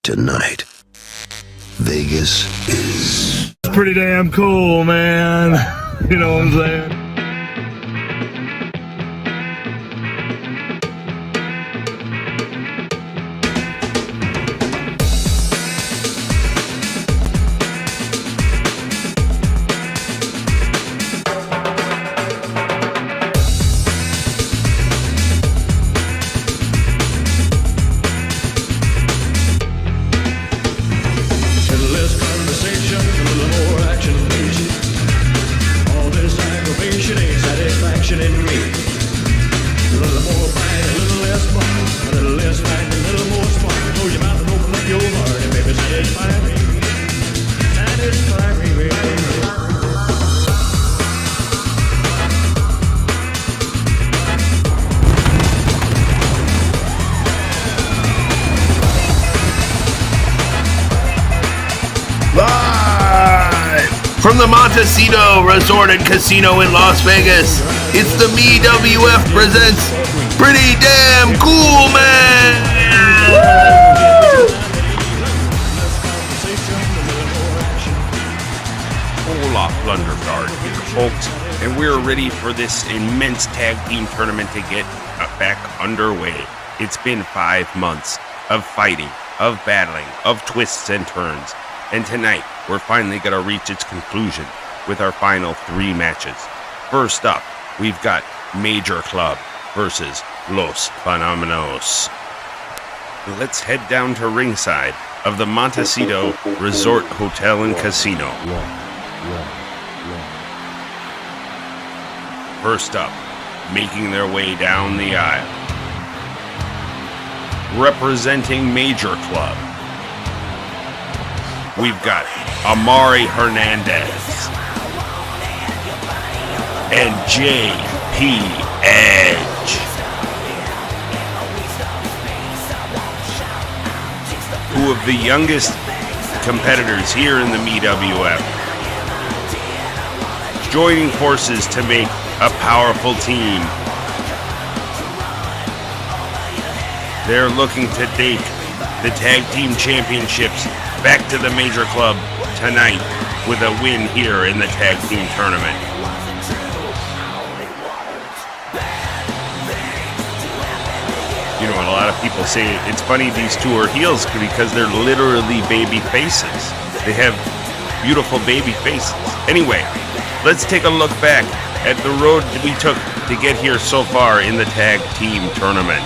tonight. Vegas is pretty damn cool, man. You know what I'm saying? From the Montecito Resort and Casino in Las Vegas, it's the MEWF presents Pretty Damn Cool, Man! Hola, Plunderguard here, folks, and we're ready for this immense tag team tournament to get back underway. It's been 5 months of fighting, of battling, of twists and turns. And tonight, we're finally going to reach its conclusion with our final 3 matches. First up, we've got Major Club versus Los Fenomenales. Let's head down to ringside of the Montecito Resort Hotel and Casino. First up, making their way down the aisle, representing Major Club, we've got Amari Hernandez and J.P. Edge. 2 of the youngest competitors here in the MEWF, joining forces to make a powerful team. They're looking to take the Tag Team Championships back to the Major Club tonight with a win here in the Tag Team Tournament. You know, a lot of people say it's funny these 2 are heels because they're literally baby faces. They have beautiful baby faces. Anyway, let's take a look back at the road that we took to get here so far in the Tag Team Tournament.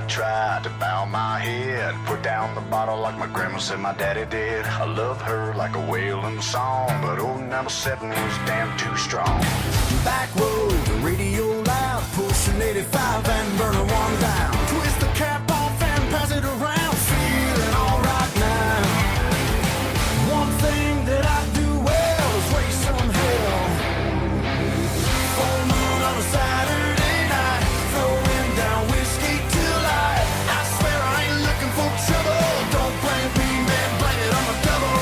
Tried to bow my head, put down the bottle like my grandma said my daddy did. I love her like a wailing song, but old number 7 was damn too strong. Back road, radio loud, pushing 85 and burning one down. Twist the cap off and pass it around, feeling alright now. One thing that I do well is raise some hell. Full moon on a Saturday night, throwing down whiskey till I swear I ain't looking for trouble. Don't blame me, man, blame it on the double.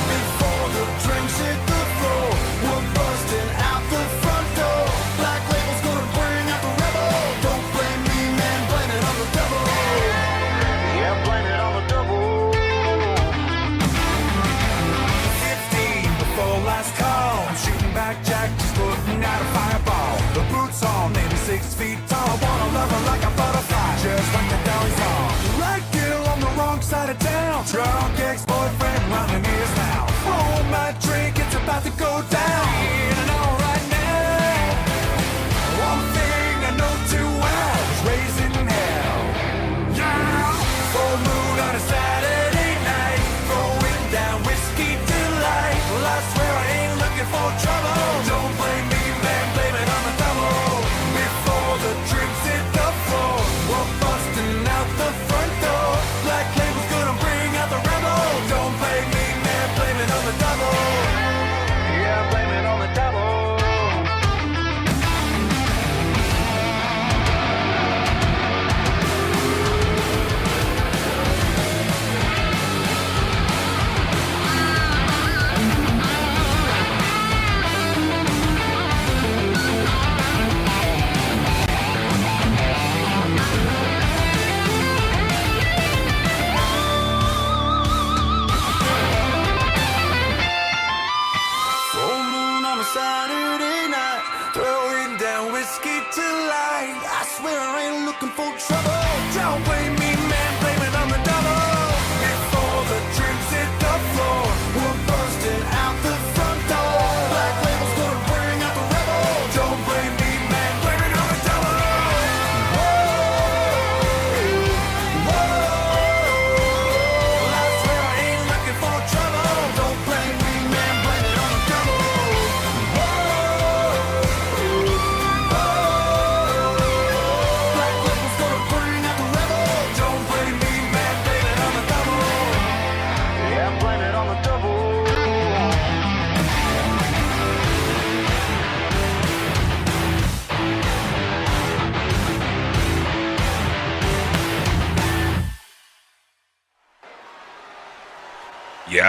Before the drinks hit the floor, we're busting out the front door. Black label's gonna bring out the rebel. Don't blame me, man, blame it on the double. Yeah, blame it on the double. 15 before last call, I'm shooting back Jack, just putting out a fireball. The boots on, maybe 6 feet tall. Wanna love her like a butterfly, just like the Dolly song. Right girl on the wrong side of town. Drunk ex-boyfriend running his mouth. Oh, my drink, it's about to go down. Feeling alright now. One thing I know too well is raising hell. Yeah. Full moon on a Saturday night, throwing down whiskey delight. Well, I swear I ain't looking for trouble. Don't blame me, man, blame it on the double. Before the drinks hit the floor, we're busting out the front door. Black label's gonna bring out the rebel. Don't blame me, man, blame it on the double.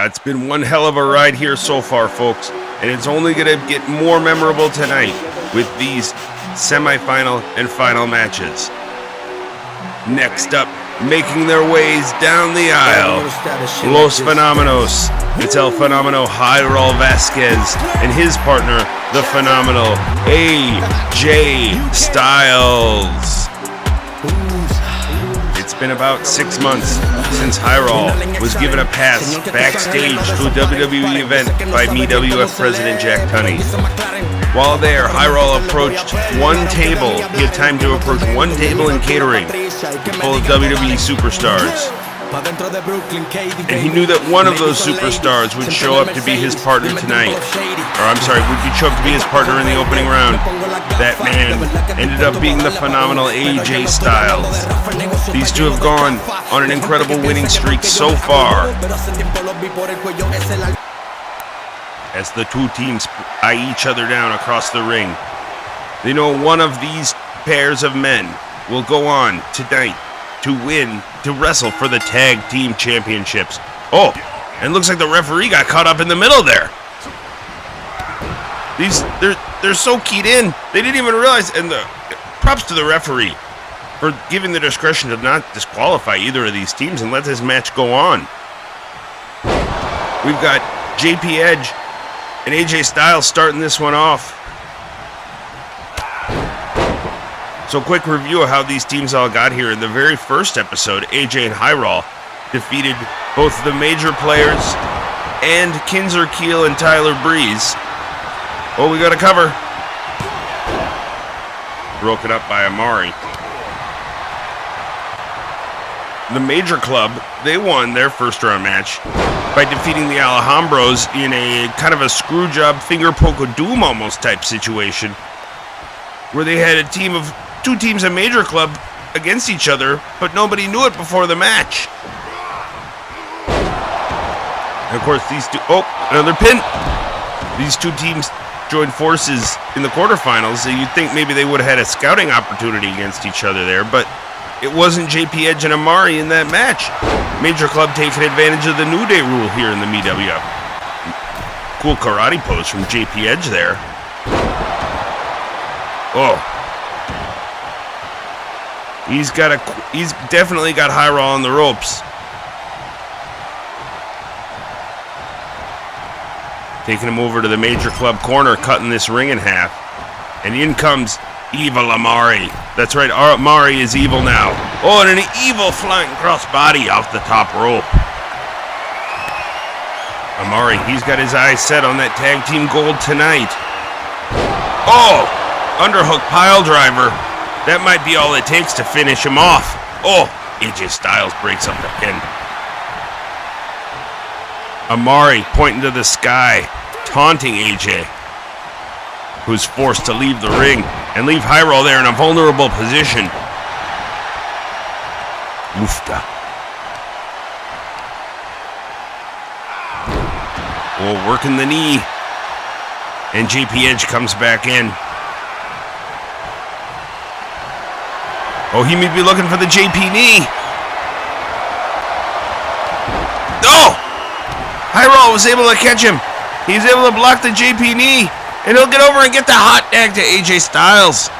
It's been one hell of a ride here so far, folks, and it's only going to get more memorable tonight with these semifinal and final matches. Next up, making their ways down the aisle, Los Fenómenos. It's El Fenomeno Jairo Vasquez and his partner, the phenomenal AJ Styles. It's been about 6 months since Jairo was given a pass backstage to a WWE event by MEWF President Jack Tunney. While there, Jairo approached one table. He had time to approach one table in catering full of WWE superstars. And he knew that one of those superstars would show up to be his partner tonight. Would show up to be his partner in the opening round. That man ended up being the phenomenal AJ Styles. These two have gone on an incredible winning streak so far, as the two teams eye each other down across the ring. They know one of these pairs of men will go on tonight to wrestle for the tag team championships. Oh, and looks like the referee got caught up in the middle there. They're so keyed in, they didn't even realize. And the props to the referee for giving the discretion to not disqualify either of these teams and let this match go on. We've got JP Edge and AJ Styles starting this one off. So quick review of how these teams all got here. In the very first episode, AJ and Jairo defeated both the major players and Kinzer Keel and Tyler Breeze. Oh, we got a cover. Broken up by Amari. The Major Club, they won their first round match by defeating the Alhambros in a kind of a screw job, finger poke of doom almost type situation, where they had a team of two teams of Major Club against each other, but nobody knew it before the match. And of course, these two, another pin. These two teams joined forces in the quarterfinals, so you'd think maybe they would have had a scouting opportunity against each other there, but it wasn't JP Edge and Amari in that match. Major Club taking advantage of the New Day rule here in the MEWF. Cool karate pose from JP Edge there. Oh. He's definitely got Jairo on the ropes. Taking him over to the Major Club corner, cutting this ring in half. And in comes Evil Amari. That's right, Amari is evil now. Oh, and an evil flying crossbody off the top rope. Amari, he's got his eyes set on that tag team gold tonight. Oh, underhook pile driver. That might be all it takes to finish him off. Oh, AJ Styles breaks up the pin. Amari pointing to the sky, taunting AJ, who's forced to leave the ring and leave Jairo there in a vulnerable position. Mufta. Oh, working the knee. And JP Edge comes back in. Oh, he may be looking for the JP knee. Oh! Jairo was able to catch him. He's able to block the JP knee. And he'll get over and get the hot tag to AJ Styles.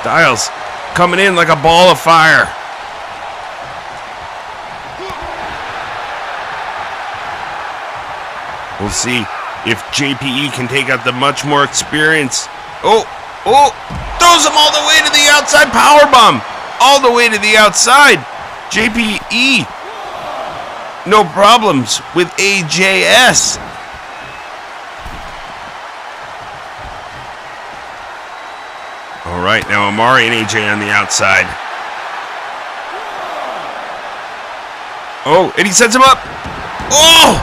Styles coming in like a ball of fire. We'll see if JPE can take out the much more experienced. Oh, throws him all the way to the outside, powerbomb. All the way to the outside. JPE, no problems with AJS. All right, now Amari and AJ on the outside. Oh, and he sets him up. Oh!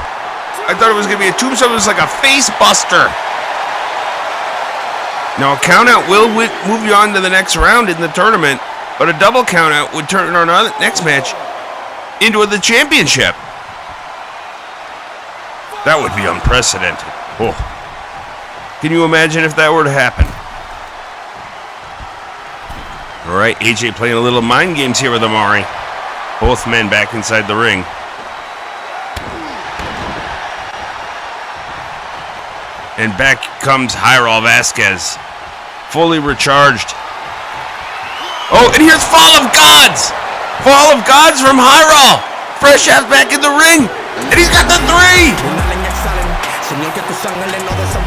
I thought it was going to be a tombstone. It was like a face buster. Now, a countout will move you on to the next round in the tournament, but a double countout would turn our next match into the championship. That would be unprecedented. Oh. Can you imagine if that were to happen? All right, AJ playing a little mind games here with Amari. Both men back inside the ring. And back comes Jairo Vasquez, fully recharged. Oh, and here's Fall of Gods! Fall of Gods from Jairo! Fresh half back in the ring, and he's got the 3!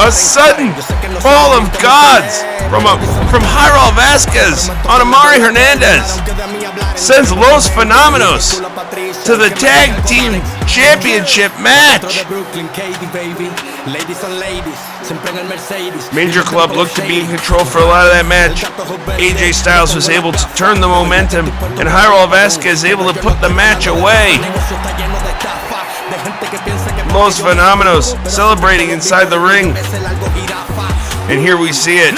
A sudden Fall of Gods from Jairo Vasquez on Amari Hernandez sends Los Fenómenos to the Tag Team Championship match. Major Club looked to be in control for a lot of that match. AJ Styles was able to turn the momentum, and Jairo Vasquez able to put the match away. Los Fenómenos celebrating inside the ring. And here we see it.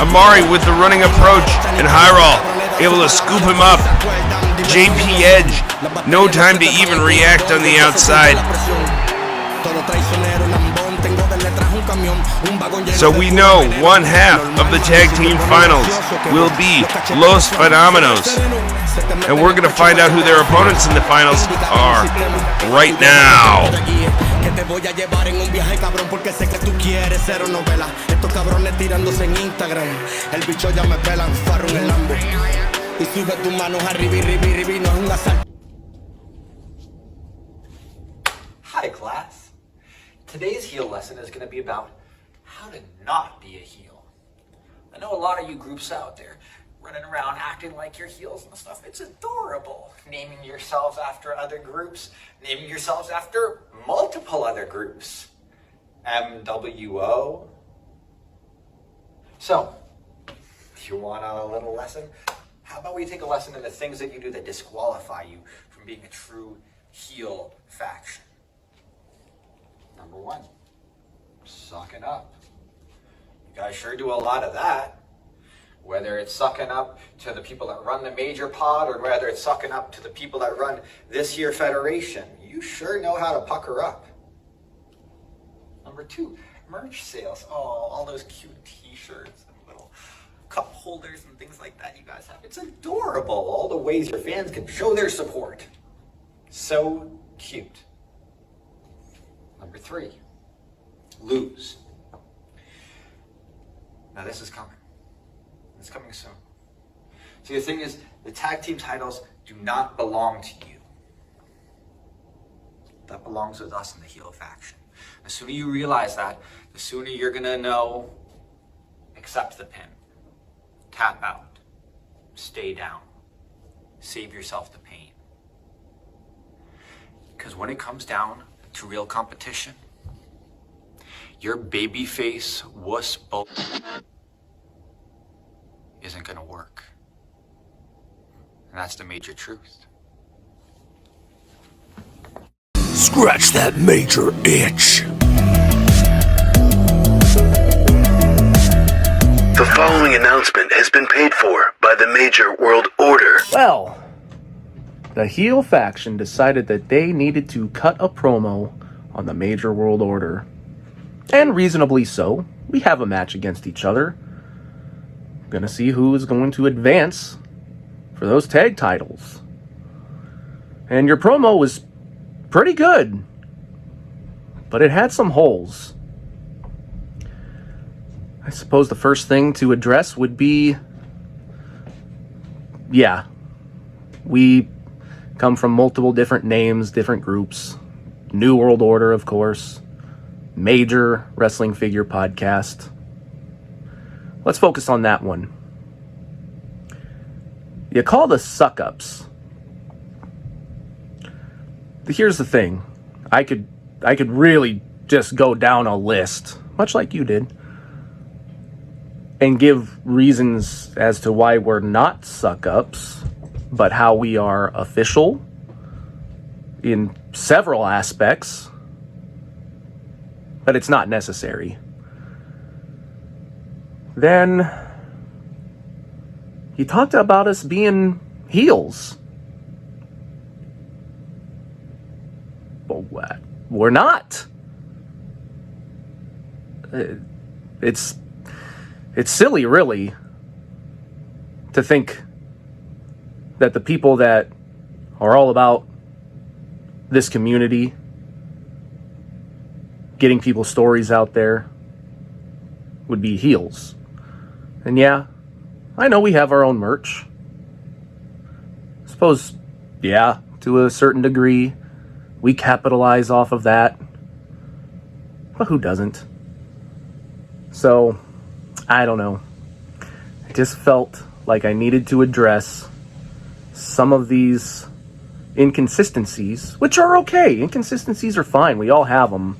Amari with the running approach, and Jairo able to scoop him up. JP Edge, no time to even react on the outside. So we know one half of the tag team finals will be Los Fenómenos. And we're going to find out who their opponents in the finals are right now. Hi class. Today's heel lesson is going to be about how to not be a heel. I know a lot of you groups out there running around acting like you're heels and stuff. It's adorable. Naming yourselves after other groups, naming yourselves after multiple other groups. MWO. So, if you want a little lesson, how about we take a lesson in the things that you do that disqualify you from being a true heel faction? Number 1, sucking up. You guys sure do a lot of that. Whether it's sucking up to the people that run the major pod or whether it's sucking up to the people that run this here federation, you sure know how to pucker up. Number 2, merch sales. Oh, all those cute t-shirts and little cup holders and things like that you guys have. It's adorable, all the ways your fans can show their support. So cute. Number 3, lose. Now this is coming. It's coming soon. See, the thing is, the tag team titles do not belong to you. That belongs with us in the heel faction. The sooner you realize that, the sooner you're gonna know, accept the pin, tap out, stay down, save yourself the pain. Because when it comes down to real competition, your babyface wuss bull isn't gonna work. And that's the major truth. Scratch that major itch. The following announcement has been paid for by the Major World Order. Well, the heel faction decided that they needed to cut a promo on the Major World Order. And reasonably so. We have a match against each other. Gonna see who is going to advance for those tag titles. And your promo was pretty good, but it had some holes. I suppose the first thing to address would be, yeah, we come from multiple different names, different groups. New World Order, of course. Major Wrestling Figure Podcast. Let's focus on that one. You call the suck-ups. Here's the thing. I could really just go down a list, much like you did, and give reasons as to why we're not suck-ups, but how we are official in several aspects, but it's not necessary. Then he talked about us being heels. But we're not. It's silly, really, to think that the people that are all about this community, getting people's stories out there would be heels. And yeah, I know we have our own merch. I suppose, yeah, to a certain degree, we capitalize off of that. But who doesn't? So, I don't know. I just felt like I needed to address some of these inconsistencies, which are okay. Inconsistencies are fine. We all have them.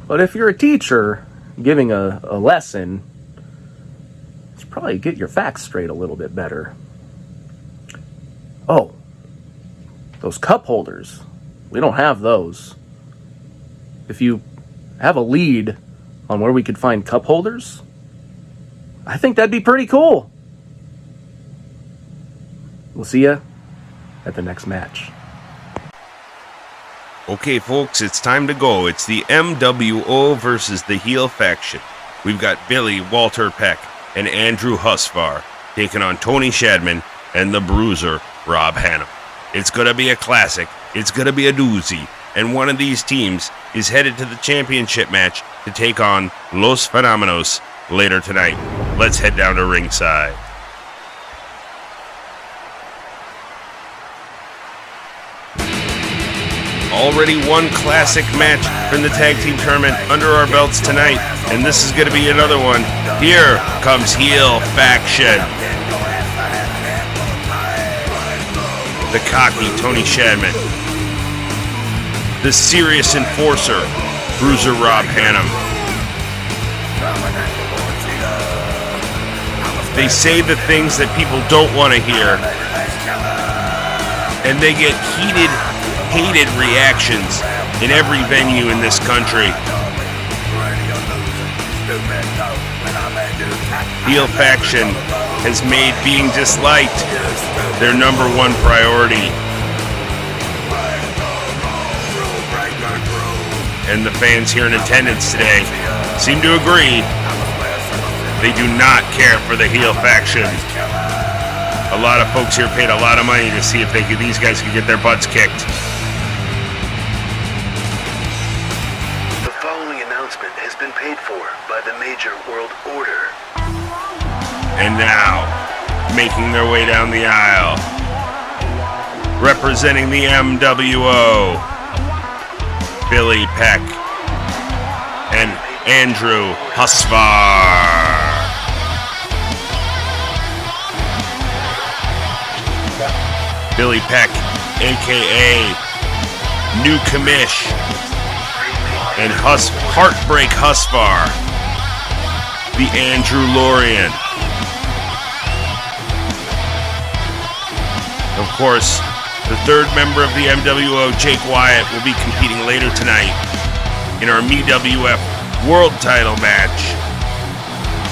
But if you're a teacher giving a lesson, you should probably get your facts straight a little bit better. Oh, those cup holders. We don't have those. If you have a lead on where we could find cup holders, I think that'd be pretty cool. We'll see you at the next match. Okay, folks, it's time to go. It's the MWO versus the heel faction. We've got Billy Walter Peck and Andrew Husvar taking on Tony Shadman and the Bruiser Rob Hannum. It's going to be a classic. It's going to be a doozy. And one of these teams is headed to the championship match to take on Los Fenómenos later tonight. Let's head down to ringside. Already one classic match from the tag team tournament under our belts tonight, and this is going to be another one. Here comes heel faction. The cocky Tony Shadman. The serious enforcer, Bruiser Rob Hannum. They say the things that people don't want to hear, and they get hated reactions in every venue in this country. Heel faction has made being disliked their number one priority. And the fans here in attendance today seem to agree. They do not care for the heel faction. A lot of folks here paid a lot of money to see if these guys could get their butts kicked. The following announcement has been paid for by the Major World Order. And now, making their way down the aisle, representing the MWO, Billy Peck and Andrew Husvar. Billy Peck, a.k.a. New Commish, and Heartbreak Husvar, the Andrew Lorian. Of course, the third member of the MWO, Jake Wyatt, will be competing later tonight in our MEWF World Title match.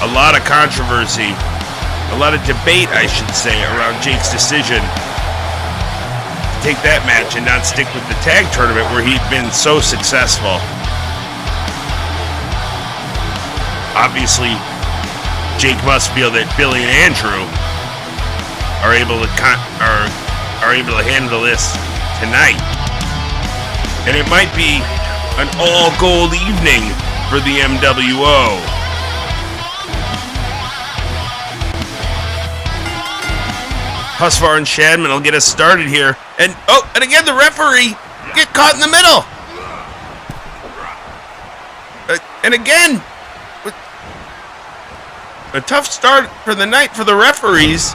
A lot of controversy, a lot of debate, I should say, around Jake's decision to take that match and not stick with the tag tournament where he'd been so successful. Obviously, Jake must feel that Billy and Andrew are able to handle this tonight. And it might be an all-gold evening for the MWO. Husvar and Shadman will get us started here. And again, the referee get caught in the middle. And again, a tough start for the night for the referees.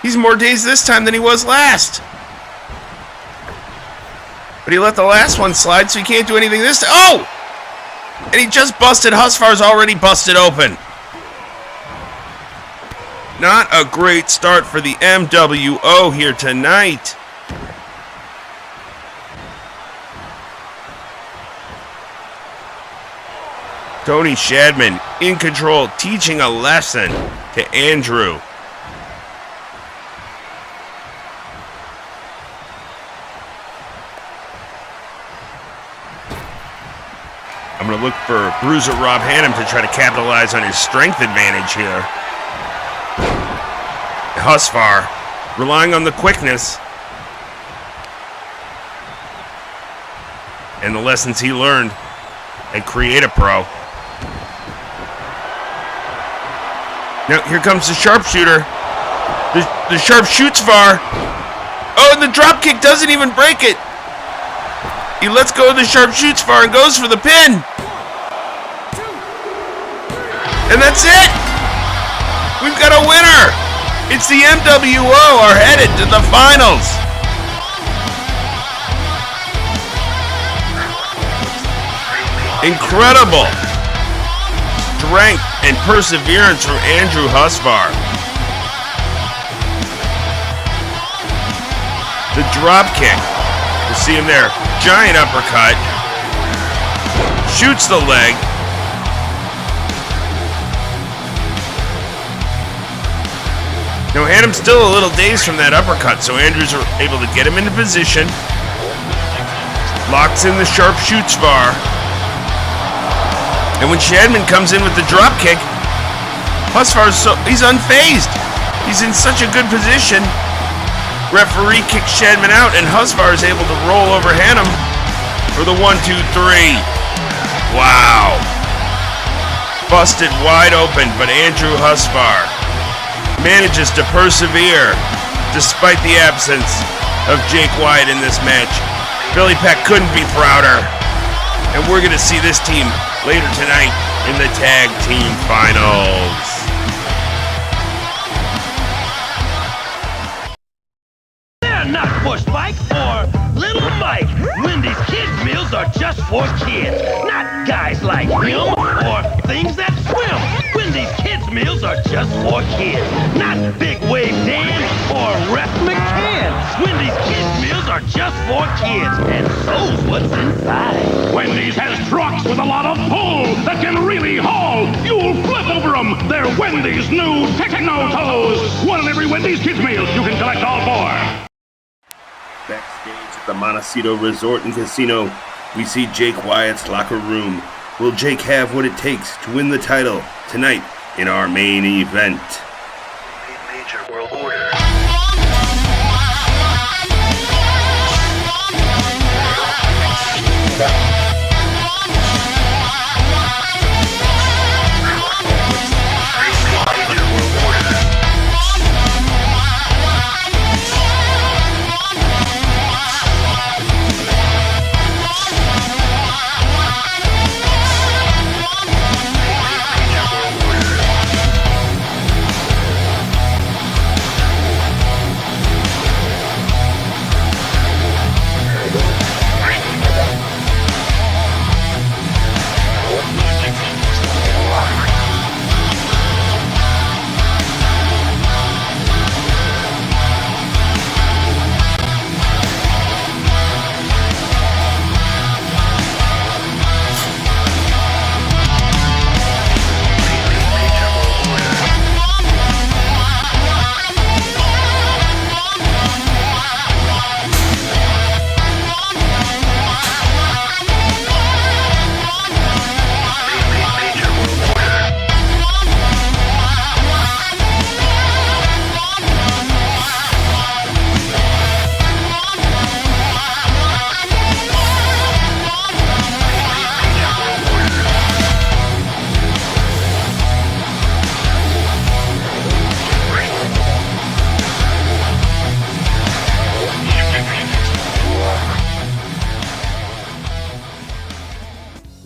He's more dazed this time than he was last. But he let the last one slide, so he can't do anything this time. Oh! And he just busted. Husvar's already busted open. Not a great start for the MWO here tonight. Tony Shadman in control, teaching a lesson to Andrew. I'm going to look for Bruiser Rob Hannum to try to capitalize on his strength advantage here. Husvar relying on the quickness and the lessons he learned and create a pro. Now, here comes the sharpshooter. The sharp shoots far. Oh, and the drop kick doesn't even break it. He lets go of the sharp shoots far and goes for the pin. And that's it. We've got a winner. It's the MWO are headed to the finals. Incredible strength and perseverance from Andrew Husvar. The drop kick. You see him there. Giant uppercut. Shoots the leg. Now, Adam's still a little dazed from that uppercut, so Andrews are able to get him into position. Locks in the sharp shoots bar. And when Shadman comes in with the drop kick, Husvar's he's unfazed. He's in such a good position. Referee kicks Shadman out, and Husvar is able to roll over Hannum for the 1-2-3. Wow. Busted wide open, but Andrew Husvar manages to persevere despite the absence of Jake Wyatt in this match. Billy Peck couldn't be prouder. And we're going to see this team later tonight in the tag team finals. They're not Bush Mike or Little Mike. Wendy's kids' meals are just for kids, not guys like him or things that swim. Wendy's kids' meals are just for kids, not Big Wave Dan or Ref McCann. Wendy's kids' meals are just for kids, and so's what's inside. Wendy's has trucks with a lot of pull that can really haul. You'll flip over them. They're Wendy's new Techno Toes. One in every Wendy's kids meal. You can collect all four. Backstage at the Montecito Resort and Casino, we see Jake Wyatt's locker room. Will Jake have what it takes to win the title tonight in our main event? Major World Order.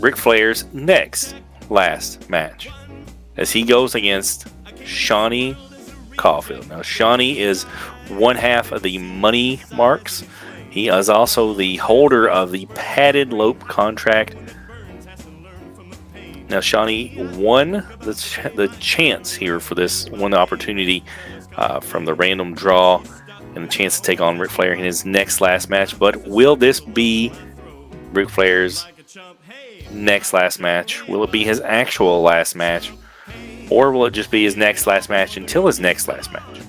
Ric Flair's next last match as he goes against Seany Caufield. Now, Seany is one half of the Money Marks. He is also the holder of the padded Lope contract. Now, Seany won the chance here for this, won the opportunity from the random draw and the chance to take on Ric Flair in his next last match. But will this be Ric Flair's next last match? Will it be his actual last match? Or will it just be his next last match until his next last match?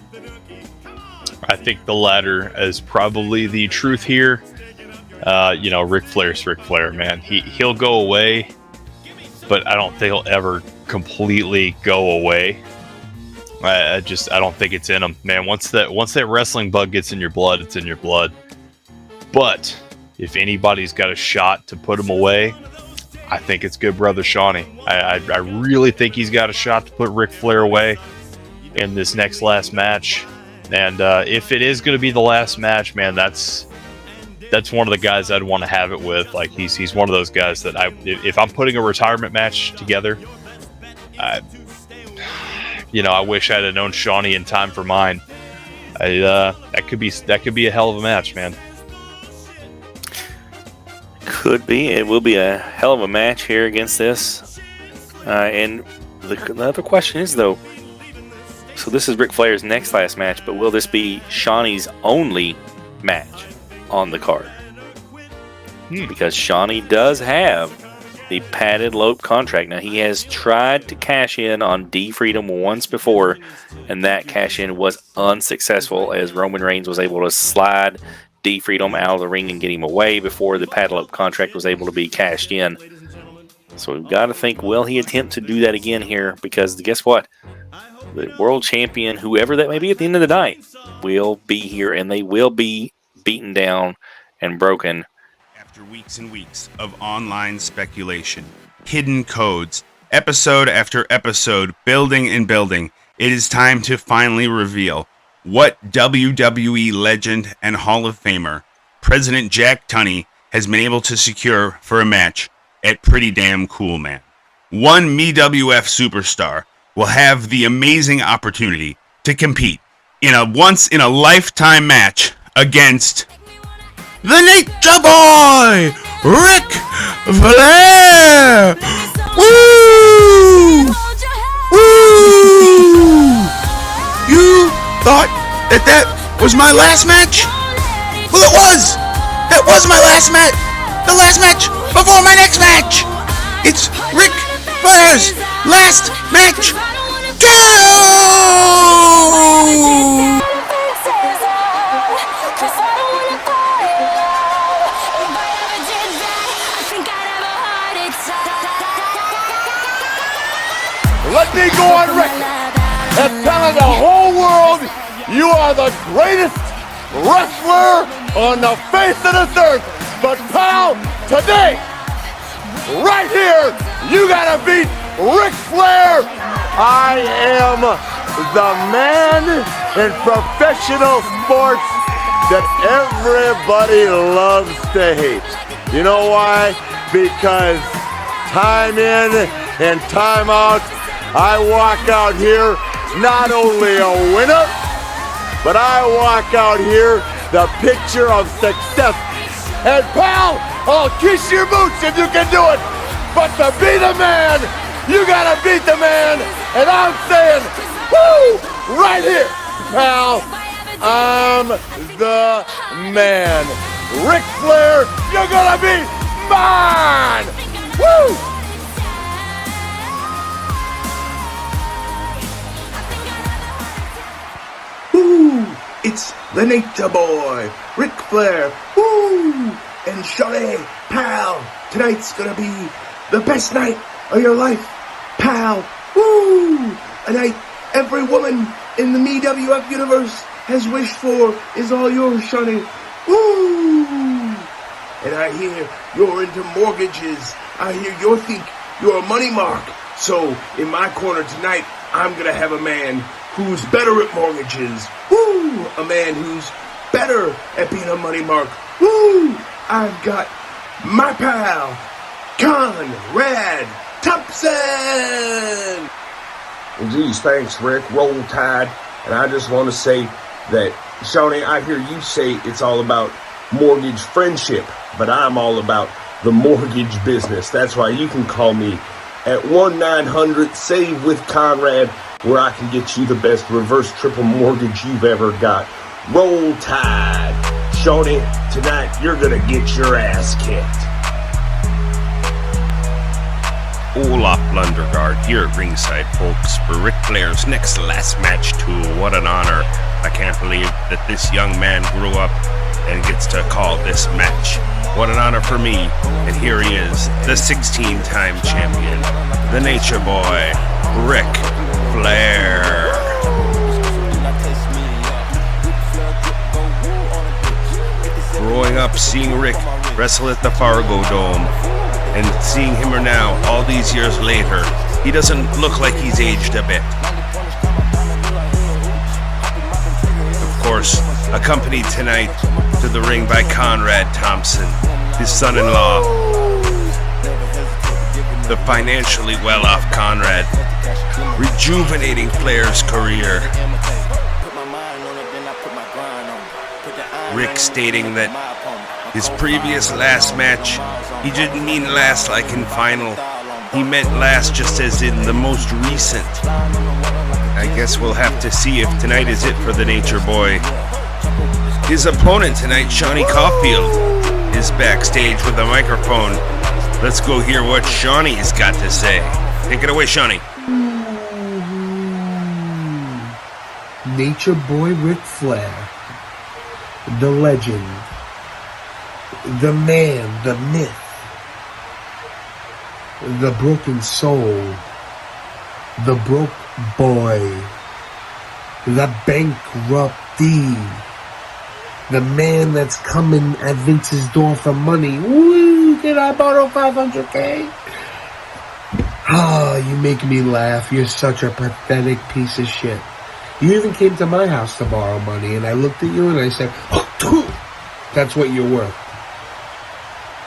I think the latter is probably the truth here. Ric Flair's Ric Flair, man. He'll go away, but I don't think he'll ever completely go away. I don't think it's in him, man. Once that wrestling bug gets in your blood, it's in your blood. But if anybody's got a shot to put him away, I think it's good brother Seany. I really think he's got a shot to put Ric Flair away in this last match. And if it is going to be the last match, man, that's one of the guys I'd want to have it with. Like he's one of those guys that if I'm putting a retirement match together, I wish I'd have known Seany in time for mine. That could be a hell of a match, man. Could be. It will be a hell of a match here against this. And the other question is, though, so this is Ric Flair's last match, but will this be Seany's only match on the card? Because Seany does have the padded lope contract. Now, he has tried to cash in on D-Freedom once before, and that cash in was unsuccessful as Roman Reigns was able to slide D-Freedom out of the ring and get him away before the padded lope contract was able to be cashed in. So we've got to think, will he attempt to do that again here? Because guess what? The world champion, whoever that may be at the end of the night, will be here, and they will be beaten down and broken. After weeks and weeks of online speculation, hidden codes, episode after episode, building and building, it is time to finally reveal what WWE legend and Hall of Famer President Jack Tunney has been able to secure for a match at Pretty Damn Cool Man. One MEWF superstar will have the amazing opportunity to compete in a once-in-a-lifetime match against the Nature Boy, Ric Flair! Woo! Woo! You thought that was my last match? Well, it was! That was my last match! The last match before my next match! It's Ric Flair's last match! Go! Let me go on record as telling the whole world you are the greatest wrestler on the face of this earth. But pal, today, right here, you gotta beat Ric Flair. I am the man in professional sports that everybody loves to hate. You know why? Because time in and time out, I walk out here not only a winner, but I walk out here the picture of success. And pal, I'll kiss your boots if you can do it. But to be the man, you gotta beat the man. And I'm saying, woo, right here, pal, I'm the man. Ric Flair, you're gonna be mine. Woo! Woo! It's the Nature Boy, Ric Flair, woo! And Seany, pal, tonight's gonna be the best night of your life, pal, woo! A night every woman in the MEWF universe has wished for is all yours, Seany, woo! And I hear you're into mortgages. I hear you think you're a money mark. So in my corner tonight, I'm gonna have a man who's better at mortgages. Woo! A man who's better at being a money mark. Woo! I've got my pal, Conrad Thompson! Well, geez, thanks, Rick. Roll Tide. And I just want to say that, Seany, I hear you say it's all about mortgage friendship, but I'm all about the mortgage business. That's why you can call me at 1-900-SAVE-WITH-CONRAD, where I can get you the best reverse triple mortgage you've ever got. Roll Tide. Seany, tonight you're gonna get your ass kicked. Olaf Lundergaard here at ringside, folks, for Ric Flair's last match tool. What an honor. I can't believe that this young man grew up and gets to call this match. What an honor for me. And here he is, the 16-time champion, the Nature Boy, Ric Flair. Growing up, seeing Rick wrestle at the Fargo Dome, And seeing him now, all these years later, he doesn't look like he's aged a bit. Of course, accompanied tonight to the ring by Conrad Thompson, his son-in-law. The financially well-off Conrad, rejuvenating Flair's career. Rick stating that his previous last match, he didn't mean last like in final. He meant last just as in the most recent. I guess we'll have to see if tonight is it for the Nature Boy. His opponent tonight, Shawnee Caufield, is backstage with a microphone. Let's go hear what Shawnee's got to say. Take it away, Shawnee. Nature Boy Ric Flair, the legend, the man, the myth, the broken soul, the broke boy, the bankruptee, the man that's coming at Vince's door for money. Woo, can I borrow $500K? Ah, you make me laugh. You're such a pathetic piece of shit. You even came to my house to borrow money, and I looked at you and I said, that's what you're worth.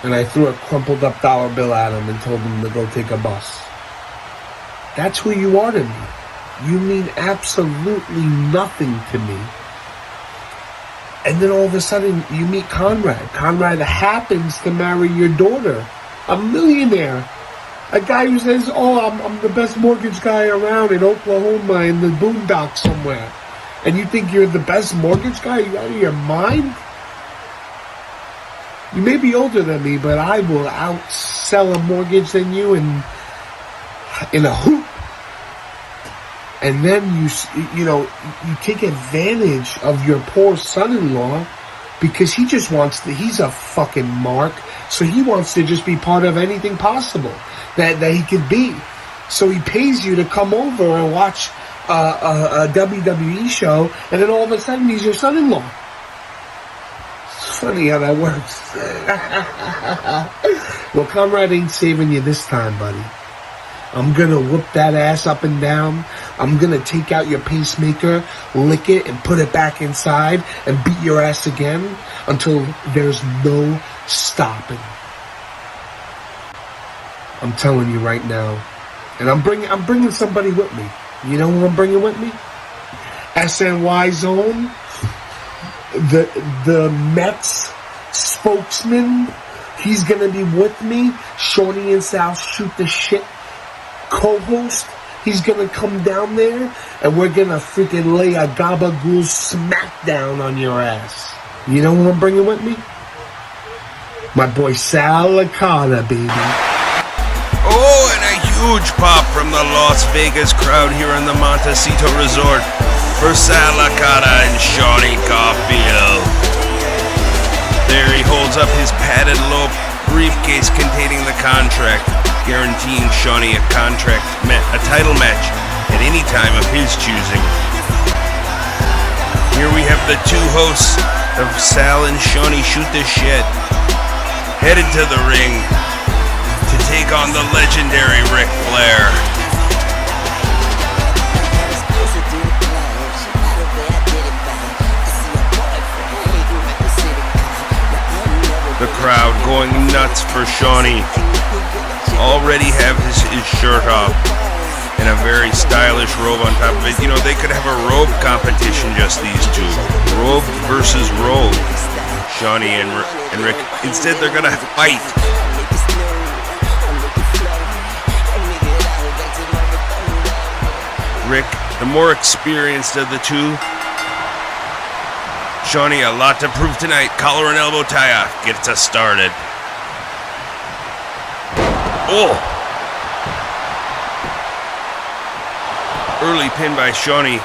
And I threw a crumpled up dollar bill at him and told him to go take a bus. That's who you are to me. You mean absolutely nothing to me. And then all of a sudden, you meet Conrad. Conrad happens to marry your daughter, a millionaire. A guy who says, I'm the best mortgage guy around in Oklahoma in the boondocks somewhere. And you think you're the best mortgage guy? Are you out of your mind? You may be older than me, but I will outsell a mortgage than you in a hoop. And then you take advantage of your poor son-in-law because he just wants he's a fucking mark, so he wants to just be part of anything possible that he could be. So he pays you to come over and watch a WWE show, and then all of a sudden he's your son-in-law. It's funny how that works. Well, Conrad ain't saving you this time, buddy. I'm gonna whoop that ass up and down. I'm gonna take out your pacemaker, lick it, and put it back inside, and beat your ass again until there's no stopping. I'm telling you right now, and I'm bringing somebody with me. You know who I'm bringing with me? SNY Zone, the Mets spokesman. He's gonna be with me. Shawnee and Sal shoot the shit. Co-host, he's gonna come down there and we're gonna freaking lay a gabagool smackdown on your ass. You know who I'm bringing with me? My boy Sal Licata, baby. Oh, and a huge pop from the Las Vegas crowd here in the Montecito Resort for Sal Licata and Shawnee Caufield. There he holds up his padded low briefcase containing the contract, guaranteeing Shawnee a title match at any time of his choosing. Here we have the two hosts of Sal and Shawnee Shoot the Shit headed to the ring to take on the legendary Ric Flair. The crowd going nuts for Shawnee. Already have his shirt off and a very stylish robe on top of it. You know, they could have a robe competition, just these two. Robe versus robe. Shawnee and Rick. Instead, they're going to fight. Rick, the more experienced of the two. Shawnee, a lot to prove tonight. Collar and elbow tie-off gets us started. Oh! Early pin by Shawnee.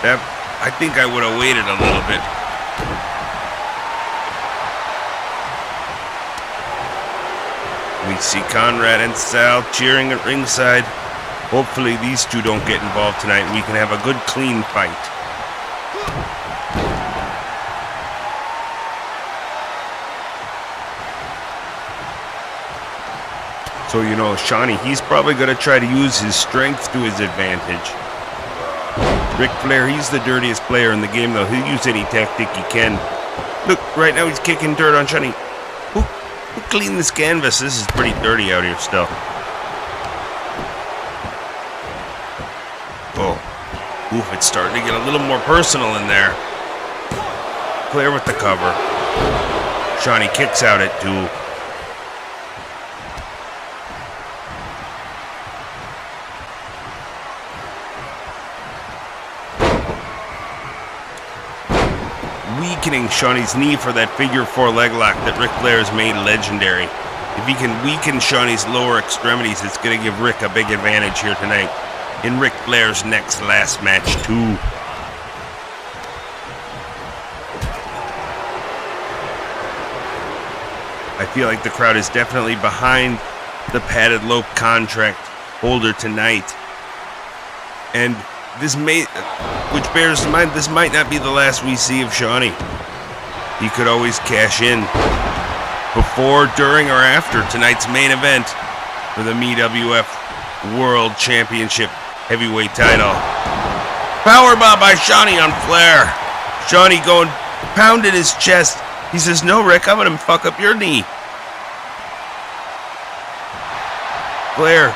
That, I think I would have waited a little bit. We see Conrad and Sal cheering at ringside. Hopefully these two don't get involved tonight. We can have a good, clean fight. So, you know, Seany, he's probably going to try to use his strength to his advantage. Ric Flair, he's the dirtiest player in the game, though. He'll use any tactic he can. Look, right now he's kicking dirt on Seany. Who cleaned this canvas? This is pretty dirty out here still. Oh. Oof, it's starting to get a little more personal in there. Flair with the cover. Seany kicks out at 2. Weakening Seany's knee for that figure 4 leg lock that Ric Flair has made legendary. If he can weaken Seany's lower extremities, it's going to give Ric a big advantage here tonight in Ric Flair's last match, too. I feel like the crowd is definitely behind the padded lope contract holder tonight. And this which bears in mind, this might not be the last we see of Seany. He could always cash in before, during, or after tonight's main event for the MEWF World Championship Heavyweight title. Powerbomb by Seany on Flair. Seany going, pounded his chest. He says, no, Rick, I'm going to fuck up your knee. Flair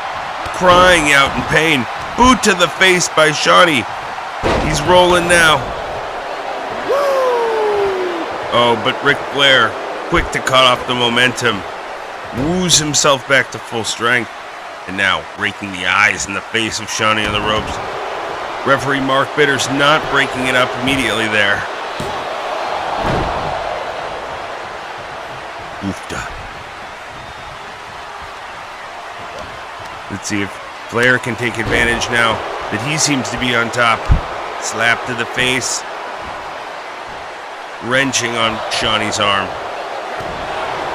crying out in pain. Boot to the face by Seany. He's rolling now. Oh, but Ric Flair, quick to cut off the momentum, woos himself back to full strength, and now raking the eyes in the face of Seany on the ropes. Referee Mark Bitter's not breaking it up immediately there. Oofda. Let's see if Flair can take advantage now that he seems to be on top. Slap to the face. Wrenching on Seany's arm.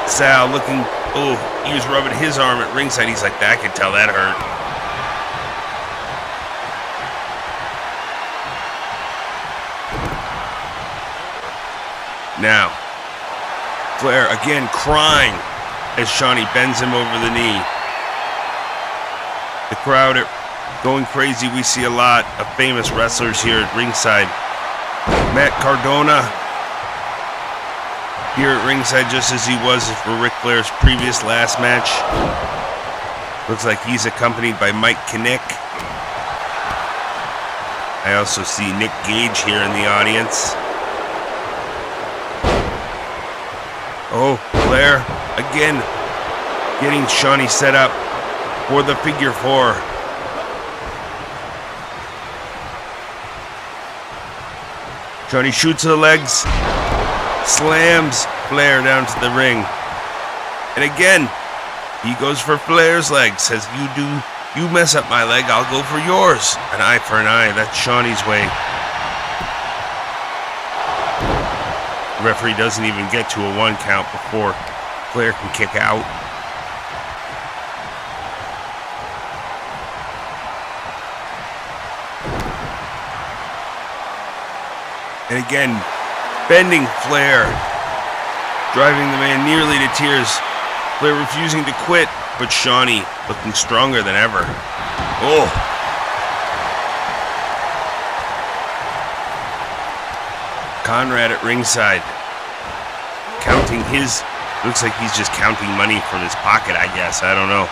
Sal looking, oh, he was rubbing his arm at ringside. He's like, I could tell that hurt. Now, Flair again crying as Seany bends him over the knee. The crowd are going crazy. We see a lot of famous wrestlers here at ringside. Matt Cardona here at ringside, just as he was for Ric Flair's previous last match. Looks like he's accompanied by Mike Kinnick. I also see Nick Gage here in the audience. Oh, Flair again getting Seany set up for the figure 4. Seany shoots the legs, slams Flair down to the ring. And again, he goes for Flair's leg, says, you mess up my leg, I'll go for yours. An eye for an eye, that's Seany's way. The referee doesn't even get to a 1 count before Flair can kick out. And again, bending Flair, driving the man nearly to tears. Flair refusing to quit, but Seany looking stronger than ever. Oh. Conrad at ringside, counting his, looks like he's just counting money from his pocket, I guess. I don't know.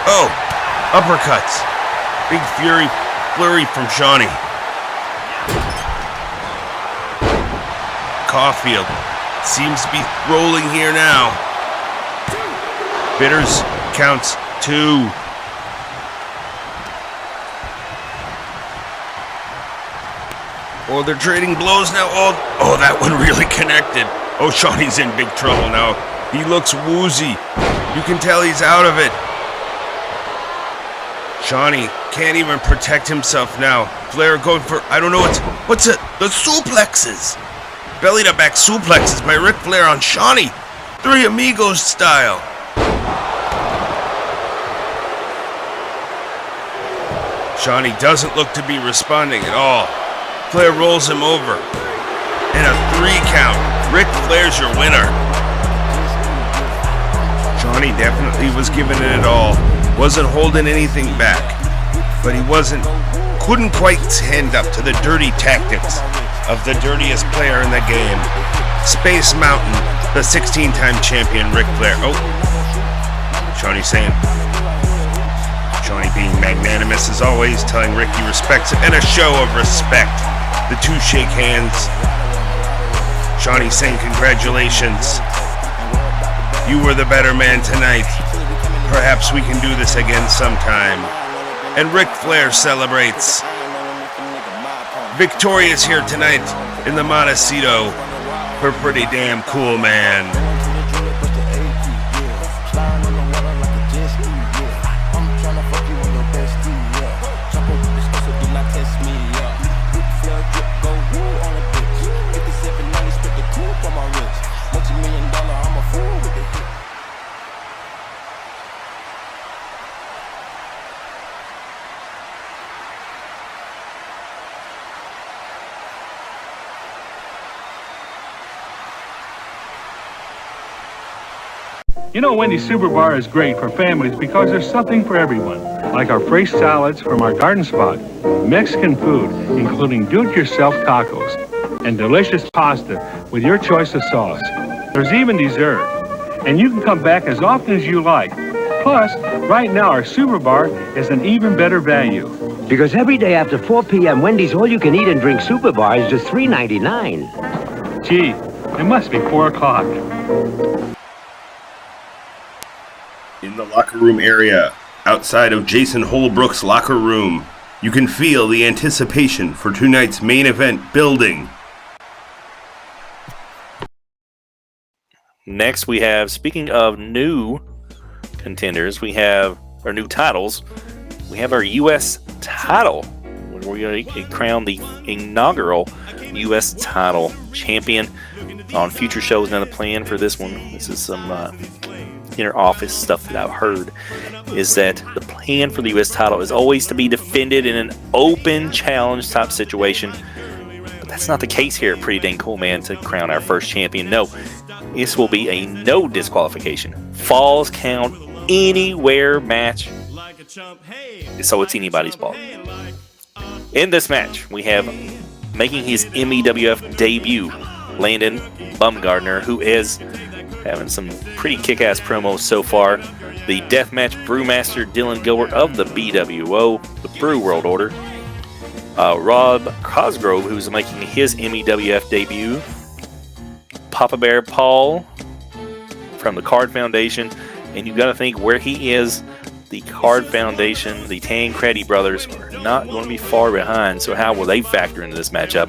Oh, uppercuts. Big flurry from Seany. Caufield seems to be rolling here now. Bitters counts 2. Oh, they're trading blows now. Oh, that one really connected. Oh, Seany's in big trouble now. He looks woozy. You can tell he's out of it. Seany can't even protect himself now. Flair going for, I don't know, what's it? The suplexes. Belly to back suplexes by Ric Flair on Seany. 3 Amigos style. Seany doesn't look to be responding at all. Flair rolls him over. And a 3 count. Ric Flair's your winner. Seany Shawnee definitely was giving it all. Wasn't holding anything back. But he couldn't quite stand up to the dirty tactics of the dirtiest player in the game. Space Mountain, the 16-time champion, Ric Flair. Oh, Shawnee saying, Shawnee being magnanimous as always, telling Rick he respects it, and a show of respect. The two shake hands. Shawnee saying congratulations. You were the better man tonight. Perhaps we can do this again sometime. And Ric Flair celebrates. Victorious here tonight in the Montecito for Pretty Damn Cool Man. You know, Wendy's Super Bar is great for families because there's something for everyone. Like our fresh salads from our garden spot, Mexican food, including do-it-yourself tacos, and delicious pasta with your choice of sauce. There's even dessert. And you can come back as often as you like. Plus, right now our Super Bar is an even better value. Because every day after 4 p.m., Wendy's all-you-can-eat and drink Super Bar is just $3.99. Gee, it must be 4 o'clock. In the locker room area, outside of Jason Holbrook's locker room, you can feel the anticipation for tonight's main event building. Next, we have, speaking of new contenders, our new titles. We have our U.S. title. We're going to crown the inaugural U.S. title champion. On future shows, now the plan for this one, this is some inner office stuff that I've heard, is that the plan for the U.S. title is always to be defended in an open challenge type situation. But that's not the case here. Pretty dang cool, man, to crown our first champion. No, this will be a no disqualification. Falls count anywhere match. So it's anybody's ball. In this match, we have making his MEWF debut, Landon Bumgardner, who is having some pretty kick-ass promos so far. The Deathmatch Brewmaster Dylan Gilbert of the BWO, the Brew World Order. Rob Cosgrove, who's making his MEWF debut. Papa Bear Paul from the Card Foundation. And you've got to think where he is. The Card Foundation, the Tancredi brothers are not going to be far behind. So how will they factor into this matchup?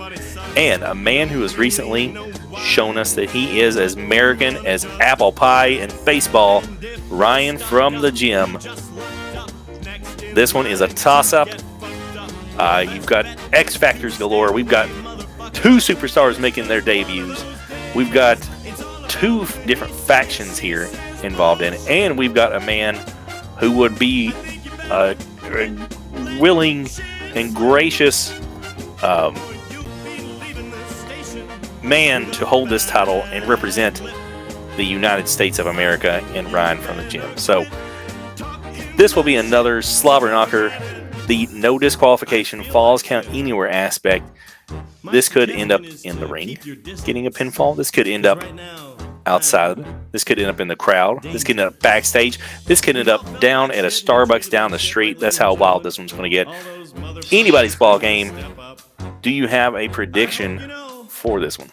And a man who has recently shown us that he is as American as apple pie and baseball, Ryan from the gym. This one is a toss-up. You've got X Factors galore. We've got 2 superstars making their debuts. We've got 2 different factions here involved in it. And we've got a man who would be willing and gracious man to hold this title and represent the United States of America in Ryan from the gym. So this will be another slobber knocker. The no disqualification, falls count anywhere aspect. This could end up in the ring getting a pinfall. This could end up outside. This could end up in the crowd. This could end up backstage. This could end up down at a Starbucks down the street. That's how wild this one's going to get. Anybody's ball game. Do you have a prediction for this one?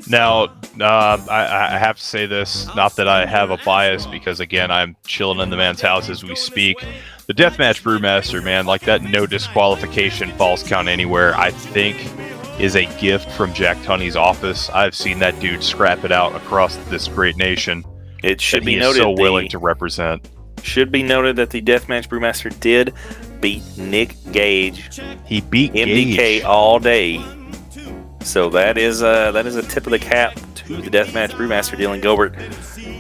Now, I have to say this, not that I have a bias, because again, I'm chilling in the man's house as we speak. The Deathmatch Brewmaster, man, like that no disqualification falls count anywhere, I think is a gift from Jack Tunney's office. I've seen that dude scrap it out across this great nation. It should be he noted is so willing to represent. Should be noted that the Deathmatch Brewmaster did beat Nick Gage. He beat MDK Gage all day. So that is a tip of the cap to the Deathmatch Brewmaster, Dylan Gilbert.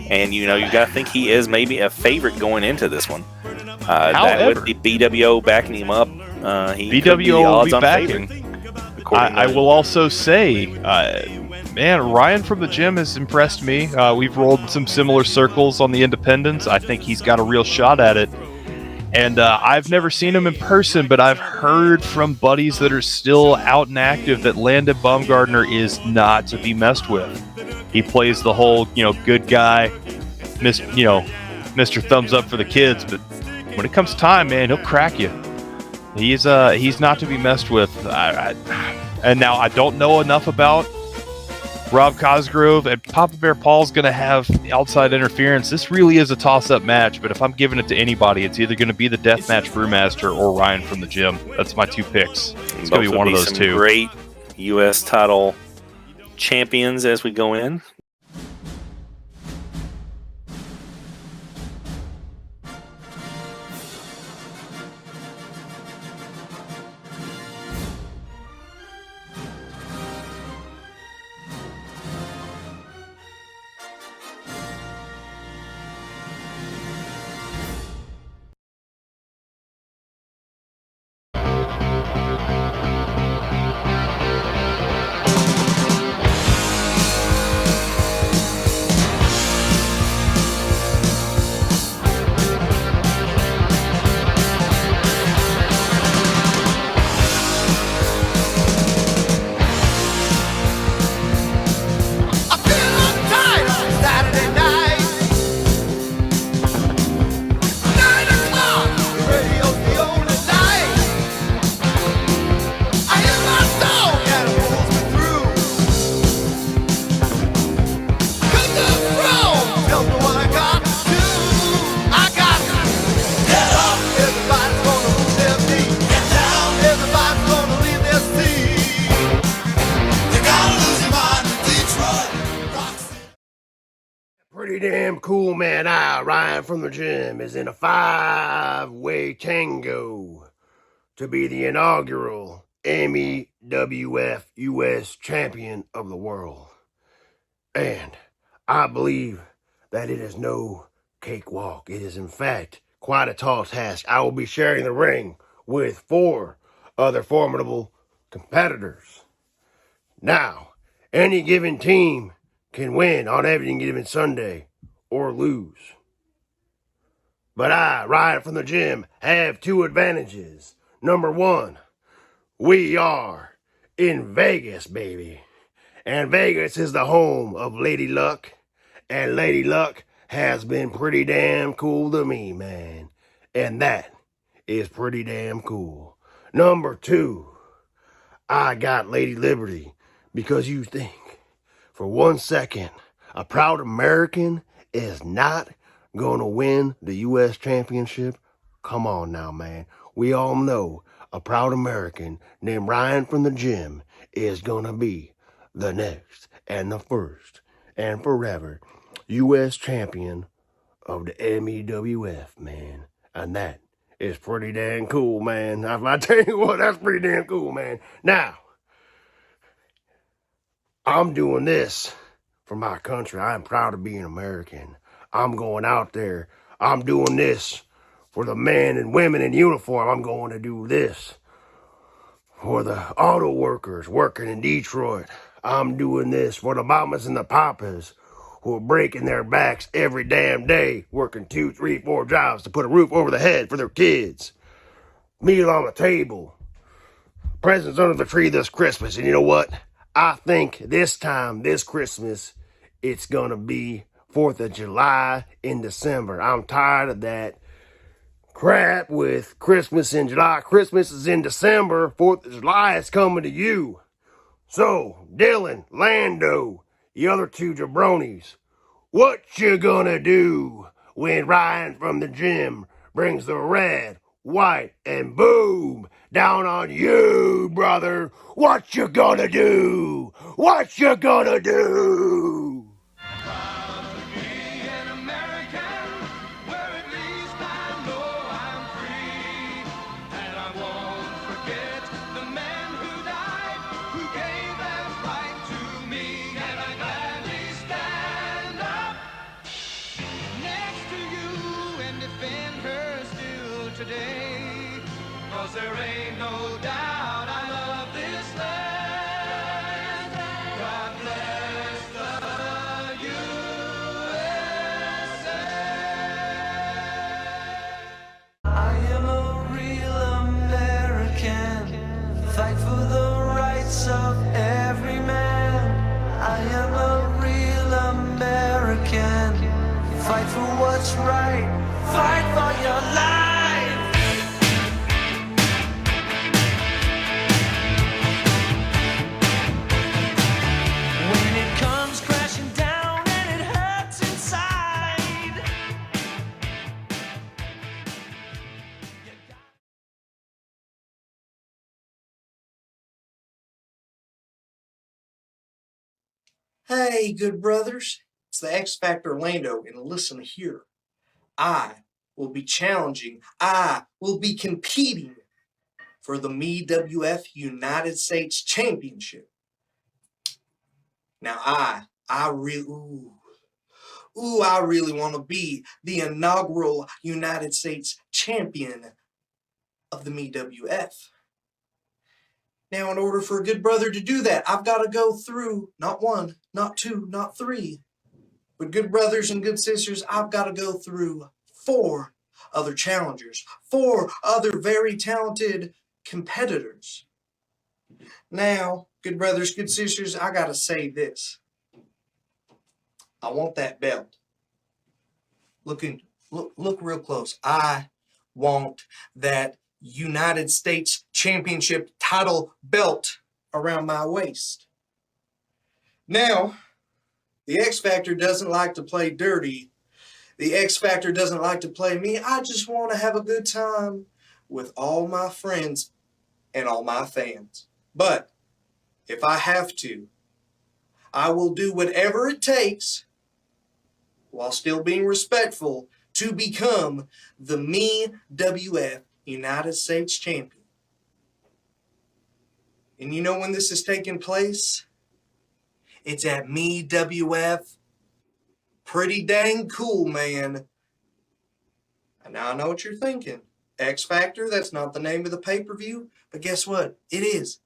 And you got to think he is maybe a favorite going into this one. That with the BWO backing him up, he BWO will be backing. favorite, I will also say, Man, Ryan from the gym has impressed me. We've rolled some similar circles on the independents. I think he's got a real shot at it. And I've never seen him in person, but I've heard from buddies that are still out and active that Landon Baumgartner is not to be messed with. He plays the whole, good guy, Mr. Thumbs Up for the kids. But when it comes time, man, he'll crack you. He's not to be messed with. And now I don't know enough about Rob Cosgrove, and Papa Bear Paul's going to have outside interference. This really is a toss-up match, but if I'm giving it to anybody, it's either going to be the Deathmatch Brewmaster or Ryan from the gym. That's my two picks. It's going to be one of those two. Great U.S. title champions as we go in. Pretty damn cool, man. Ryan from the gym, is in a 5-way tango to be the inaugural MEWF US Champion of the World. And I believe that it is no cakewalk. It is, in fact, quite a tall task. I will be sharing the ring with 4 other formidable competitors. Now, any given team can win on every given Sunday or lose. But I, Ryan from the gym, have 2 advantages. Number 1, we are in Vegas, baby. And Vegas is the home of Lady Luck. And Lady Luck has been pretty damn cool to me, man. And that is pretty damn cool. Number 2, I got Lady Liberty, because you think for 1 second a proud American is not going to win the U.S. Championship? Come on now, man. We all know a proud American named Ryan from the gym is going to be the next and the first and forever U.S. champion of the MEWF, man. And that is pretty damn cool, man. I tell you what, that's pretty damn cool, man. Now, I'm doing this for my country. I am proud to be an American. I'm going out there. I'm doing this for the men and women in uniform. I'm going to do this for the auto workers working in Detroit. I'm doing this for the mamas and the papas who are breaking their backs every damn day, working 2, 3, 4 jobs to put a roof over the head for their kids. Meal on the table. Presents under the tree this Christmas. And you know what? I think this time, this Christmas, it's going to be 4th of July in December. I'm tired of that crap with Christmas in July. Christmas is in December. 4th of July is coming to you. So, Dylan, Lando, the other 2 jabronis, what you gonna do when Ryan from the gym brings the red, white, and boom down on you, brother? What you gonna do? What you gonna do? There ain't no doubt I love this land. God bless Fight for what's right. Fight for your life. When it comes crashing down and it hurts inside. Hey, good brothers. It's the X Factor Orlando, and listen here. I will be challenging, I will be competing for the MEWF United States Championship. Now, I really want to be the inaugural United States champion of the MEWF. Now, in order for a good brother to do that, I've got to go through not one, not two, not three, but good brothers and good sisters, I've got to go through 4 other challengers, 4 other very talented competitors. Now, good brothers, good sisters, I got to say this. I want that belt. Look real close. I want that United States Championship title belt around my waist. Now, the X Factor doesn't like to play dirty. The X Factor doesn't like to play me. I just want to have a good time with all my friends and all my fans. But if I have to, I will do whatever it takes, while still being respectful, to become the MEWF United States champion. And you know when this is taking place? It's at MEWF. Pretty dang cool, man. And now I know what you're thinking. X Factor, that's not the name of the pay-per-view. But guess what? It is.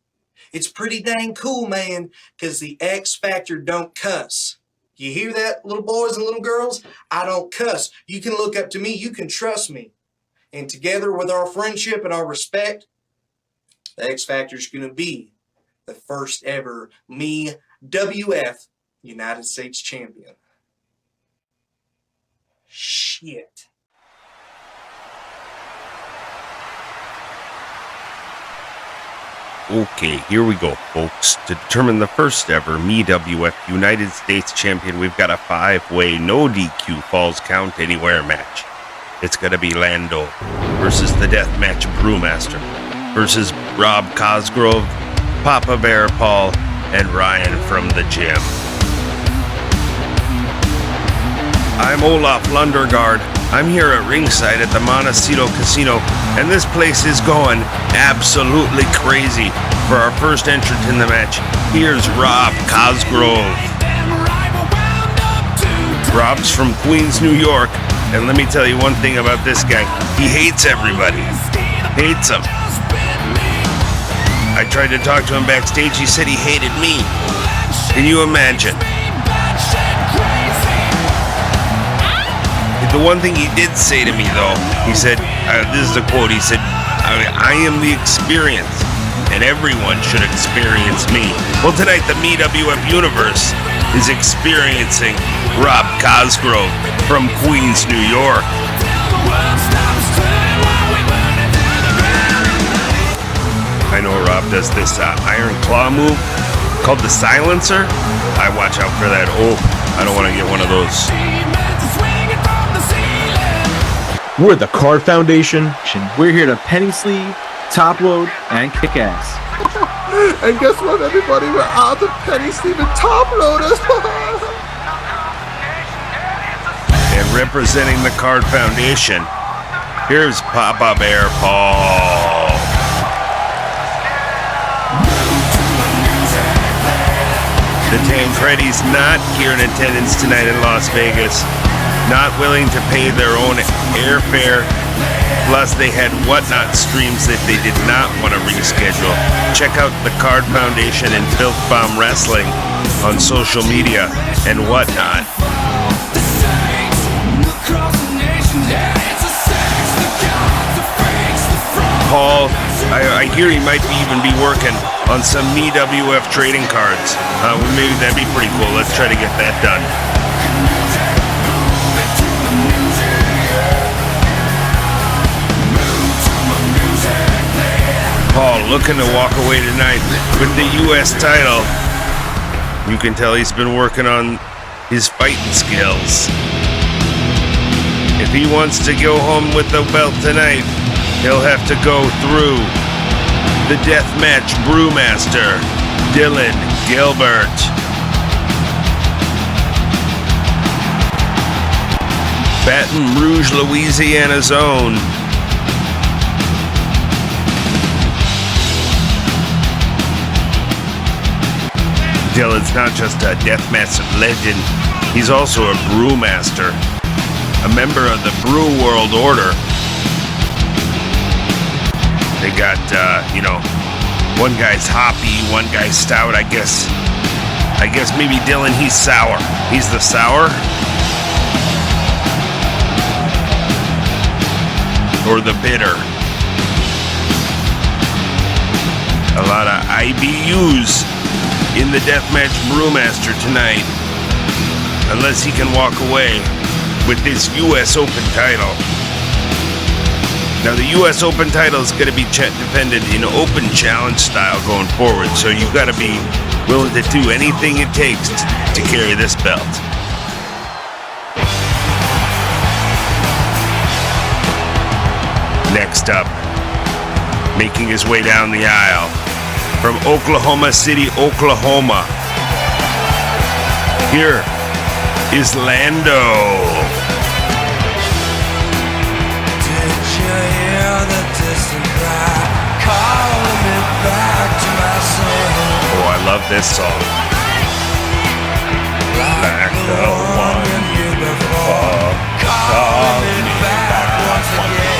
It's pretty dang cool, man, because the X Factor don't cuss. You hear that, little boys and little girls? I don't cuss. You can look up to me. You can trust me. And together with our friendship and our respect, the X Factor's going to be the first ever MEWF United States champion. Shit. Okay, here we go, folks. To determine the first ever MEWF United States champion, we've got a 5-way, no DQ falls count anywhere match. It's gonna be Lando versus the Deathmatch Brewmaster versus Rob Cosgrove, Papa Bear Paul, and Ryan from the gym. I'm Olaf Lundergaard. I'm here at ringside at the Montecito Casino, and this place is going absolutely crazy. For our first entrant in the match, here's Rob Cosgrove. Rob's from Queens, New York, and let me tell you one thing about this guy. He hates everybody. Hates them. I tried to talk to him backstage. He said he hated me. Can you imagine? The one thing he did say to me, though, he said, this is a quote, he said, I am the experience, and everyone should experience me. Well, tonight, the MEWF Universe is experiencing Rob Cosgrove from Queens, New York. I know Rob does this iron claw move called the silencer. I watch out for that. Oh, I don't want to get one of those. We're the Card Foundation. We're here to penny sleeve, top load, and kick ass. And guess what, everybody? We're out the penny sleeve and top loaders. And representing the Card Foundation, here's Papa Bear Paul. The Tancredi's not here in attendance tonight in Las Vegas. Not willing to pay their own airfare. Plus, they had Whatnot streams that they did not want to reschedule. Check out the Card Foundation and Filth Bomb Wrestling on social media and Whatnot. Paul, I hear he might even be working on some MEWF trading cards. Maybe that'd be pretty cool. Let's try to get that done. looking to walk away tonight with the U.S. title. You can tell he's been working on his fighting skills. If he wants to go home with the belt tonight, he'll have to go through the deathmatch brewmaster, Dylan Gilbert. Baton Rouge, Louisiana's own. Dylan's not just a deathmatch legend, he's also a brewmaster, a member of the Brew World Order. They got, one guy's hoppy, one guy's stout. I guess maybe Dylan, he's sour. He's the sour? Or the bitter? A lot of IBUs in the Deathmatch Brewmaster tonight. Unless he can walk away with this U.S. Open title. Now the U.S. Open title is going to be defended in open challenge style going forward, so you've got to be willing to do anything it takes to carry this belt. Next up, making his way down the aisle, from Oklahoma City, Oklahoma, here is Lando. Oh, I love this song. Like the one you before, call me back once again.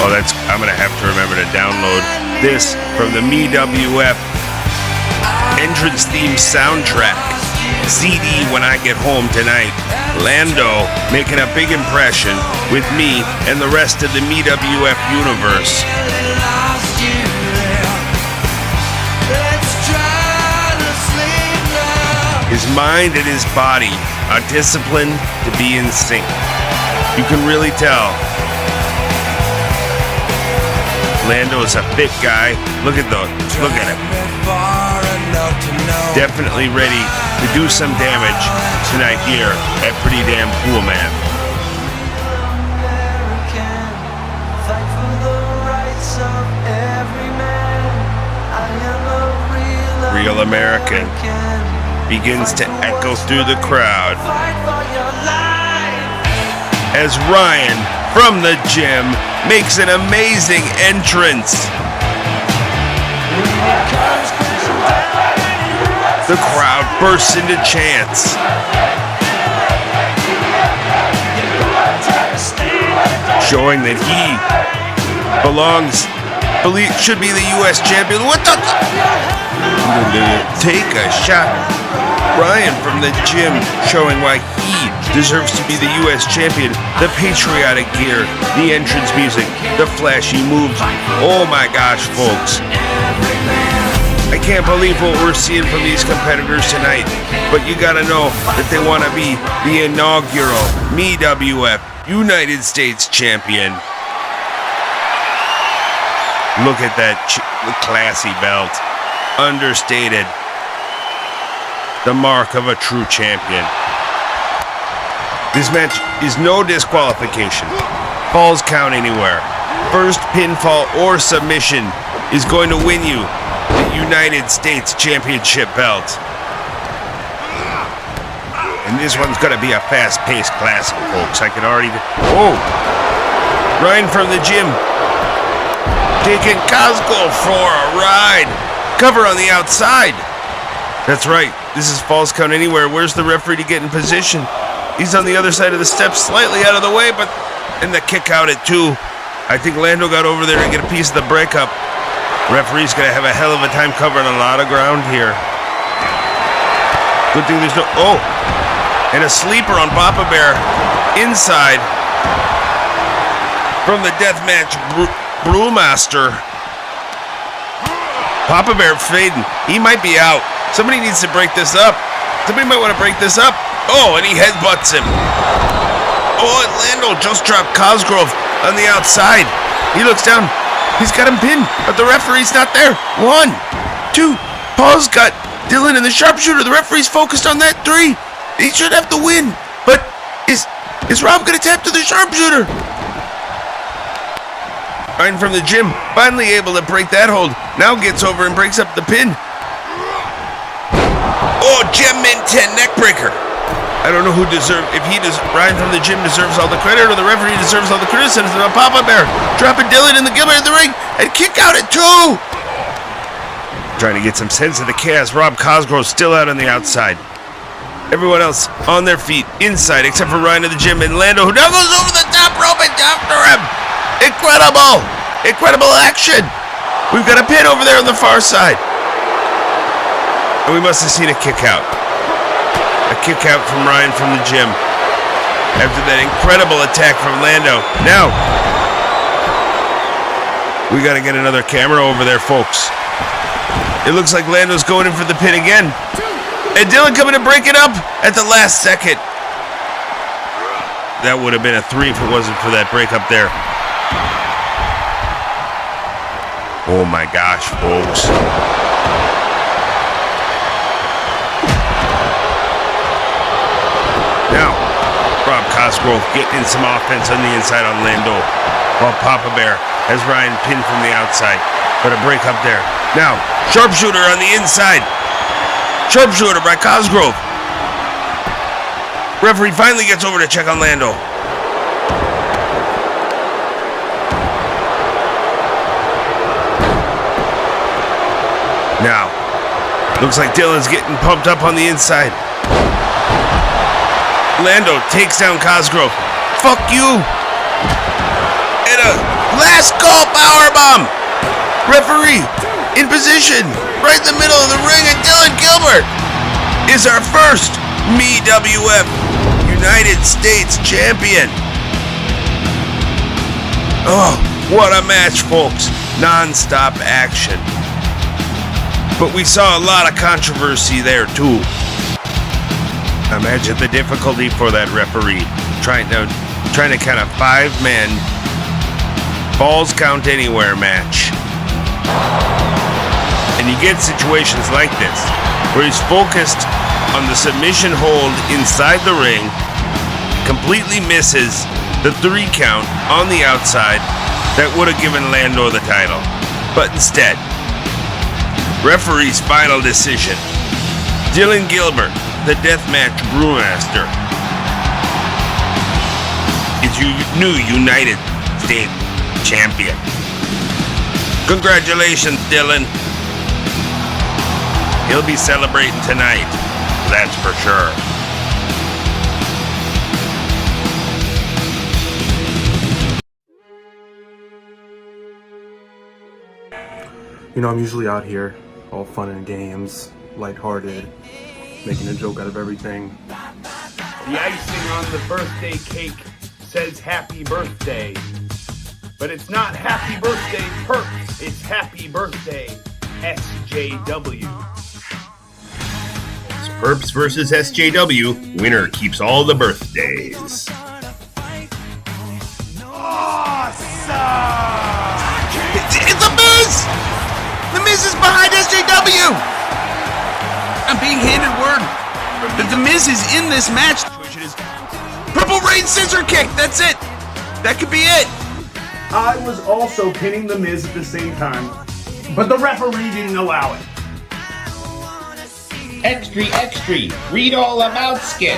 Oh, I'm gonna have to remember to download this from the MEWF entrance theme soundtrack CD when I get home tonight. Lando making a big impression with me and the rest of the MEWF universe. His mind and his body are disciplined to be in sync. You can really tell. Lando's a fit guy. Look at him. Definitely ready to do some damage tonight here at Pretty Damn Cool Man. Real American begins to echo through the crowd as Ryan from the gym makes an amazing entrance. The crowd bursts into chants. Showing that he should be the U.S. champion. What the? Take a shot. Ryan from the gym showing why he deserves to be the U.S. champion. The patriotic gear, the entrance music, the flashy moves. Oh my gosh, folks. I can't believe what we're seeing from these competitors tonight, but you gotta know that they want to be the inaugural MEWF United States champion. Look at that classy belt. Understated. The mark of a true champion. This match is no disqualification. Falls count anywhere. First pinfall or submission is going to win you the United States Championship belt. And this one's going to be a fast-paced classic, folks. I can already... Oh! Ryan from the gym. Taking Cosgrove for a ride. Cover on the outside. That's right. This is Falls Count Anywhere. Where's the referee to get in position? He's on the other side of the steps, slightly out of the way, but... And the kick out at 2. I think Lando got over there to get a piece of the breakup. Referee's going to have a hell of a time covering a lot of ground here. Good thing there's no... Oh! And a sleeper on Papa Bear. Inside. From the Deathmatch Brewmaster. Papa Bear fading. He might be out. Somebody needs to break this up. Somebody might want to break this up. Oh, and he headbutts him. Oh, and Lando just dropped Cosgrove on the outside. He looks down. He's got him pinned, but the referee's not there. 1, 2. Paul's got Dylan in the sharpshooter. The referee's focused on that 3. He should have to win. But is Rob going to tap to the sharpshooter? Ryan from the gym, finally able to break that hold. Now gets over and breaks up the pin. Oh, Gem Min 10 neckbreaker. I don't know who Ryan from the gym deserves all the credit or the referee deserves all the criticism. Papa Bear dropping Dylan in the Gilbert in the ring and kick out at 2. Trying to get some sense of the chaos. Rob Cosgrove still out on the outside. Everyone else on their feet inside except for Ryan of the gym and Lando, who now goes over the top rope and after him. Incredible action. We've got a pin over there on the far side. And we must have seen a kick out. A kick out from Ryan from the gym after that incredible attack from Lando. Now, we got to get another camera over there, folks. It looks like Lando's going in for the pin again. And Dylan coming to break it up at the last second. That would have been a 3 if it wasn't for that break up there. Oh my gosh, folks. Now, Rob Cosgrove getting some offense on the inside on Lando, while Papa Bear has Ryan pinned from the outside. But a break up there. Now, sharpshooter on the inside. Sharpshooter by Cosgrove. Referee finally gets over to check on Lando. Now, looks like Dylan's getting pumped up on the inside. Lando takes down Cosgrove. Fuck you! And a last call powerbomb! Referee in position, right in the middle of the ring, and Dylan Gilbert is our first MEWF United States champion. Oh, what a match, folks. Non-stop action. But we saw a lot of controversy there, too. Imagine the difficulty for that referee trying to count a 5-man Falls Count Anywhere match. And you get situations like this where he's focused on the submission hold inside the ring, completely misses the 3 count on the outside that would have given Lando the title. But instead, referee's final decision, Dylan Gilbert, the Deathmatch Brewmaster, is your new United States champion. Congratulations, Dylan. He'll be celebrating tonight, that's for sure. You know, I'm usually out here, all fun and games, lighthearted, making a joke out of everything. The icing on the birthday cake says happy birthday. But it's not happy birthday Purps, it's happy birthday SJW. It's Purps versus SJW. Winner keeps all the birthdays. It's The Miz! The Miz is behind SJW! I'm being handed word that The Miz is in this match. Purple Rain scissor kick, that's it! That could be it! I was also pinning The Miz at the same time, but the referee didn't allow it. Extra, read all about skit.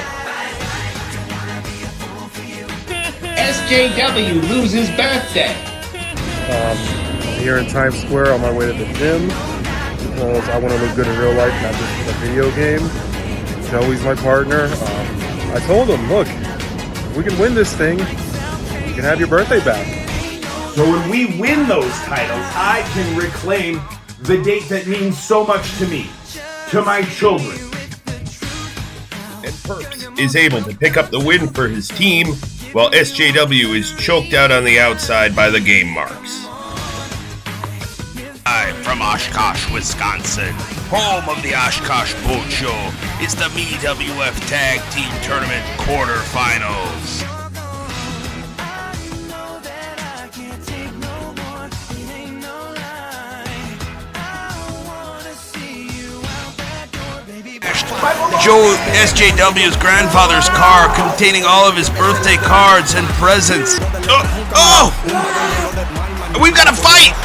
SJW loses birthday. I'm here in Times Square on my way to the gym because I want to look good in real life, not just in a video game. Joey's my partner. I told him, look, if we can win this thing, you can have your birthday back. So when we win those titles, I can reclaim the date that means so much to me, to my children. And Purps is able to pick up the win for his team, while SJW is choked out on the outside by the game marks. Live from Oshkosh, Wisconsin, home of the Oshkosh Boat Show, is the MEWF Tag Team Tournament quarterfinals. Joe SJW's grandfather's car containing all of his birthday cards and presents. Oh! We've got a fight!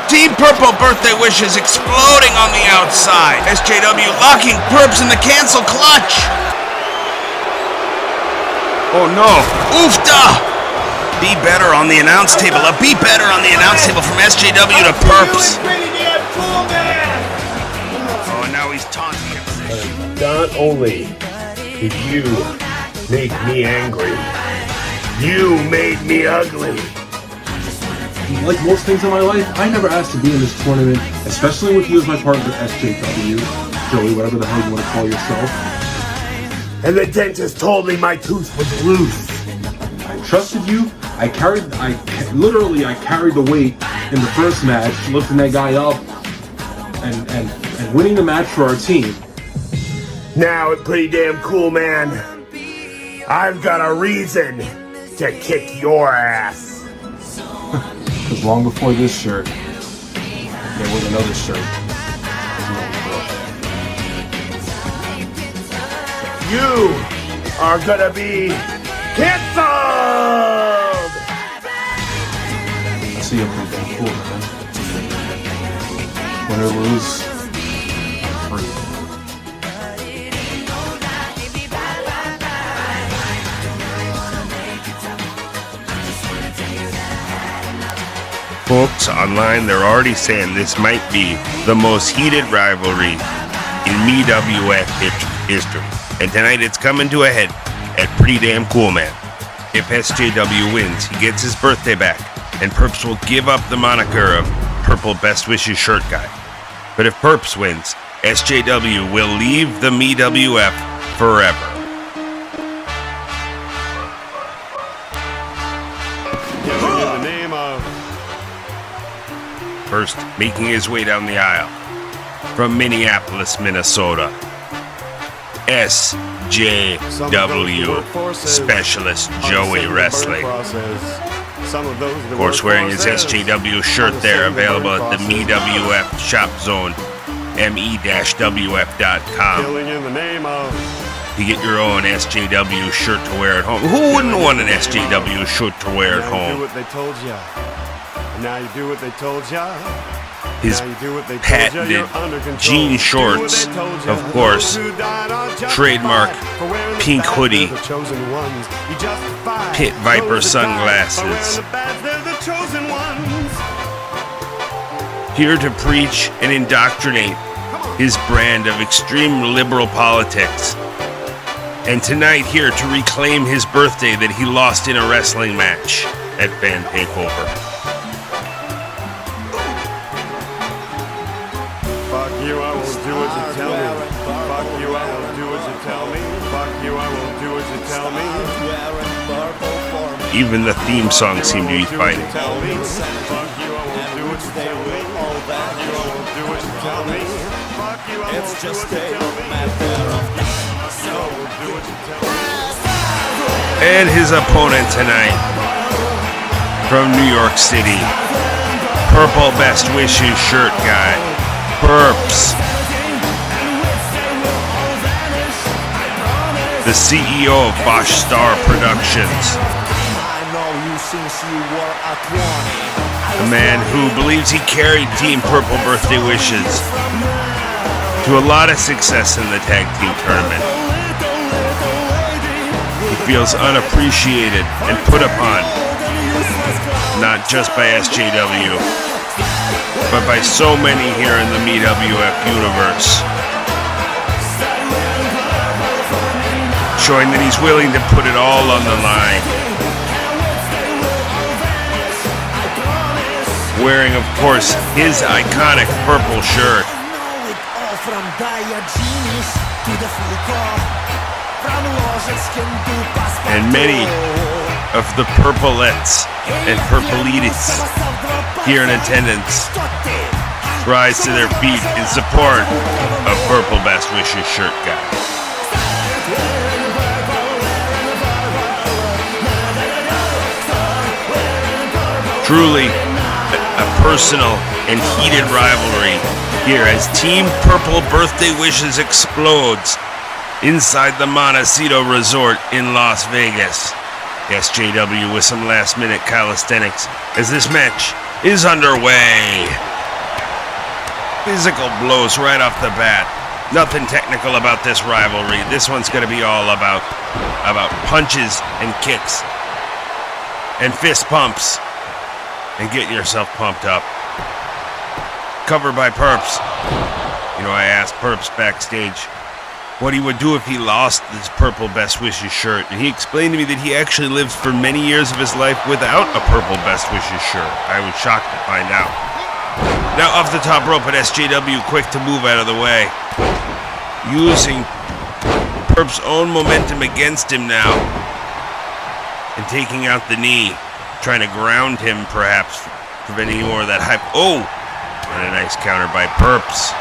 Team Purple birthday wishes exploding on the outside. SJW locking Purps in the cancel clutch. Oh no. Oofda! Be better on the announce table. A be better on the announce table from SJW to Purps. Oh, and now he's taunting him. Not only did you make me angry, you made me ugly. Like most things in my life, I never asked to be in this tournament, especially with you as my partner, SJW, Joey, whatever the hell you want to call yourself. And the dentist told me my tooth was loose. I trusted you. I carried the weight in the first match, lifting that guy up and winning the match for our team. Now, it's pretty damn cool, man. I've got a reason to kick your ass. Because long before this shirt, there was another shirt. You are gonna be canceled! I see you're pretty damn cool, man. Win or lose, free. Folks online, they're already saying this might be the most heated rivalry in MEWF history. And tonight it's coming to a head at Pretty Damn Cool Man. If SJW wins, he gets his birthday back, and Purps will give up the moniker of Purple Best Wishes Shirt Guy. But if Purps wins, SJW will leave the MEWF forever. First, making his way down the aisle, from Minneapolis, Minnesota, SJW Specialist Joey Wrestling. Of course, wearing his SJW shirt there, available at the MEWF shop zone, me-wf.com. You get your own SJW shirt to wear at home. Who wouldn't want an SJW shirt to wear at home? Now you do what they told ya. His patented jean shorts, of course, trademark pink hoodie, Pit Viper sunglasses. Here to preach and indoctrinate his brand of extreme liberal politics. And tonight here to reclaim his birthday that he lost in a wrestling match at Fan Takeover. Fuck you, I won't do what you tell me. Fuck you, I won't do what you tell me. Fuck you, I won't do what you tell me. Even the theme song seemed to be fighting. Fuck you, I won't do what you tell me. Fuck you, I won't do what you tell me. Fuck you, I won't do what you tell me. And his opponent tonight, from New York City, Purple Best Wishes shirt guy, Purps. The CEO of Bosch Star Productions. A man who believes he carried Team Purple Birthday Wishes to a lot of success in the tag team tournament. He feels unappreciated and put upon, not just by SJW, but by so many here in the MEWF universe. Showing that he's willing to put it all on the line. Wearing, of course, his iconic purple shirt. And many of the purplettes and purpleites here in attendance rise to their feet in support of Purple Best Wishes shirt guy. Truly a personal and heated rivalry here as Team Purple Birthday Wishes explodes inside the Montecito Resort in Las Vegas. SJW with some last-minute calisthenics as this match is underway. Physical blows right off the bat. Nothing technical about this rivalry. This one's going to be all about punches and kicks and fist pumps and getting yourself pumped up. Cover by Purps. You know, I asked Purps backstage what he would do if he lost his purple Best Wishes shirt, and he explained to me that he actually lived for many years of his life without a purple Best Wishes shirt. I was shocked to find out. Now off the top rope at SJW, quick to move out of the way. Using Purps' own momentum against him now, and taking out the knee, trying to ground him perhaps, preventing any more of that hype. Oh! And a nice counter by Purps.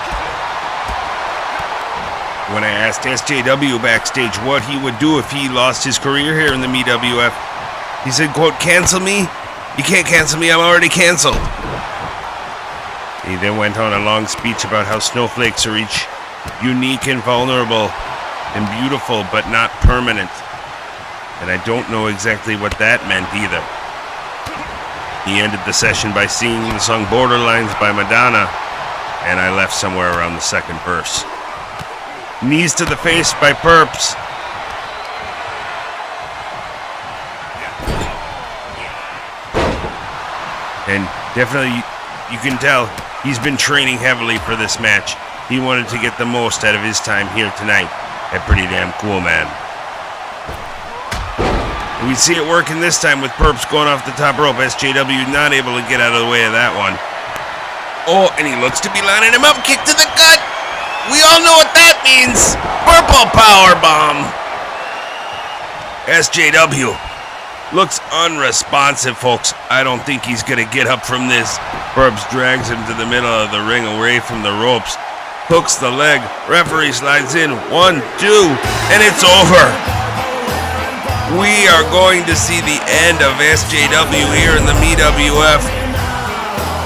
When I asked SJW backstage what he would do if he lost his career here in the MEWF, he said, quote, "Cancel me? You can't cancel me, I'm already canceled." He then went on a long speech about how snowflakes are each unique and vulnerable and beautiful, but not permanent. And I don't know exactly what that meant either. He ended the session by singing the song Borderlines by Madonna, and I left somewhere around the second verse. Knees to the face by Purps. And definitely, you can tell he's been training heavily for this match. He wanted to get the most out of his time here tonight at Pretty Damn Cool Man. And we see it working this time with Purps going off the top rope. SJW not able to get out of the way of that one. Oh, and he looks to be lining him up. Kick to the gut. We all know what that means. Purple power bomb. SJW looks unresponsive, folks. I don't think he's going to get up from this. Purps drags him to the middle of the ring away from the ropes. Hooks the leg. Referee slides in. 1, 2, and it's over. We are going to see the end of SJW here in the MEWF.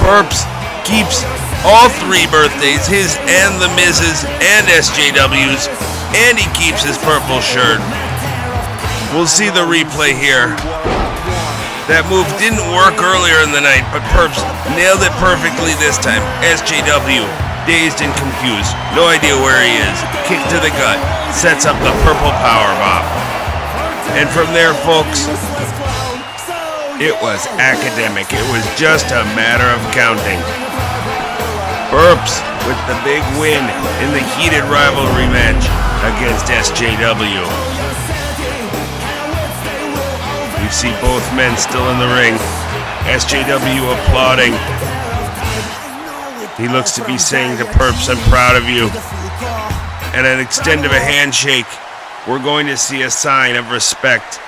Purps keeps all 3 birthdays, his and the Miz's and SJW's, and he keeps his purple shirt. We'll see the replay here. That move didn't work earlier in the night, but Purps nailed it perfectly this time. SJW, dazed and confused, no idea where he is. Kick to the gut, sets up the purple powerbomb. And from there, folks, it was academic. It was just a matter of counting. Purps with the big win in the heated rivalry match against SJW. We see both men still in the ring. SJW applauding. He looks to be saying to Purps, "I'm proud of you." And an extend of a handshake. We're going to see a sign of respect.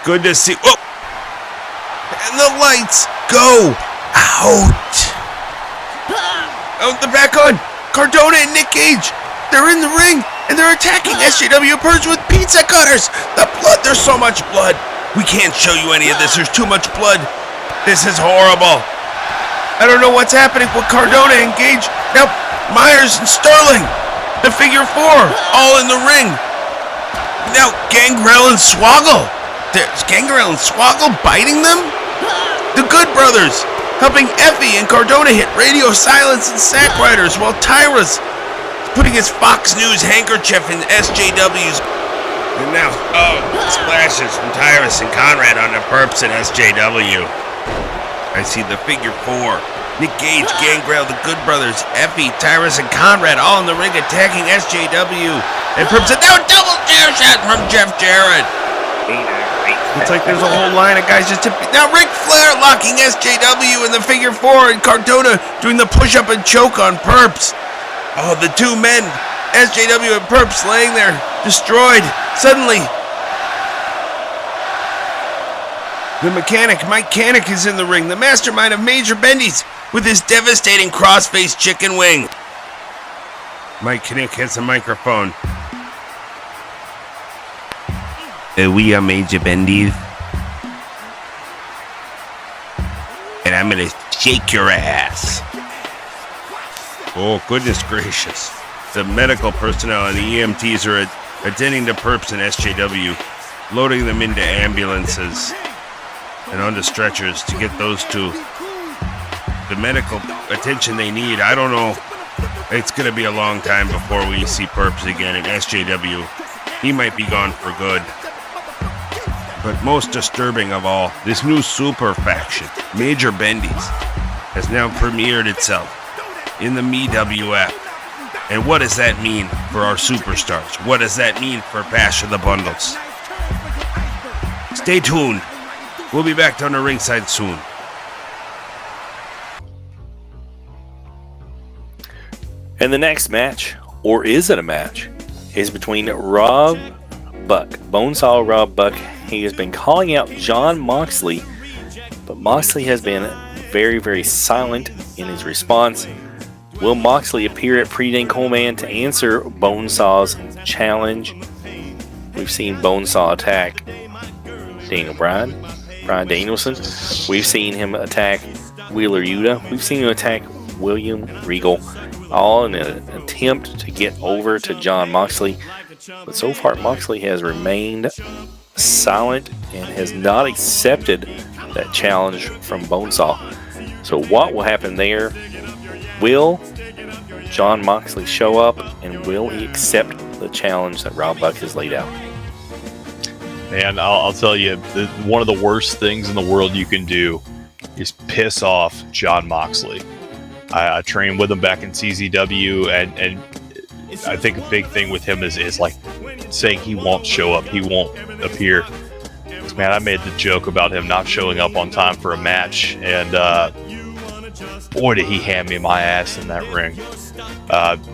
Good to see. Oh! And the lights go out. Oh, they're back on. Cardona and Nick Gage. They're in the ring, and they're attacking SJW Purps with pizza cutters. The blood, there's so much blood. We can't show you any of this. There's too much blood. This is horrible. I don't know what's happening with Cardona and Gage. Now, Myers and Sterling. The figure 4, all in the ring. Now, Gangrel and Swoggle. There's Gangrel and Swoggle biting them? The Good Brothers helping Effie and Cardona hit radio silence and sack riders, while Tyra's putting his Fox News handkerchief in SJW's. And now, splashes from Tyrus and Conrad on the Purps and SJW. I see the figure 4. Nick Gage, Gangrel, the Good Brothers, Effie, Tyrus, and Conrad all in the ring attacking SJW. And Purps said, now double chair shot from Jeff Jarrett. It's like there's a whole line of guys just tipping. Now Ric Flair locking SJW in the figure 4, and Cardona doing the push-up and choke on Purps. Oh, the 2 men, SJW and Purps, laying there, destroyed. Suddenly, the mechanic, Mike Canick, is in the ring, the mastermind of Major Bendy's, with his devastating cross-face chicken wing. Mike Canick has a microphone. We are Major Bendy's, and I'm gonna shake your ass. Oh, goodness gracious. The medical personnel and the EMTs are attending to Purps and SJW, loading them into ambulances and onto stretchers to get those to the medical attention they need. I don't know. It's going to be a long time before we see Purps again in SJW. He might be gone for good. But most disturbing of all, this new super faction, Major Bendy's, has now premiered itself in the MEWF. And what does that mean for our superstars? What does that mean for Bash of the Bundles? Stay tuned. We'll be back down to ringside soon. And the next match, or is it a match, is between Rob Buck, Bonesaw Rob Buck. He has been calling out Jon Moxley, but Moxley has been very, very silent in his response. Will Moxley appear at Pre-Dane Coleman to answer Bonesaw's challenge? We've seen Bonesaw attack Daniel Bryan Danielson. We've seen him attack Wheeler Yuta. We've seen him attack William Regal, all in an attempt to get over to Jon Moxley. But so far, Moxley has remained silent and has not accepted that challenge from Bonesaw. So what will happen there? Will Jon Moxley show up, and will he accept the challenge that Rob Buck has laid out? Man, I'll tell you, one of the worst things in the world you can do is piss off Jon Moxley. I trained with him back in CZW, and I think a big thing with him is like saying he won't show up, he won't appear. Man, I made the joke about him not showing up on time for a match, and boy, did he hand me my ass in that ring.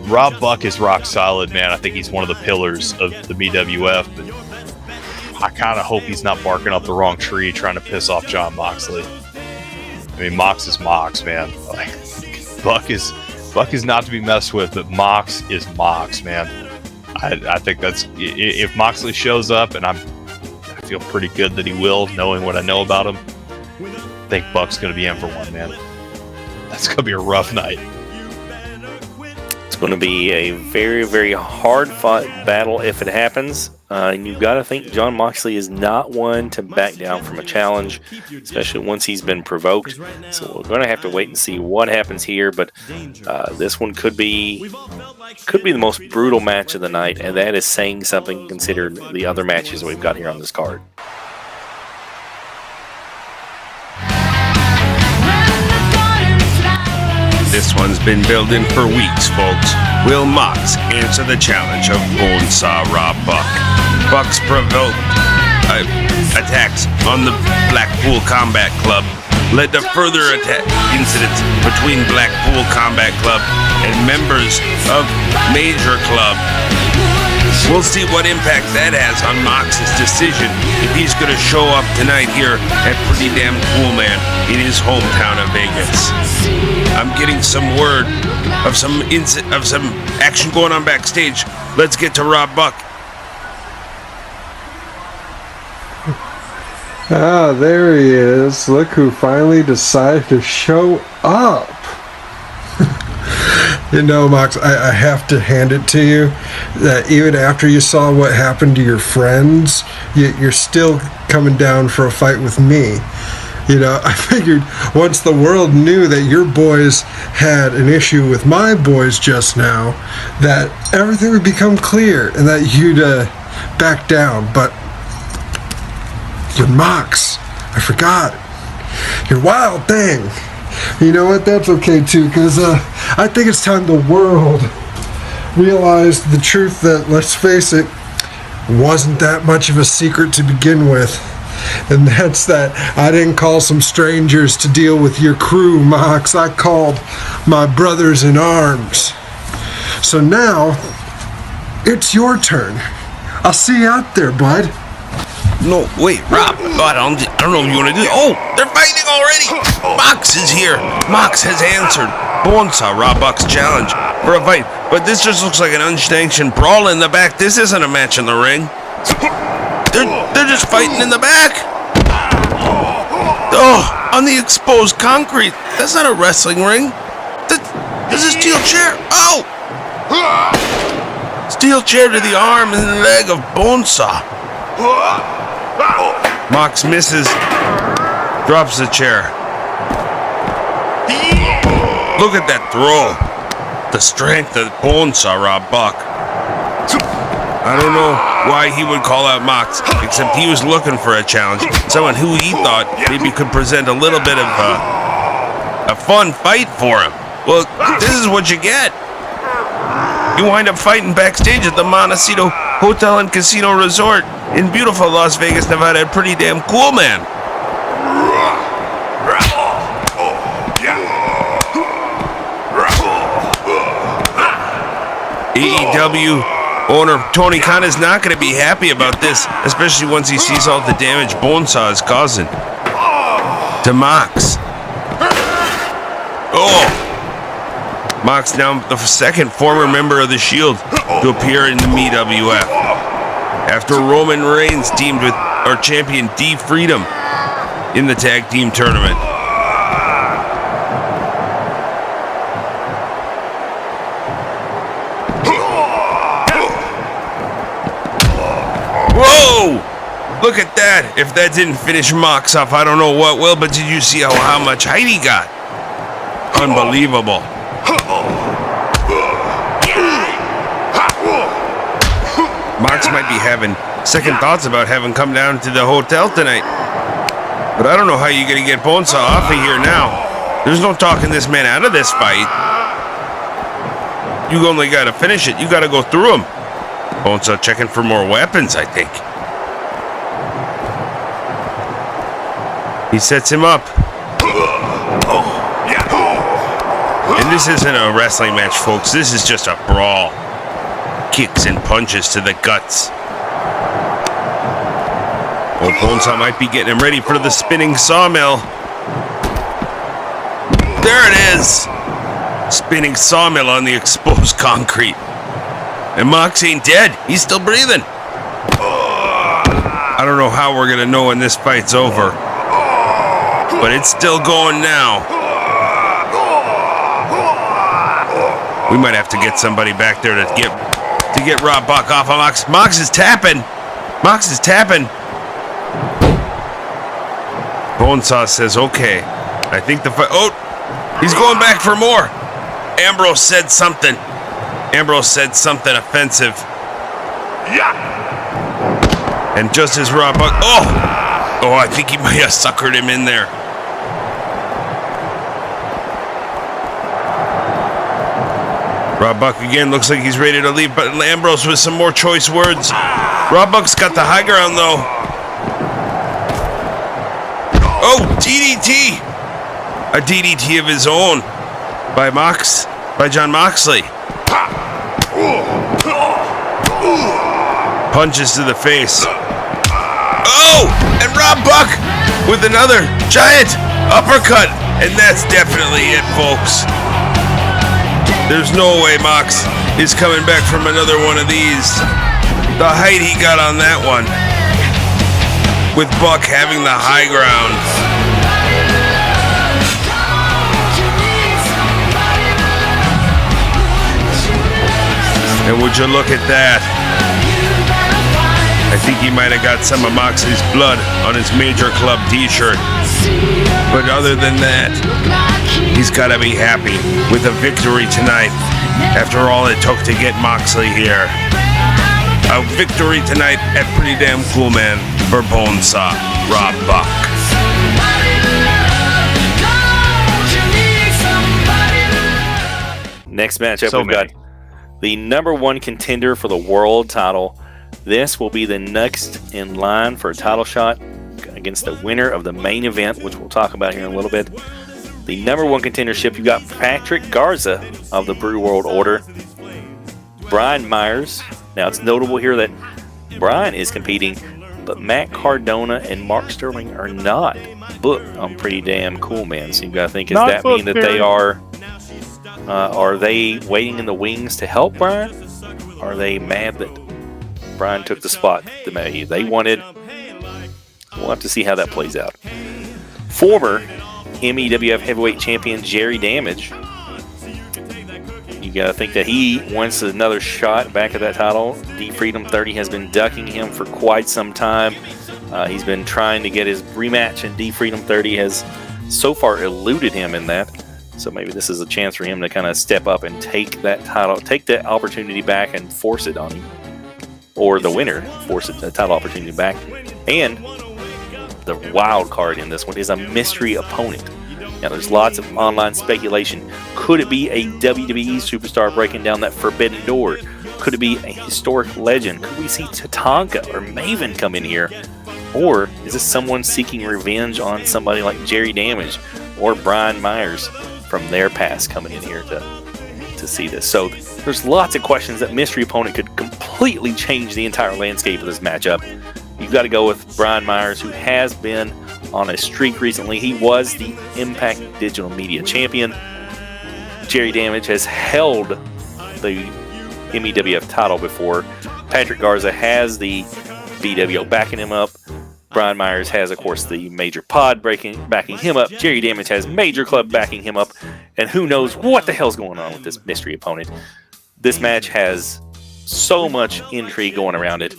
Rob Buck is rock solid, man. I think he's one of the pillars of the MEWF, but I kind of hope he's not barking up the wrong tree trying to piss off Jon Moxley. I mean, Mox is Mox, man. Like, Buck is not to be messed with, but Mox is Mox, man. I think that's, if Moxley shows up, and I feel pretty good that he will, knowing what I know about him, I think Buck's going to be in for one, man. That's going to be a rough night. It's going to be a very, very hard-fought battle if it happens. And you've got to think Jon Moxley is not one to back down from a challenge, especially once he's been provoked. So we're going to have to wait and see what happens here. But this one could be the most brutal match of the night, and that is saying something considered the other matches we've got here on this card. This one's been building for weeks, folks. Will Mox answer the challenge of Bonesaw Rob Buck? Buck's provoked attacks on the Blackpool Combat Club led to further incidents between Blackpool Combat Club and members of Major Club. We'll see what impact that has on Mox's decision if he's going to show up tonight here at Pretty Damn Cool Man in his hometown of Vegas. I'm getting some word of some action going on backstage. Let's get to Rob Buck. Ah, there he is. Look who finally decided to show up. You know, Mox, I have to hand it to you that even after you saw what happened to your friends, you're still coming down for a fight with me. You know, I figured once the world knew that your boys had an issue with my boys just now, that everything would become clear and that you'd back down. But you're Mox. I forgot. You're Wild Thing. You know what? That's okay too, because I think it's time the world realized the truth that, let's face it, wasn't that much of a secret to begin with. And that's that I didn't call some strangers to deal with your crew, Mox. I called my brothers in arms. So now, it's your turn. I'll see you out there, bud. No, wait, Rob. I don't know if you want to do it. Oh, they're fighting already. Mox is here. Mox has answered Bonesaw Rob Buck's challenge for a fight. But this just looks like an unsanctioned brawl in the back. This isn't a match in the ring. They're just fighting in the back. Oh, on the exposed concrete. That's not a wrestling ring. This is steel chair. Oh! Steel chair to the arm and the leg of Bonesaw. Mox misses. Drops the chair. Look at that throw. The strength of Bonesaw, Rob Buck. I don't know why he would call out Mox, except he was looking for a challenge. Someone who he thought maybe could present a little bit of a fun fight for him. Well, this is what you get. You wind up fighting backstage at the Montecito Hotel and Casino Resort in beautiful Las Vegas, Nevada. Pretty damn cool, man. AEW owner Tony Khan is not going to be happy about this, especially once he sees all the damage Bonesaw is causing to Mox. Oh! Mox now the second former member of the Shield to appear in the MEWF. After Roman Reigns teamed with our champion D Freedom in the tag team tournament. Whoa! Look at that. If that didn't finish Mox off, I don't know what will, but did you see how much height he got? Unbelievable. Mox might be having second thoughts about having come down to the hotel tonight. But I don't know how you're going to get Bonesaw off of here now. There's no talking this man out of this fight. You only got to finish it. You got to go through him. Bonesaw checking for more weapons, I think. He sets him up. And this isn't a wrestling match, folks. This is just a brawl. Kicks and punches to the guts. Oh, Bonesaw might be getting him ready for the spinning sawmill. There it is. Spinning sawmill on the exposed concrete. And Mox ain't dead. He's still breathing. I don't know how we're going to know when this fight's over. But it's still going now. We might have to get somebody back there to get Rob Buck off of Mox. Mox is tapping. Mox is tapping. Bonesaw says, okay. I think the fight... Oh! He's going back for more. Ambrose said something. Ambrose said something offensive. Yeah. And just as Rob Buck... Oh, I think he might have suckered him in there. Rob Buck again looks like he's ready to leave, but Ambrose with some more choice words. Rob Buck's got the high ground, though. Oh, DDT! A DDT of his own by Jon Moxley. Punches to the face. Oh! And Rob Buck with another giant uppercut. And that's definitely it, folks. There's no way Mox is coming back from another one of these. The height he got on that one. With Buck having the high ground. And would you look at that? I think he might have got some of Moxley's blood on his Major Club t-shirt. But other than that, he's got to be happy with a victory tonight after all it took to get Moxley here. A victory tonight at Pretty Damn Cool Man for Bonesaw, Rob Buck. Next matchup, we've got the number one contender for the world title. This will be the next in line for a title shot against the winner of the main event, which we'll talk about here in a little bit. The number one contendership, you've got Patrick Garza of the Brew World Order. Brian Myers. Now, it's notable here that Brian is competing, but Matt Cardona and Mark Sterling are not booked on Pretty Damn Cool Man. So you've got to think, does that mean that they are they waiting in the wings to help Brian? Are they mad that Brian took the spot that they wanted? We'll have to see how that plays out. Former MEWF Heavyweight Champion Jerry Damage. You got to think that he wants another shot back at that title. D-Freedom 30 has been ducking him for quite some time. He's been trying to get his rematch, and D-Freedom 30 has so far eluded him in that. So maybe this is a chance for him to kind of step up and take that title, take that opportunity back and force it on him. Or the winner force the title opportunity back. And the wild card in this one is a mystery opponent. Now, there's lots of online speculation. Could it be a WWE superstar breaking down that forbidden door? Could it be a historic legend? Could we see Tatanka or Maven come in here? Or is this someone seeking revenge on somebody like Jerry Damage or Brian Myers from their past coming in here to see this? So there's lots of questions. That mystery opponent could completely change the entire landscape of this matchup. You've got to go with Brian Myers, who has been on a streak recently. He was the Impact Digital Media Champion. Jerry Damage has held the MEWF title before. Patrick Garza has the BWO backing him up. Brian Myers has, of course, the Major Pod backing him up. Jerry Damage has Major Club backing him up. And who knows what the hell's going on with this mystery opponent. This match has so much intrigue going around it.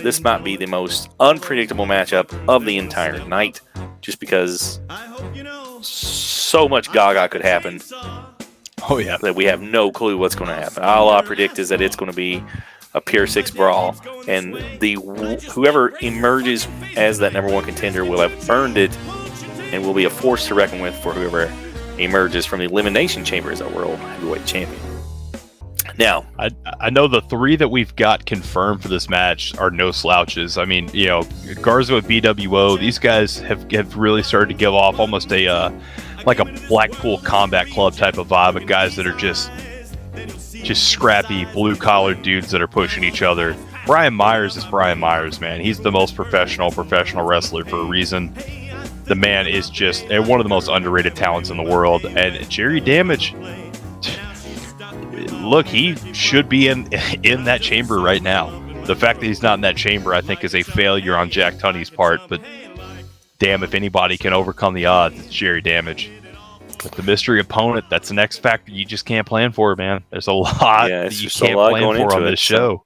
This might be the most unpredictable matchup of the entire night, just because so much gaga could happen. Oh yeah, that we have no clue what's going to happen. All I predict is that it's going to be a pure 6 brawl, and whoever emerges as that number 1 contender will have earned it, and will be a force to reckon with for whoever emerges from the Elimination Chamber as our World Heavyweight Champion. Now, I know the 3 that we've got confirmed for this match are no slouches. I mean, you know, Garza with BWO, these guys have really started to give off almost a like a Blackpool Combat Club type of vibe of guys that are just scrappy blue collar dudes that are pushing each other. Brian Myers is Brian Myers, man. He's the most professional wrestler for a reason. The man is just one of the most underrated talents in the world. And Jerry Damage, look, he should be in that chamber right now. The fact that he's not in that chamber, I think, is a failure on Jack Tunney's part. But damn, if anybody can overcome the odds, it's Jerry Damage. But the mystery opponent, that's an X factor you just can't plan for, man. There's a lot that you can't plan for on this show.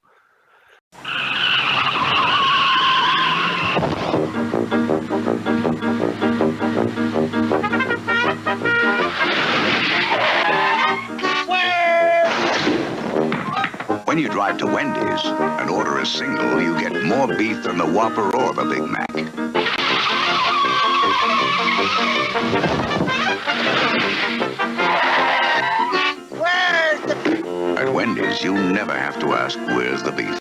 When you drive to Wendy's and order a single, you get more beef than the Whopper or the Big Mac. At Wendy's, you never have to ask, where's the beef?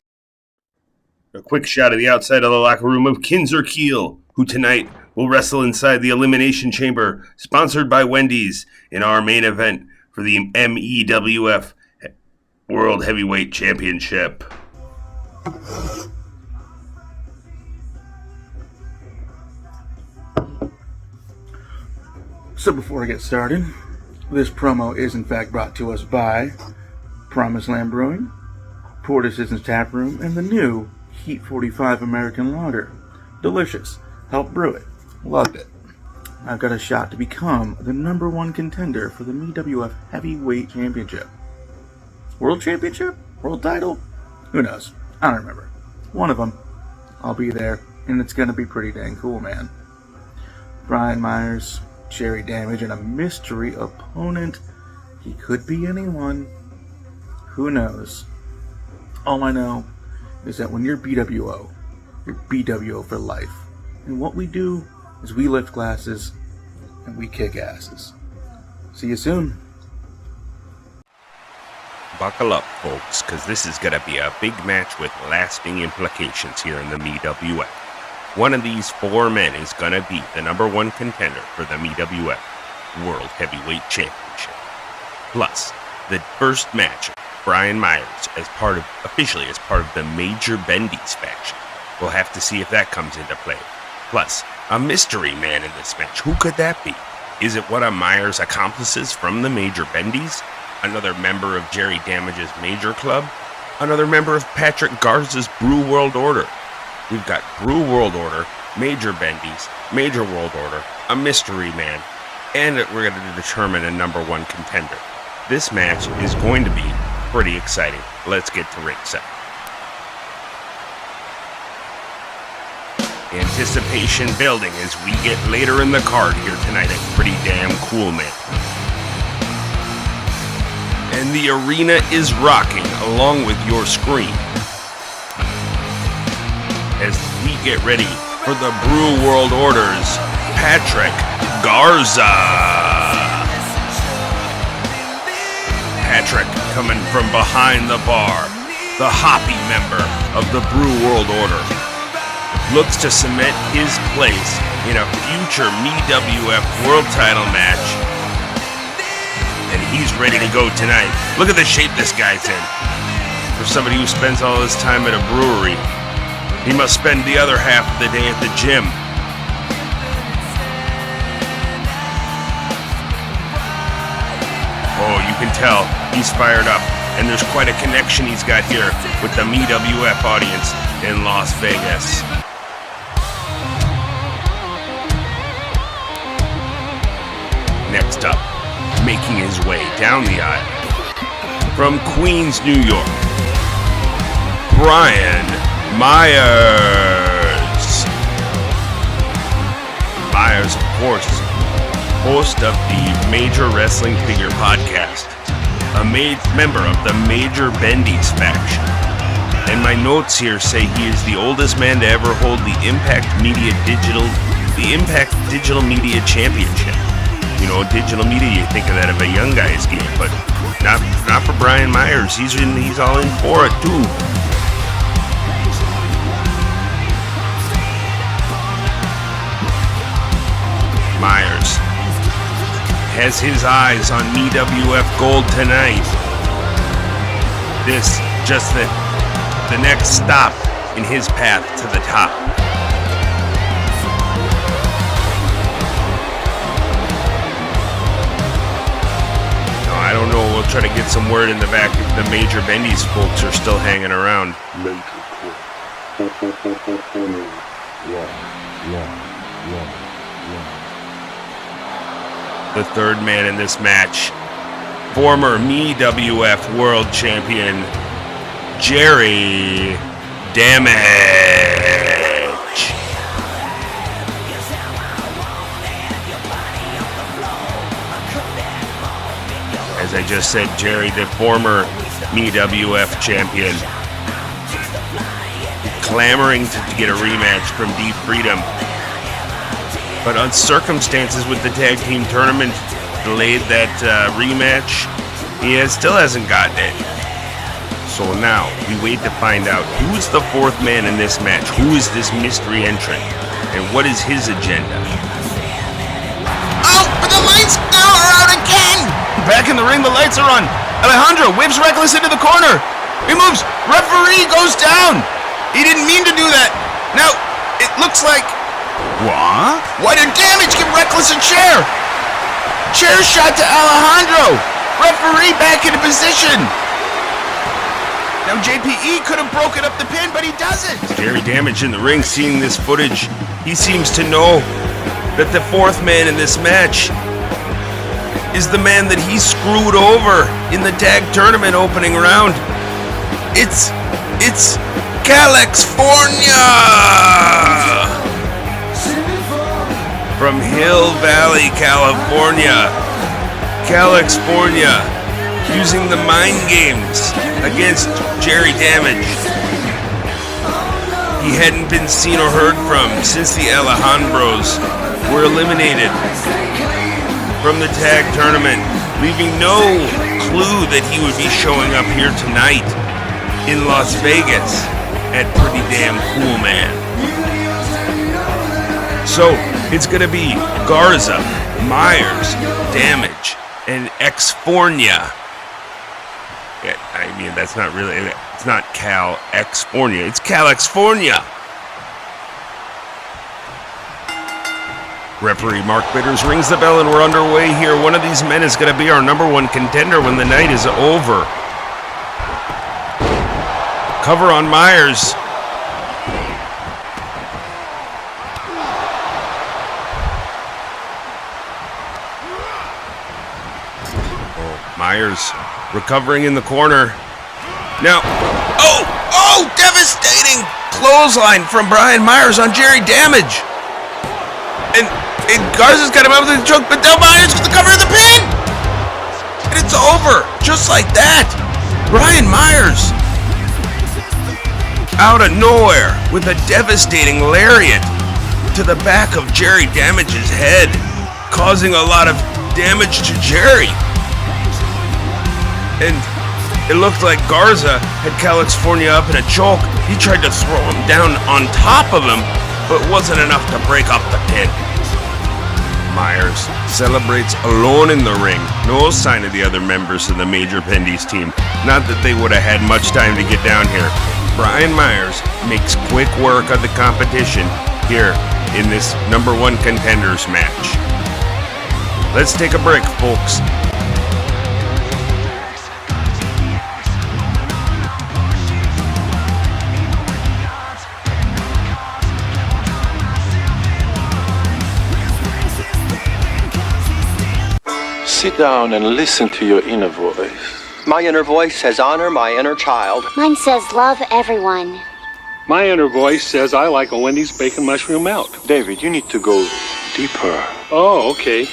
A quick shot of the outside of the locker room of Kinzer Keel, who tonight will wrestle inside the Elimination Chamber, sponsored by Wendy's, in our main event for the MEWF World Heavyweight Championship. So before I get started, this promo is in fact brought to us by Promised Land Brewing, Porter Citizens Tap Room, and the new Heat 45 American Lager. Delicious. Helped brew it. Loved it. I've got a shot to become the number 1 contender for the MEWF Heavyweight Championship. World Championship? World title? Who knows? I don't remember. One of them. I'll be there, and it's gonna be pretty dang cool, man. Brian Myers, Jerry Damage, and a mystery opponent. He could be anyone. Who knows? All I know is that when you're BWO, you're BWO for life. And what we do is we lift glasses and we kick asses. See you soon. Buckle up, folks, because this is going to be a big match with lasting implications here in the MEWF. One of these 4 men is going to be the number 1 contender for the MEWF World Heavyweight Championship. Plus, the first match, Brian Myers officially as part of the Major Bendy's faction. We'll have to see if that comes into play. Plus, a mystery man in this match. Who could that be? Is it one of Myers' accomplices from the Major Bendy's? Another member of Jerry Damage's Major Club? Another member of Patrick Garza's Brew World Order? We've got Brew World Order, Major Bendy's, Major World Order, a mystery man, and we're going to determine a number 1 contender. this match is going to be pretty exciting. Let's get to ringside. Anticipation building as we get later in the card here tonight at Pretty Damn Cool Man. And the arena is rocking along with your screen as we get ready for the Brew World Order's Patrick Garza. Patrick coming from behind the bar, the hoppy member of the Brew World Order, looks to cement his place in a future MEWF World Title match. And he's ready to go tonight. Look at the shape this guy's in. For somebody who spends all his time at a brewery, he must spend the other half of the day at the gym. Oh, you can tell he's fired up. And there's quite a connection he's got here with the MEWF audience in Las Vegas. Next up, making his way down the aisle, from Queens, New York, Brian Myers. Myers, of course, host of the Major Wrestling Figure Podcast, a member of the Major Bendy's faction. And my notes here say he is the oldest man to ever hold the Impact Digital Media Championship. You know, digital media, you think of that of a young guy's game, but not for Brian Myers. He's all in for it too. Myers has his eyes on MEWF Gold tonight. This just the next stop in his path to the top. I don't know, we'll try to get some word in the back if the Major Bendy's folks are still hanging around. The third man in this match, former MEWF World Champion, Jerry Damage. As I just said, Jerry, the former MEWF champion, clamoring to get a rematch from Deep Freedom. But on circumstances with the tag team tournament delayed that rematch, he still hasn't gotten it. So now we wait to find out who's the fourth man in this match. Who is this mystery entrant? And what is his agenda? Oh, but the lights are out again! Back in the ring, the lights are on. Alejandro whips Reckless into the corner. He moves. Referee goes down. He didn't mean to do that. Now, it looks like... What? Why did Damage give Reckless a chair? Chair shot to Alejandro. Referee back into position. Now JPE could have broken up the pin, but he doesn't. Jerry Damage in the ring, seeing this footage, he seems to know that the fourth man in this match is the man that he screwed over in the tag tournament opening round. It's California from Hill Valley, California. California using the mind games against Jerry Damage. He hadn't been seen or heard from since the Alejandros were eliminated from the tag tournament, leaving no clue that he would be showing up here tonight in Las Vegas at Pretty Damn Cool Man. So it's gonna be Garza, Myers, Damage, and Xfornia. I mean, that's not really, it's not Cal Xfornia, it's Cal Xfornia. Referee Mark Bitters rings the bell and we're underway here. One of these men is going to be our number one contender when the night is over. Cover on Myers. Myers recovering in the corner. Now, devastating clothesline from Brian Myers on Jerry Damage. And Garza's got him out with the choke, but now Myers with the cover of the pin. And it's over, just like that. Brian Myers, out of nowhere, with a devastating lariat to the back of Jerry Damage's head, causing a lot of damage to Jerry. And it looked like Garza had California up in a choke. He tried to throw him down on top of him, but wasn't enough to break up the pin. Myers celebrates alone in the ring. No sign of the other members of the Major Pendies team. Not that they would have had much time to get down here. Brian Myers makes quick work of the competition here in this number 1 contenders match. Let's take a break, folks. Sit down and listen to your inner voice. My inner voice says honor my inner child. Mine says love everyone. My inner voice says I like a Wendy's bacon mushroom melt. David, you need to go deeper. Oh, okay.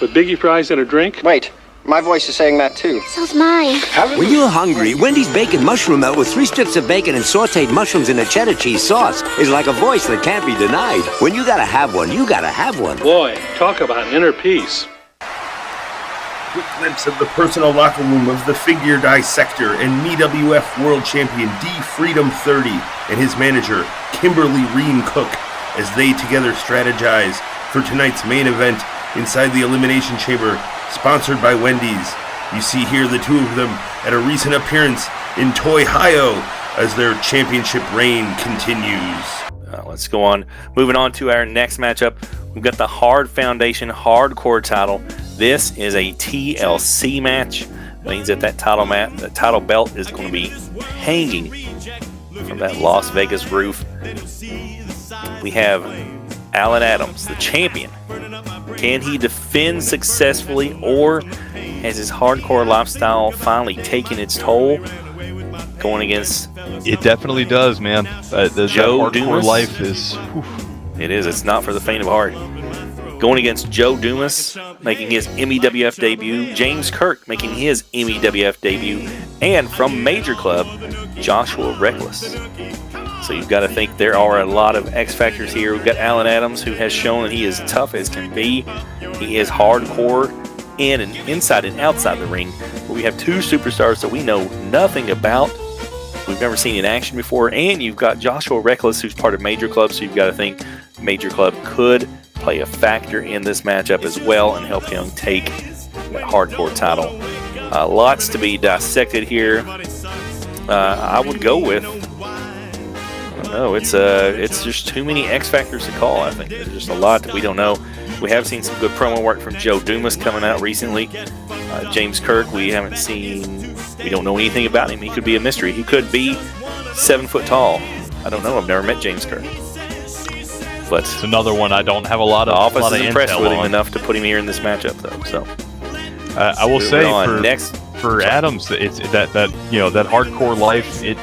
With biggie fries and a drink? Wait, my voice is saying that too. So's mine. When you're hungry, Wendy's bacon mushroom melt with 3 strips of bacon and sauteed mushrooms in a cheddar cheese sauce is like a voice that can't be denied. When you gotta have one, you gotta have one. Boy, talk about inner peace. Quick glimpse of the personal locker room of the figure dissector and MEWF world champion D Freedom 30 and his manager Kimberly Reen Cook as they together strategize for tonight's main event inside the Elimination Chamber, sponsored by Wendy's. You see here the two of them at a recent appearance in Toy-Hio as their championship reign continues. Let's go on. Moving on to our next matchup. We've got the Hard Foundation Hardcore title. This is a TLC match. That means that the title belt is going to be hanging from that Las Vegas roof. We have Alan Adams, the champion. Can he defend successfully, or has his hardcore lifestyle finally taken its toll? Going against... It definitely does, man. The Joe hardcore Dumas. life is... Whew. It is. It's not for the faint of heart. Going against Joe Dumas, making his MEWF debut. James Kirk making his MEWF debut. And from Major Club, Joshua Reckless. So you've got to think there are a lot of X factors here. We've got Alan Adams, who has shown that he is tough as can be. He is hardcore in and inside and outside the ring. But we have 2 superstars that we know nothing about. We've never seen in action before. And you've got Joshua Reckless, who's part of Major Club. So you've got to think Major Club could play a factor in this matchup as well and help him take that hardcore title. Lots to be dissected here. I would go with... I don't know. It's just too many X factors to call. I think there's just a lot that we don't know. We have seen some good promo work from Joe Dumas coming out recently. James Kirk, we haven't seen. We don't know anything about him. He could be a mystery. He could be 7 foot tall. I don't know. I've never met James Kirk. But it's another one I don't have a lot of. The office is impressed intel with him on. enough to put him here in this matchup, though. So I will say for Sorry. Adams, it's that that hardcore life. It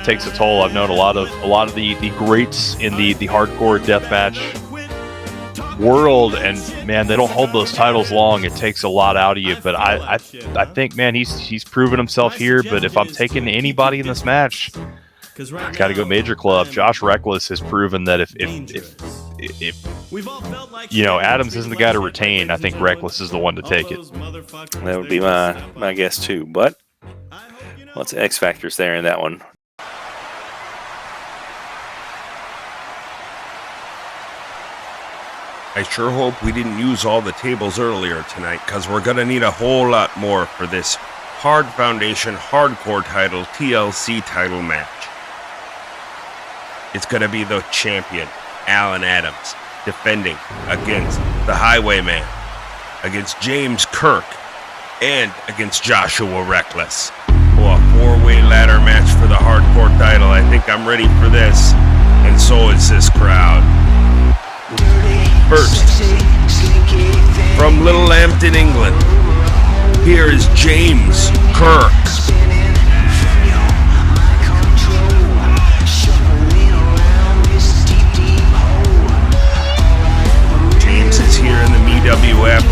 takes a toll. I've known a lot of the greats in the hardcore deathmatch world, and man, they don't hold those titles long. It takes a lot out of you. But I think, man, he's proven himself here. But if I'm taking anybody in this match, I got to go Major Club. Josh Reckless has proven that if Adams isn't the guy to retain, I think Reckless is the one to take it. That would be my guess too. But lots of X factors there in that one. I sure hope we didn't use all the tables earlier tonight, because we're going to need a whole lot more for this Hard Foundation Hardcore title TLC title match. It's going to be the champion, Alan Adams, defending against the Highwayman, against James Kirk, and against Joshua Reckless. Oh, a 4-way ladder match for the hardcore title. I think I'm ready for this, and so is this crowd. First, from Little Lambton, England, Here is James Kirk. James is here in the MEWF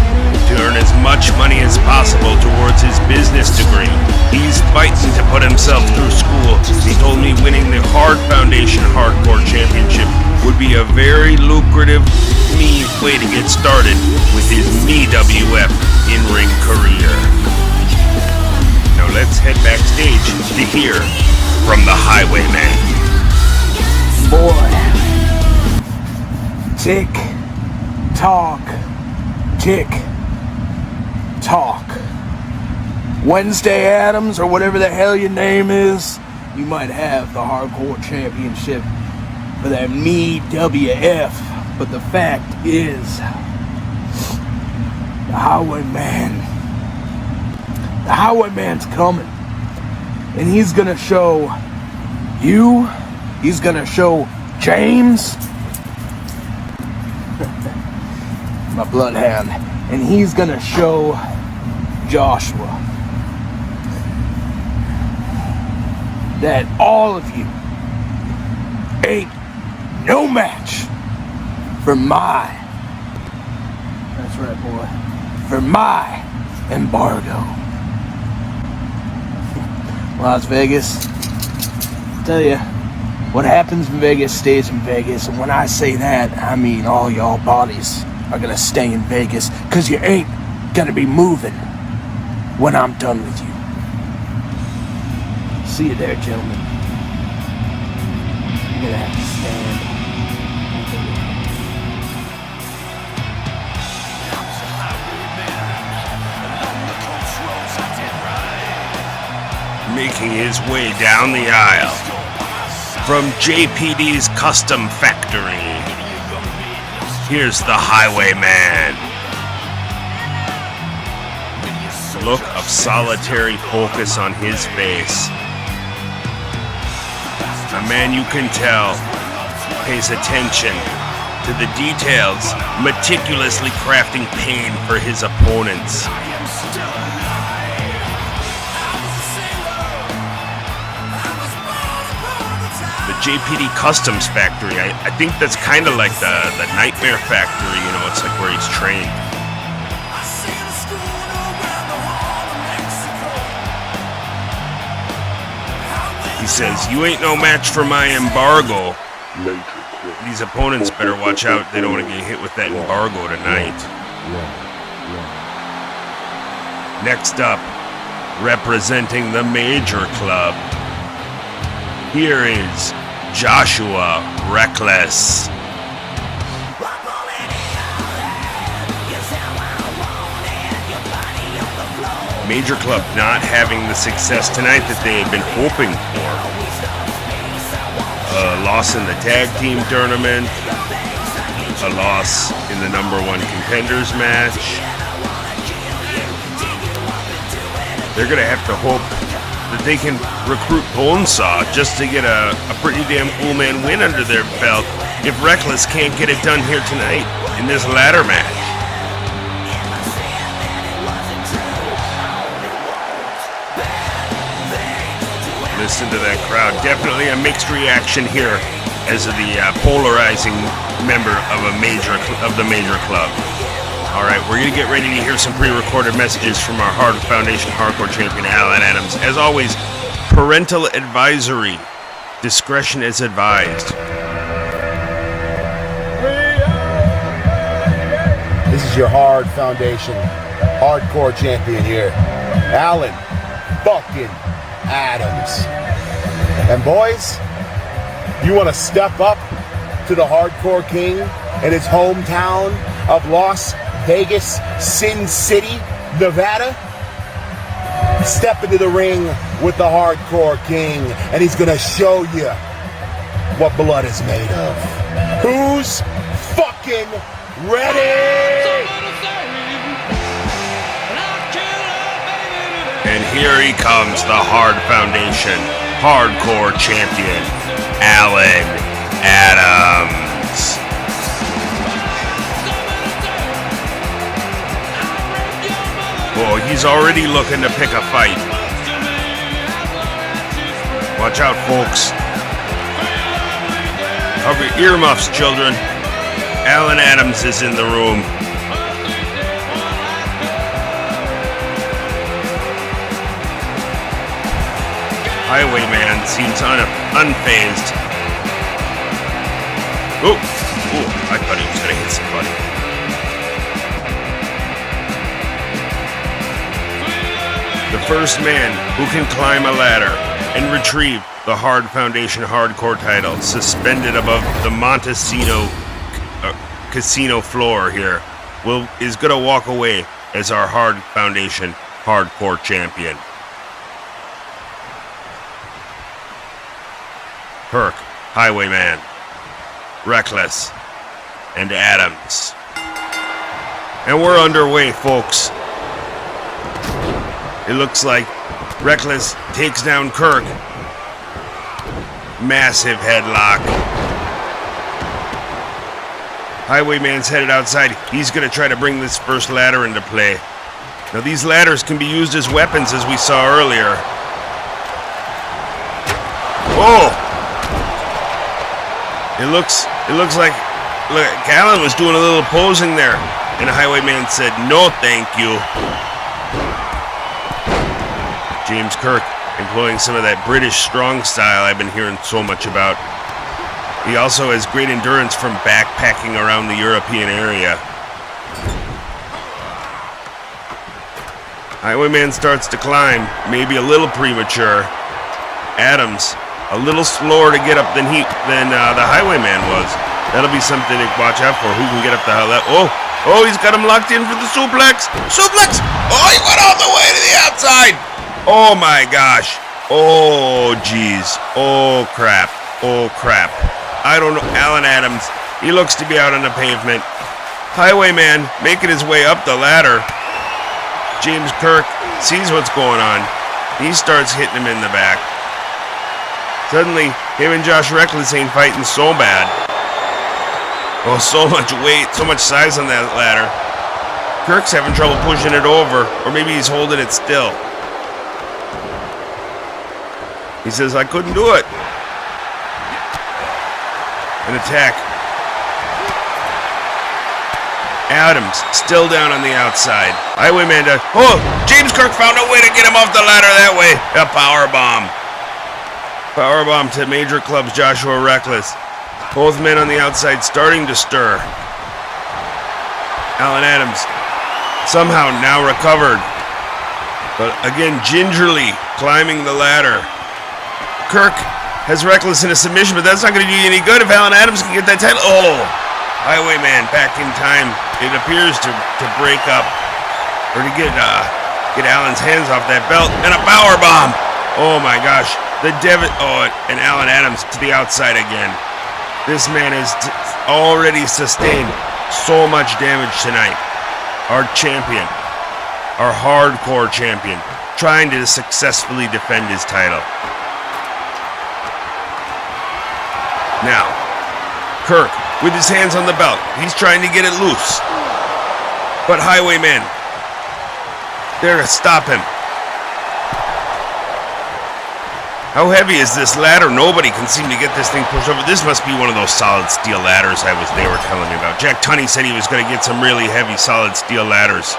to earn as much money as possible towards his business degree. He's fighting to put himself through school. He told me winning the Hard Foundation Hardcore Championship would be a very lucrative way to get started with his MEWF in-ring career. Now let's head backstage to hear from the Highwayman. Boy, tick, talk, tick, talk. Wednesday Addams, or whatever the hell your name is, you might have the Hardcore Championship for that MEWF, but the fact is, the Highwayman's coming, and he's gonna show you, he's gonna show James, my bloodhound, and he's gonna show Joshua that all of you ain't no match for my, that's right, boy, for my embargo. Las Vegas, I'll tell you, what happens in Vegas stays in Vegas, and when I say that, I mean all y'all bodies are gonna stay in Vegas, cause you ain't gonna be moving when I'm done with you. See you there, gentlemen. You're gonna have to stand. Making his way down the aisle from JPD's Custom Factory. Here's the Highwayman. Look of solitary focus on his face. A man you can tell pays attention to the details, meticulously crafting pain for his opponents. The JPD Customs Factory, I think that's kind of like the Nightmare Factory, you know, it's like where he's trained. He says, you ain't no match for my embargo. These opponents better watch out. They don't want to get hit with that embargo tonight. Next up, representing the Major Club, here is Joshua Reckless. Major Club not having the success tonight that they had been hoping for. A loss in the tag team tournament, a loss in the #1 contenders match. They're gonna have to hope that they can recruit Bonesaw just to get a pretty damn cool man win under their belt if Reckless can't get it done here tonight in this ladder match. Listen to that crowd. Definitely a mixed reaction here as the polarizing member of the Major Club. All right, we're going to get ready to hear some pre-recorded messages from our Hard Foundation Hardcore Champion, Alan Adams. As always, parental advisory. Discretion is advised. This is your Hard Foundation Hardcore Champion here, Alan fucking Adams. And boys, you want to step up to the Hardcore King in his hometown of Las Vegas, Sin City, Nevada? Step into the ring with the Hardcore King, and he's gonna show you what blood is made of. Who's fucking ready? And here he comes, the Hard Foundation Hardcore Champion, Alan Adams. Oh, he's is already looking to pick a fight. Watch out, folks. Cover your earmuffs, children. Alan Adams is in the room. Highwayman seems unfazed. Oh, I thought he was going to hit somebody. The first man who can climb a ladder and retrieve the Hard Foundation Hardcore title suspended above the Montesino casino floor here is going to walk away as our Hard Foundation Hardcore champion. Kirk, Highwayman, Reckless, and Adams. And we're underway, folks. It looks like Reckless takes down Kirk. Massive headlock. Highwayman's headed outside. He's going to try to bring this first ladder into play. Now, these ladders can be used as weapons, as we saw earlier. Oh! It looks like Alan was doing a little posing there, and the Highwayman said, "No, thank you." James Kirk employing some of that British strong style I've been hearing so much about. He also has great endurance from backpacking around the European area. Highwayman starts to climb, maybe a little premature. Adams a little slower to get up than the Highwayman was. That'll be something to watch out for. Who can get up the hell? Oh, he's got him locked in for the suplex. Suplex! Oh, he went all the way to the outside. Oh my gosh. Oh geez. Oh crap. Oh crap. I don't know. Alan Adams, he looks to be out on the pavement. Highwayman making his way up the ladder. James Kirk sees what's going on. He starts hitting him in the back. Suddenly, him and Josh Reckless ain't fighting so bad. Oh, so much weight, so much size on that ladder. Kirk's having trouble pushing it over, or maybe he's holding it still. He says, "I couldn't do it." An attack. Adams still down on the outside. Highwayman does. Oh, James Kirk found a way to get him off the ladder that way. A powerbomb. Powerbomb to Major Club's Joshua Reckless. Both men on the outside starting to stir. Alan Adams somehow now recovered. But again, gingerly climbing the ladder. Kirk has Reckless in a submission, but that's not going to do you any good if Alan Adams can get that title. Oh! Highwayman back in time. It appears to break up, or to get Alan's hands off that belt, and a power bomb. Oh my gosh, and Alan Adams to the outside again. This man has already sustained so much damage tonight. Our champion, our hardcore champion, trying to successfully defend his title. Now, Kirk, with his hands on the belt, he's trying to get it loose. But Highwayman, there to stop him. How heavy is this ladder? Nobody can seem to get this thing pushed over. This must be one of those solid steel ladders they were telling me about. Jack Tunney said he was going to get some really heavy solid steel ladders.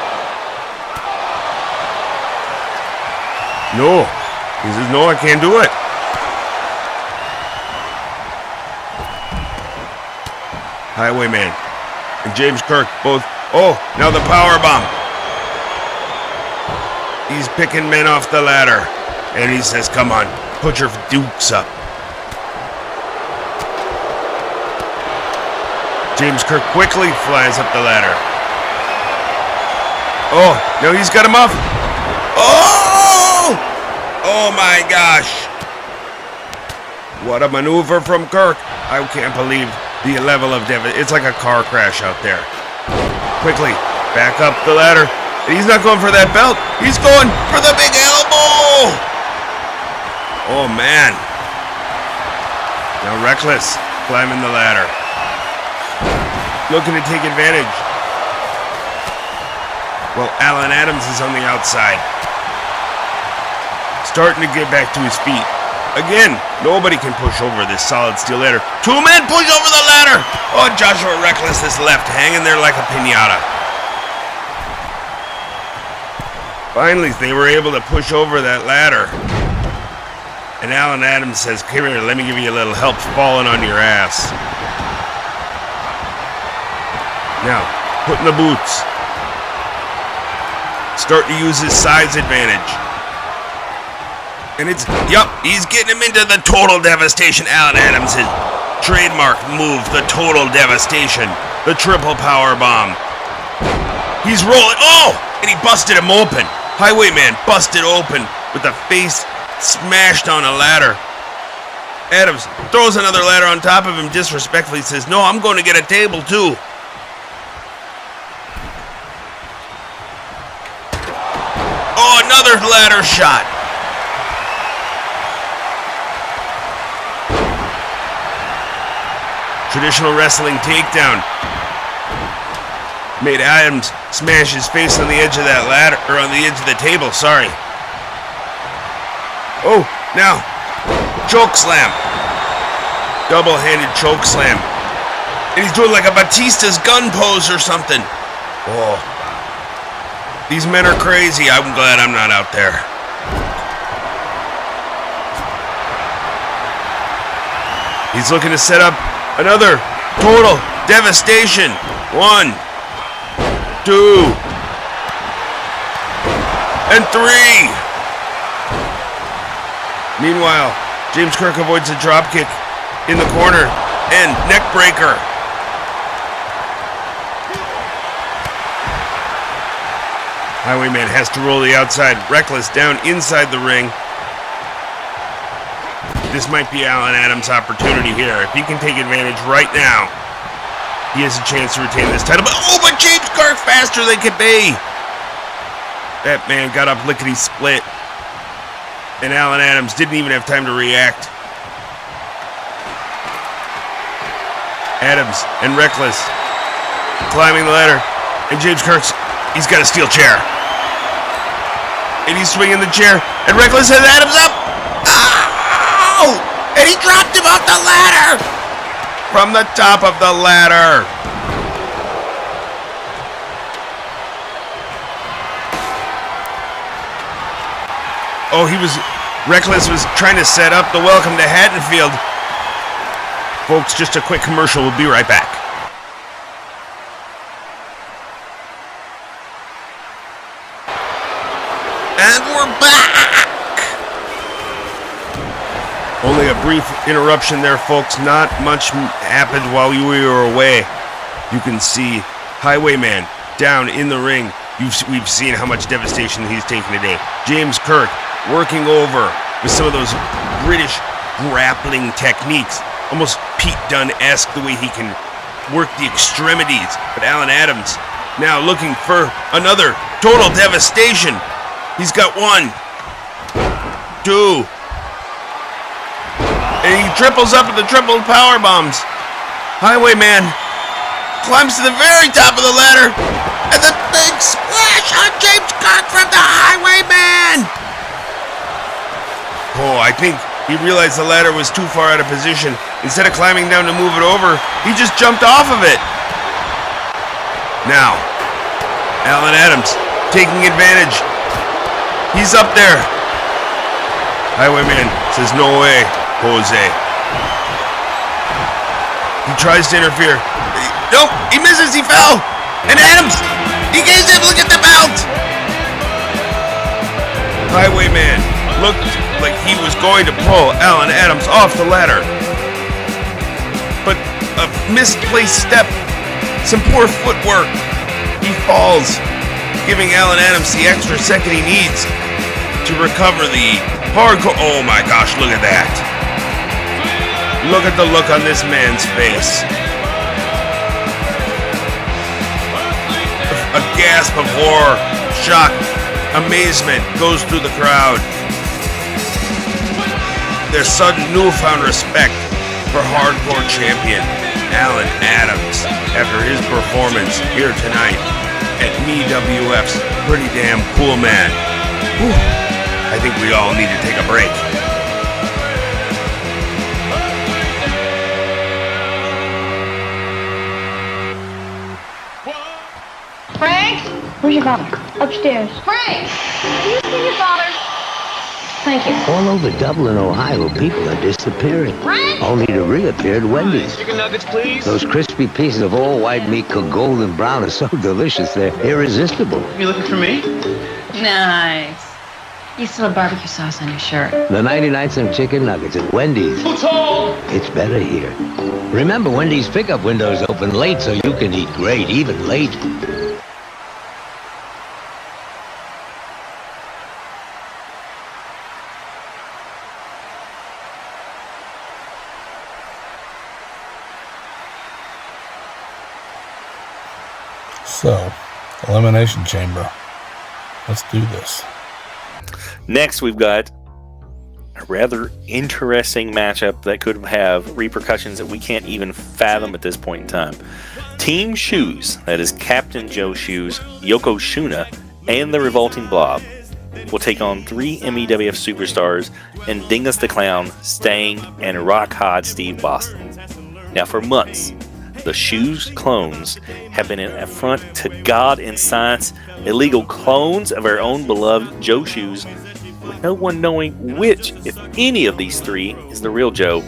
No. He says, "No, I can't do it." Highwayman and James Kirk both. Oh, now the power bomb. He's picking men off the ladder, and he says, "Come on, put your dukes up." James Kirk quickly flies up the ladder. Oh, no, he's got him off. Oh! Oh my gosh. What a maneuver from Kirk. I can't believe the level of devastation. It's like a car crash out there. Quickly, back up the ladder. And he's not going for that belt. He's going for the big elbow. Oh, man. Now Reckless climbing the ladder. Looking to take advantage. Well, Alan Adams is on the outside. Starting to get back to his feet. Again, nobody can push over this solid steel ladder. 2 men push over the ladder! Oh, Joshua Reckless is left hanging there like a piñata. Finally, they were able to push over that ladder. And Alan Adams says, "Come here, let me give you a little help falling on your ass." Now, put in the boots. Start to use his size advantage. And it's, he's getting him into the total devastation. Alan Adams' trademark move, the total devastation. The triple power bomb. He's rolling, and he busted him open. Highwayman busted open with the face smashed on a ladder. Adams throws another ladder on top of him disrespectfully, says, "No, I'm going to get a table too." Oh, another ladder shot. Traditional wrestling takedown. Made Adams smash his face on the edge of that ladder, or on the edge of the table, sorry. Oh, now, choke slam. Double-handed choke slam. And he's doing like a Batista's gun pose or something. Oh. These men are crazy. I'm glad I'm not out there. He's looking to set up another total devastation. 1, 2, and 3. Meanwhile, James Kirk avoids a dropkick in the corner and neck breaker. Highwayman has to roll the outside. Reckless down inside the ring. This might be Alan Adams' opportunity here. If he can take advantage right now, he has a chance to retain this title. But James Kirk faster than could be. That man got up lickety-split. And Alan Adams didn't even have time to react. Adams and Reckless climbing the ladder. And James Kirk's, he's got a steel chair. And he's swinging the chair. And Reckless has Adams up. Oh! And he dropped him off the ladder. From the top of the ladder. Oh, Reckless was trying to set up the welcome to Haddonfield. Folks, just a quick commercial. We'll be right back. And we're back! Only a brief interruption there, folks. Not much happened while we were away. You can see Highwayman down in the ring. We've seen how much devastation he's taken today. James Kirk working over with some of those British grappling techniques. Almost Pete Dunne-esque the way he can work the extremities. But Alan Adams now looking for another total devastation. He's got 1, 2. And he triples up with the triple power bombs. Highwayman climbs to the very top of the ladder. And the big splash on James Kirk from the Highwayman. Oh, I think he realized the ladder was too far out of position. Instead of climbing down to move it over, he just jumped off of it. Now, Alan Adams taking advantage. He's up there. Highwayman says, "No way, Jose." He tries to interfere. Nope, he misses, he fell. And Adams, he gave him, look at the belt. Highwayman looked like he was going to pull Alan Adams off the ladder. But a misplaced step, some poor footwork. He falls, giving Alan Adams the extra second he needs to recover the hardcore. Oh my gosh, look at that. Look at the look on this man's face. A gasp of horror, shock, amazement goes through the crowd. There's sudden newfound respect for hardcore champion Alan Adams after his performance here tonight at MEWF's pretty damn cool, man. Whew. I think we all need to take a break. Frank? Where's your father? Upstairs. Frank! Have you seen your father? Thank you. All over Dublin, Ohio, people are disappearing. Frank? Only to reappear at Wendy's. Chicken nuggets, please. Those crispy pieces of all white meat cooked golden brown are so delicious, they're irresistible. You looking for me? Nice. You still have barbecue sauce on your shirt. The 99-cent chicken nuggets at Wendy's. Who's home? It's better here. Remember, Wendy's pickup windows open late so you can eat great, even late. So, Elimination Chamber. Let's do this. Next, we've got a rather interesting matchup that could have repercussions that we can't even fathom at this point in time. Team Shoes, that is Captain Joe Shoes, Yoko Shuna, and the Revolting Blob, will take on 3 MEWF superstars and Dingus the Clown, Stang, and Rock Hard Steve Boston. Now, for months, the Shoes clones have been an affront to God and science, illegal clones of our own beloved Joe Shoes, with no one knowing which, if any of these 3, is the real Joe,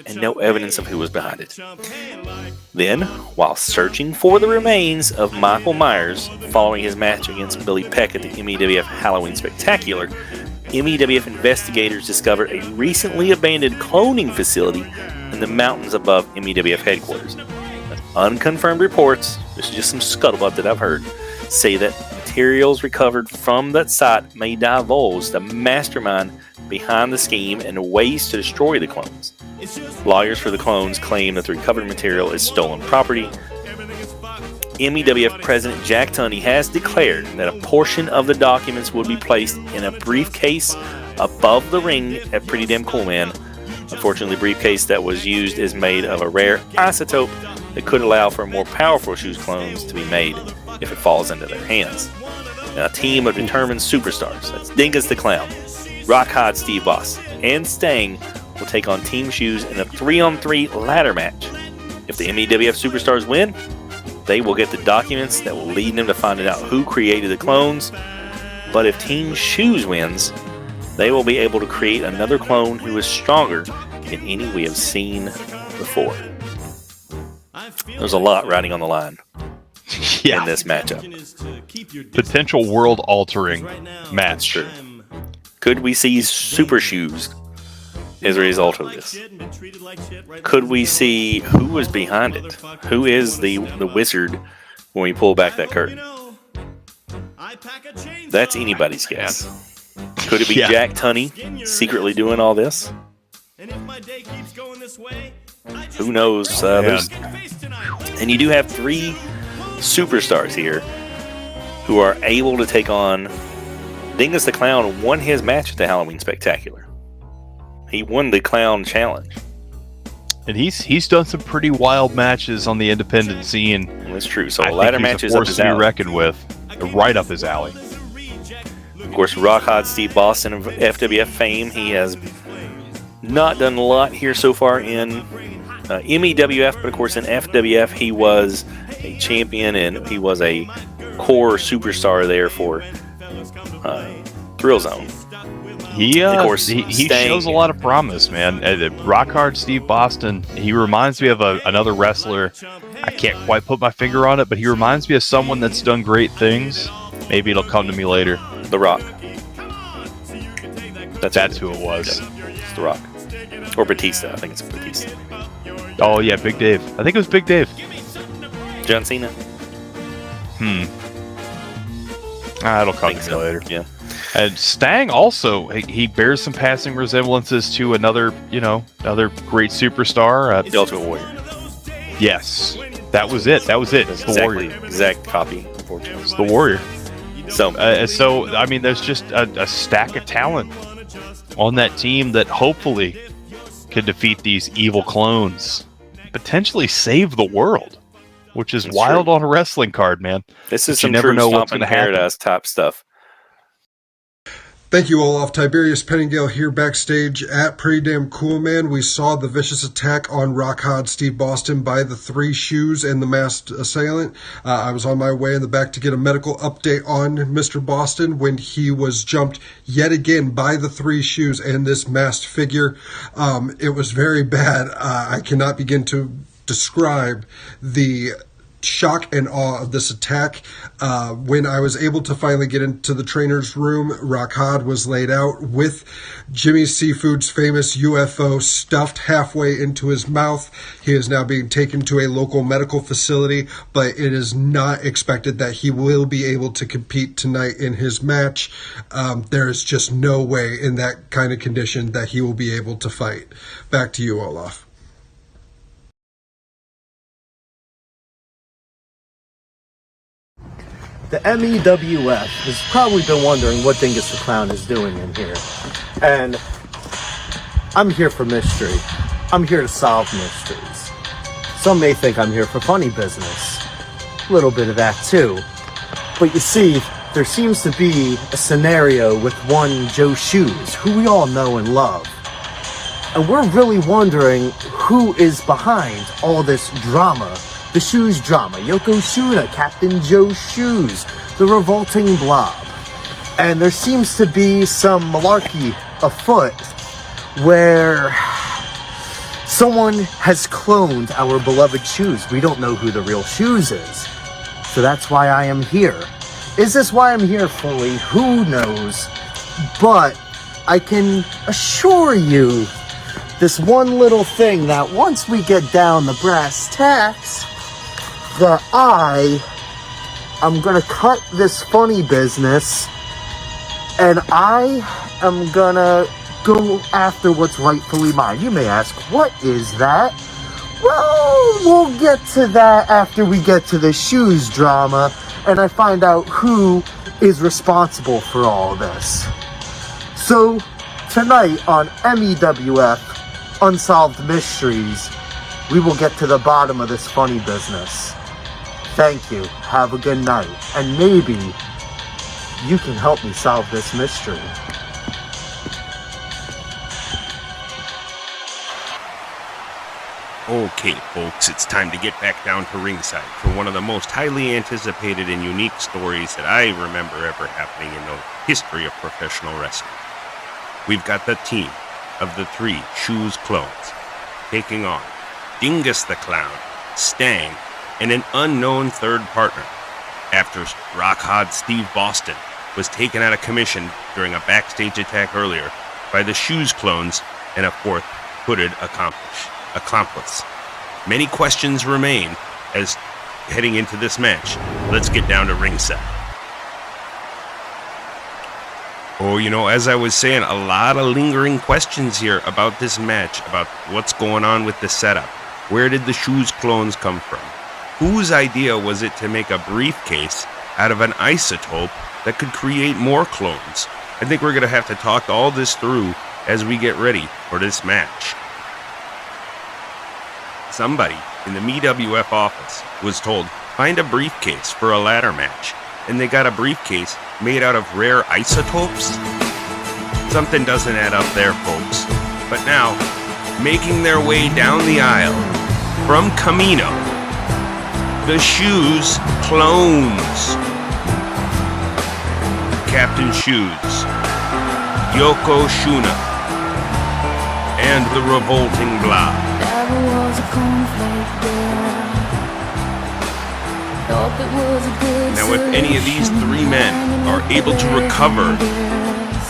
and no evidence of who was behind it. Then, while searching for the remains of Michael Myers following his match against Billy Peck at the MEWF Halloween Spectacular, MEWF investigators discovered a recently abandoned cloning facility in the mountains above MEWF headquarters. Unconfirmed reports, this is just some scuttlebutt that I've heard, say that materials recovered from that site may divulge the mastermind behind the scheme and ways to destroy the clones. Lawyers for the clones claim that the recovered material is stolen property. MEWF President Jack Tunney has declared that a portion of the documents would be placed in a briefcase above the ring at Pretty Damn Cool Man. Unfortunately, the briefcase that was used is made of a rare isotope that could allow for more powerful Shoes clones to be made if it falls into their hands. Now, a team of determined superstars, that's Dingus the Clown, Rock Hard Steve Boss, and Stang, will take on Team Shoes in a 3-on-3 ladder match. If the MEWF superstars win, they will get the documents that will lead them to finding out who created the clones. But if Team Shoes wins, they will be able to create another clone who is stronger than any we have seen before. There's a lot riding on the line in this matchup. Potential world-altering match. True. Could we see Super Shoes as a result of this? Could we see who was behind it? Who is the wizard when we pull back that curtain? That's anybody's guess. Could it be Jack Tunney secretly doing all this? Who knows? And you do have 3 superstars here who are able to take on. Dingus the Clown won his match at the Halloween Spectacular. He won the Clown Challenge. And he's done some pretty wild matches on the independent scene. That's true. So a ladder match is up his to be alley. reckoned with. Right up his alley. Of course, Rock Hard Steve Boston of FWF fame. He has not done a lot here so far in MEWF, but of course in FWF he was a champion and he was a core superstar there for Thrill Zone. He shows a lot of promise, man. Rock Hard Steve Boston, he reminds me of another wrestler. I can't quite put my finger on it, but he reminds me of someone that's done great things. Maybe it'll come to me later. The Rock. That's who it was. Yeah, it's The Rock. Or Batista. I think it's Batista. Oh, yeah, Big Dave. I think it was Big Dave. John Cena? It'll come to me later. Yeah. And Stang also, he bears some passing resemblances to another great superstar. The Ultimate Warrior. Yes. That was it. It's the Warrior. Exact copy, unfortunately. It's the Warrior. So I mean, there's just a stack of talent on that team that hopefully could defeat these evil clones, potentially save the world. which is That's wild true. on a wrestling card, man. This is But some you never true know what's Stomping going to happen. Paradise type stuff. Thank you, Olaf. Tiberius Penningale here backstage at Pretty Damn Cool Man. We saw the vicious attack on Rock Hard Steve Boston by the Three Shoes and the masked assailant. I was on my way in the back to get a medical update on Mr. Boston when he was jumped yet again by the Three Shoes and this masked figure. It was very bad. I cannot begin to describe the shock and awe of this attack. When I was able to finally get into the trainer's room, Rakhad was laid out with Jimmy Seafood's famous UFO stuffed halfway into his mouth. He is now being taken to a local medical facility, but it is not expected that he will be able to compete tonight in his match. There is just no way in that kind of condition that he will be able to fight. Back to you, Olaf. The MEWF has probably been wondering what Dingus the Clown is doing in here. And I'm here for mystery. I'm here to solve mysteries. Some may think I'm here for funny business. A little bit of that too. But you see, there seems to be a scenario with one Joe Shoes, who we all know and love. And we're really wondering who is behind all this drama. The Shoes drama, Yokozuna, Captain Joe Shoes, the revolting blob. And there seems to be some malarkey afoot where someone has cloned our beloved Shoes. We don't know who the real Shoes is. So that's why I am here. Is this why I'm here fully? Who knows? But I can assure you this one little thing that once we get down the brass tacks, that I'm gonna cut this funny business and I am gonna go after what's rightfully mine. You may ask, what is that? Well, we'll get to that after we get to the Shoes drama and I find out who is responsible for all this. So, tonight on MEWF Unsolved Mysteries, we will get to the bottom of this funny business. Thank you. Have a good night. And maybe you can help me solve this mystery. Okay, folks, it's time to get back down to ringside for one of the most highly anticipated and unique stories that I remember ever happening in the history of professional wrestling. We've got the team of the Three Shoes clones taking on Dingus the Clown, Stang, and an unknown third partner after Rockhod Steve Boston was taken out of commission during a backstage attack earlier by the Shoes clones and a fourth hooded accomplice. Many questions remain as heading into this match. Let's get down to ringside. Oh, as I was saying, a lot of lingering questions here about this match, about what's going on with the setup. Where did the Shoes clones come from? Whose idea was it to make a briefcase out of an isotope that could create more clones? I think we're going to have to talk all this through as we get ready for this match. Somebody in the MEWF office was told, find a briefcase for a ladder match. And they got a briefcase made out of rare isotopes? Something doesn't add up there, folks. But now, making their way down the aisle from Camino, the Shoes clones. Captain Shoes, Yokozuna, and the revolting blob. Now, if any of these three men are able to recover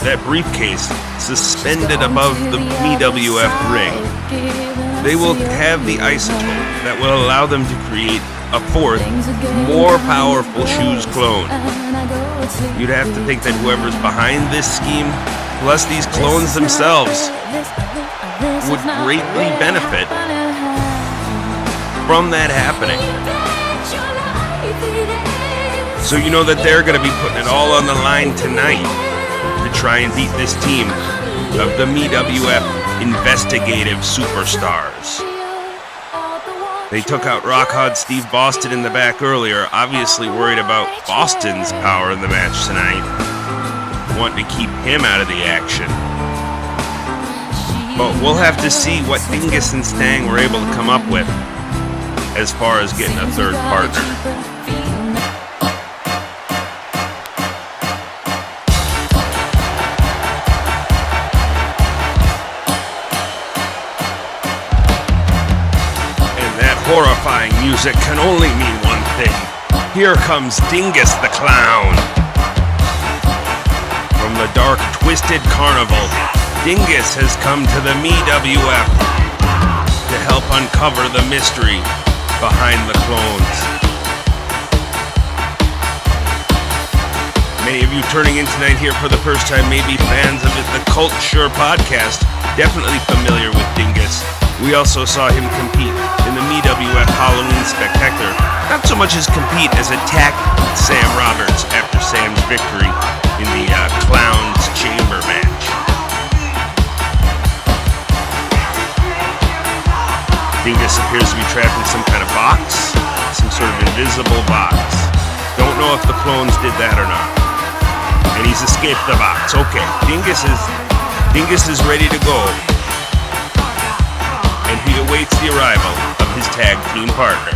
that briefcase suspended above the MEWF ring, they will have the isotope that will allow them to create a fourth, more powerful Shoes clone. You'd have to think that whoever's behind this scheme, plus these clones themselves, would greatly benefit from that happening. So you know that they're going to be putting it all on the line tonight to try and beat this team of the MEWF investigative superstars. They took out Rockhod Steve Boston in the back earlier, obviously worried about Boston's power in the match tonight, wanting to keep him out of the action. But we'll have to see what Dingus and Stang were able to come up with as far as getting a third partner. Horrifying music can only mean one thing. Here comes Dingus the Clown. From the dark, twisted carnival, Dingus has come to the MEWF to help uncover the mystery behind the clones. Many of you turning in tonight here for the first time may be fans of the Culture podcast, definitely familiar with Dingus. We also saw him compete in the MEWF Halloween Spectacular. Not so much as compete as attack Sam Roberts after Sam's victory in the Clown's Chamber match. Dingus appears to be trapped in some kind of box, some sort of invisible box. Don't know if the clones did that or not. And he's escaped the box. Okay, Dingus is ready to go. And he awaits the arrival of his tag team partner.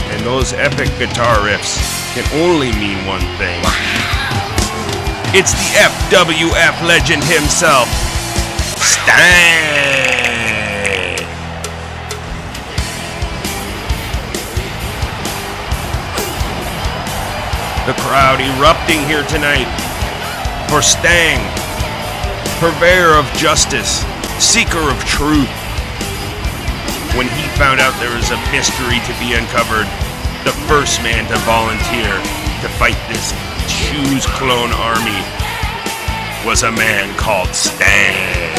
And those epic guitar riffs can only mean one thing. It's the FWF legend himself, Stang! The crowd erupting here tonight for Stang, purveyor of justice, seeker of truth. When he found out there was a mystery to be uncovered, the first man to volunteer to fight this Shoes clone army was a man called Stang.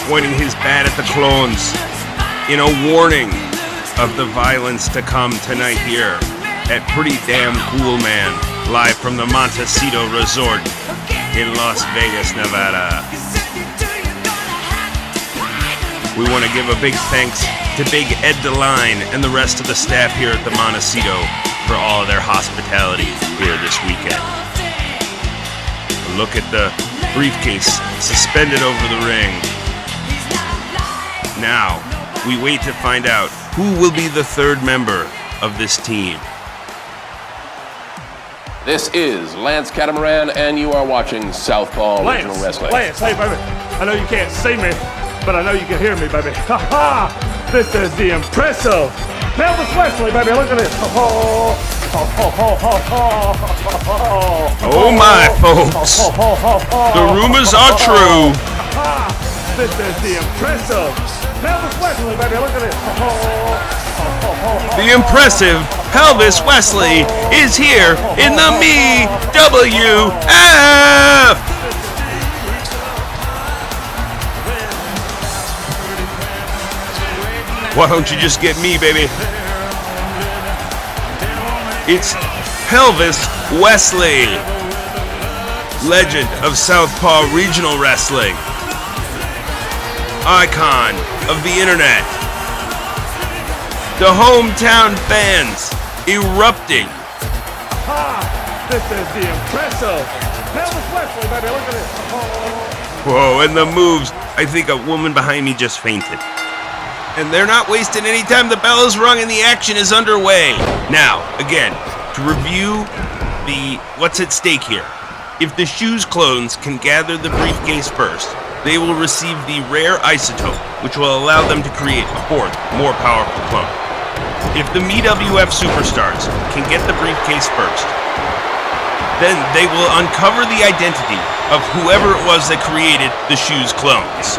Pointing his bat at the clones in a warning of the violence to come tonight here at Pretty Damn Cool Man, live from the Montecito Resort in Las Vegas, Nevada. We want to give a big thanks to Big Ed DeLine and the rest of the staff here at the Montecito for all of their hospitality here this weekend. A look at the briefcase suspended over the ring. Now, we wait to find out who will be the third member of this team. This is Lance Catamaran, and you are watching Southpaw Regional Wrestling. Lance, hey, baby. I know you can't see me, but I know you can hear me, baby. Ha ha! This is the impressive Elvis Wesley, baby. Look at this. Oh, oh my, folks. The rumors are true. This is the impressive Elvis Wesley, baby. Look at this. The impressive Elvis Wesley is here in the MEWF. Why don't you just get me, baby? It's Elvis Wesley, legend of Southpaw Regional Wrestling, icon of the internet, the hometown fans erupting. This is the impressive Elvis Wesley, baby. Look at this. Whoa, and the moves. I think a woman behind me just fainted. And they're not wasting any time. The bell is rung and the action is underway. Now, again, to review what's at stake here. If the Shoes clones can gather the briefcase first, they will receive the rare isotope, which will allow them to create a fourth, more powerful clone. If the MEWF superstars can get the briefcase first, then they will uncover the identity of whoever it was that created the Shoes clones.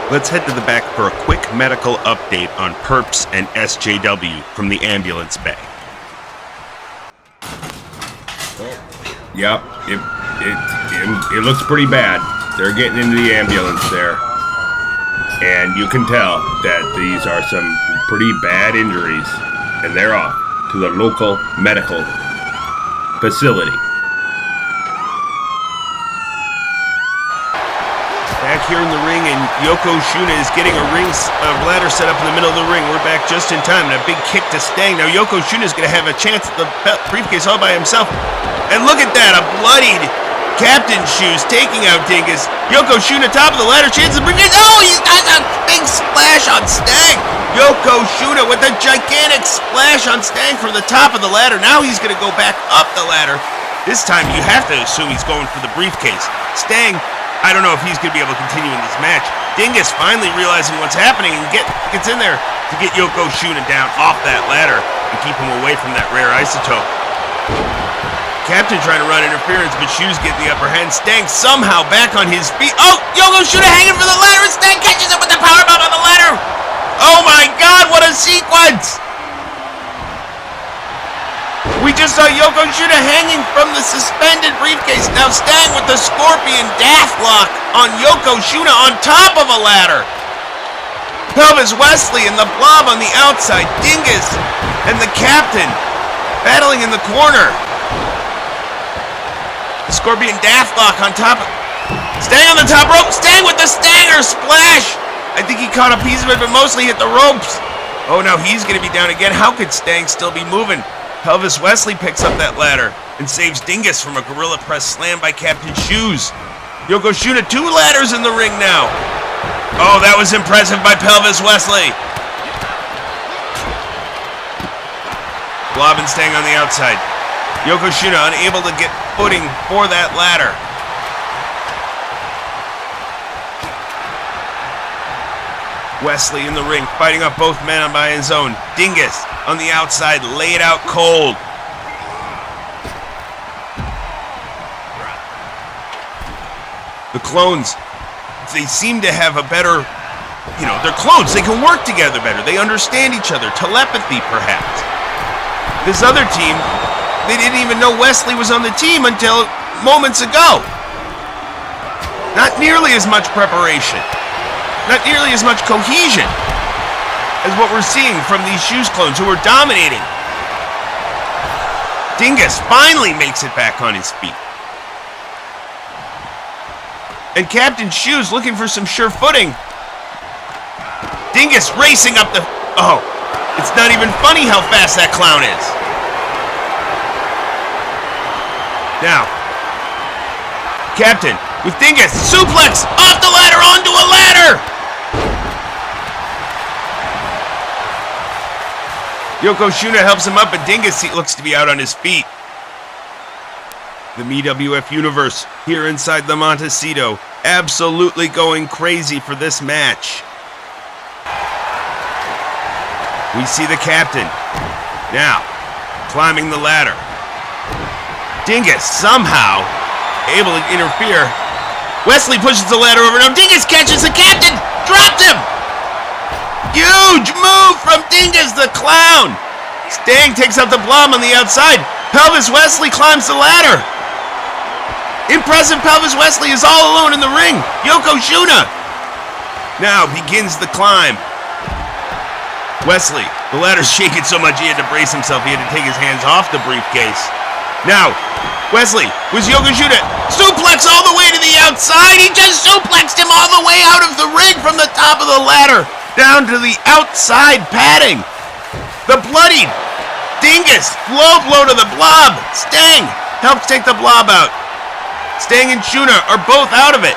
Let's head to the back for a quick medical update on Purps and SJW from the ambulance bay. Yep, it looks pretty bad. They're getting into the ambulance there. And you can tell that these are some pretty bad injuries. And they're off to the local medical facility. Back here in the ring, and Yokozuna is getting a ladder set up in the middle of the ring. We're back just in time, and a big kick to Stang. Now Yokozuna is going to have a chance at the briefcase all by himself. And look at that, a bloodied Captain Shoes taking out Dingus. Yokozuna, top of the ladder, chance of briefcase. Oh, he does a big splash on Stang. Yokozuna with a gigantic splash on Stang from the top of the ladder. Now he's going to go back up the ladder. This time you have to assume he's going for the briefcase. Stang, I don't know if he's going to be able to continue in this match. Dingus finally realizing what's happening and gets in there to get Yokozuna down off that ladder and keep him away from that rare isotope. Captain trying to run interference, but Shoes getting the upper hand. Stang somehow back on his feet. Oh, Yokozuna hanging for the ladder, and Stang catches him with the powerbomb on the ladder. Oh my God, what a sequence! We just saw Yokozuna hanging from the suspended briefcase. Now Stang with the Scorpion Daft Lock on Yokozuna on top of a ladder. Pelvis Wesley and the Blob on the outside. Dingus and the Captain battling in the corner. The Scorpion Daft Lock on top. Stang on the top rope. Stang with the Stanger Splash. I think he caught a piece of it, but mostly hit the ropes. Oh, now he's going to be down again. How could Stang still be moving? Pelvis Wesley picks up that ladder and saves Dingus from a gorilla press slam by Captain Shoes. Yokozuna, 2 ladders in the ring now. Oh, that was impressive by Pelvis Wesley. Blob and Stang on the outside. Yokozuna unable to get footing for that ladder. Wesley in the ring, fighting off both men on by his own. Dingus on the outside, laid out cold. The clones, they seem to have a better, they're clones. They can work together better. They understand each other. Telepathy, perhaps. This other team, they didn't even know Wesley was on the team until moments ago. Not nearly as much preparation. Not nearly as much cohesion as what we're seeing from these Shoes clones who are dominating. Dingus finally makes it back on his feet. And Captain Shoes looking for some sure footing. Dingus racing up the... Oh, it's not even funny how fast that clown is. Now, Captain with Dingus, suplex off the ladder onto a ladder. Yokozuna helps him up, but Dingus looks to be out on his feet. The MEWF universe here inside the Montecito, absolutely going crazy for this match. We see the Captain now climbing the ladder. Dingus somehow able to interfere. Wesley pushes the ladder over. Now Dingus catches the Captain, dropped him. Huge move from Dingus the Clown. Stang takes out the Blob on the outside. Pelvis Wesley climbs the ladder. Impressive. Pelvis Wesley is all alone in the ring. Yokozuna now begins the climb. Wesley, the ladder's shaking so much he had to brace himself. He had to take his hands off the briefcase. Now, Wesley was Yokozuna. Suplex all the way to the outside. He just suplexed him all the way out of the ring from the top of the ladder down to the outside padding. The bloodied Dingus, low blow to the Blob. Stang helps take the Blob out. Stang and Shuna are both out of it.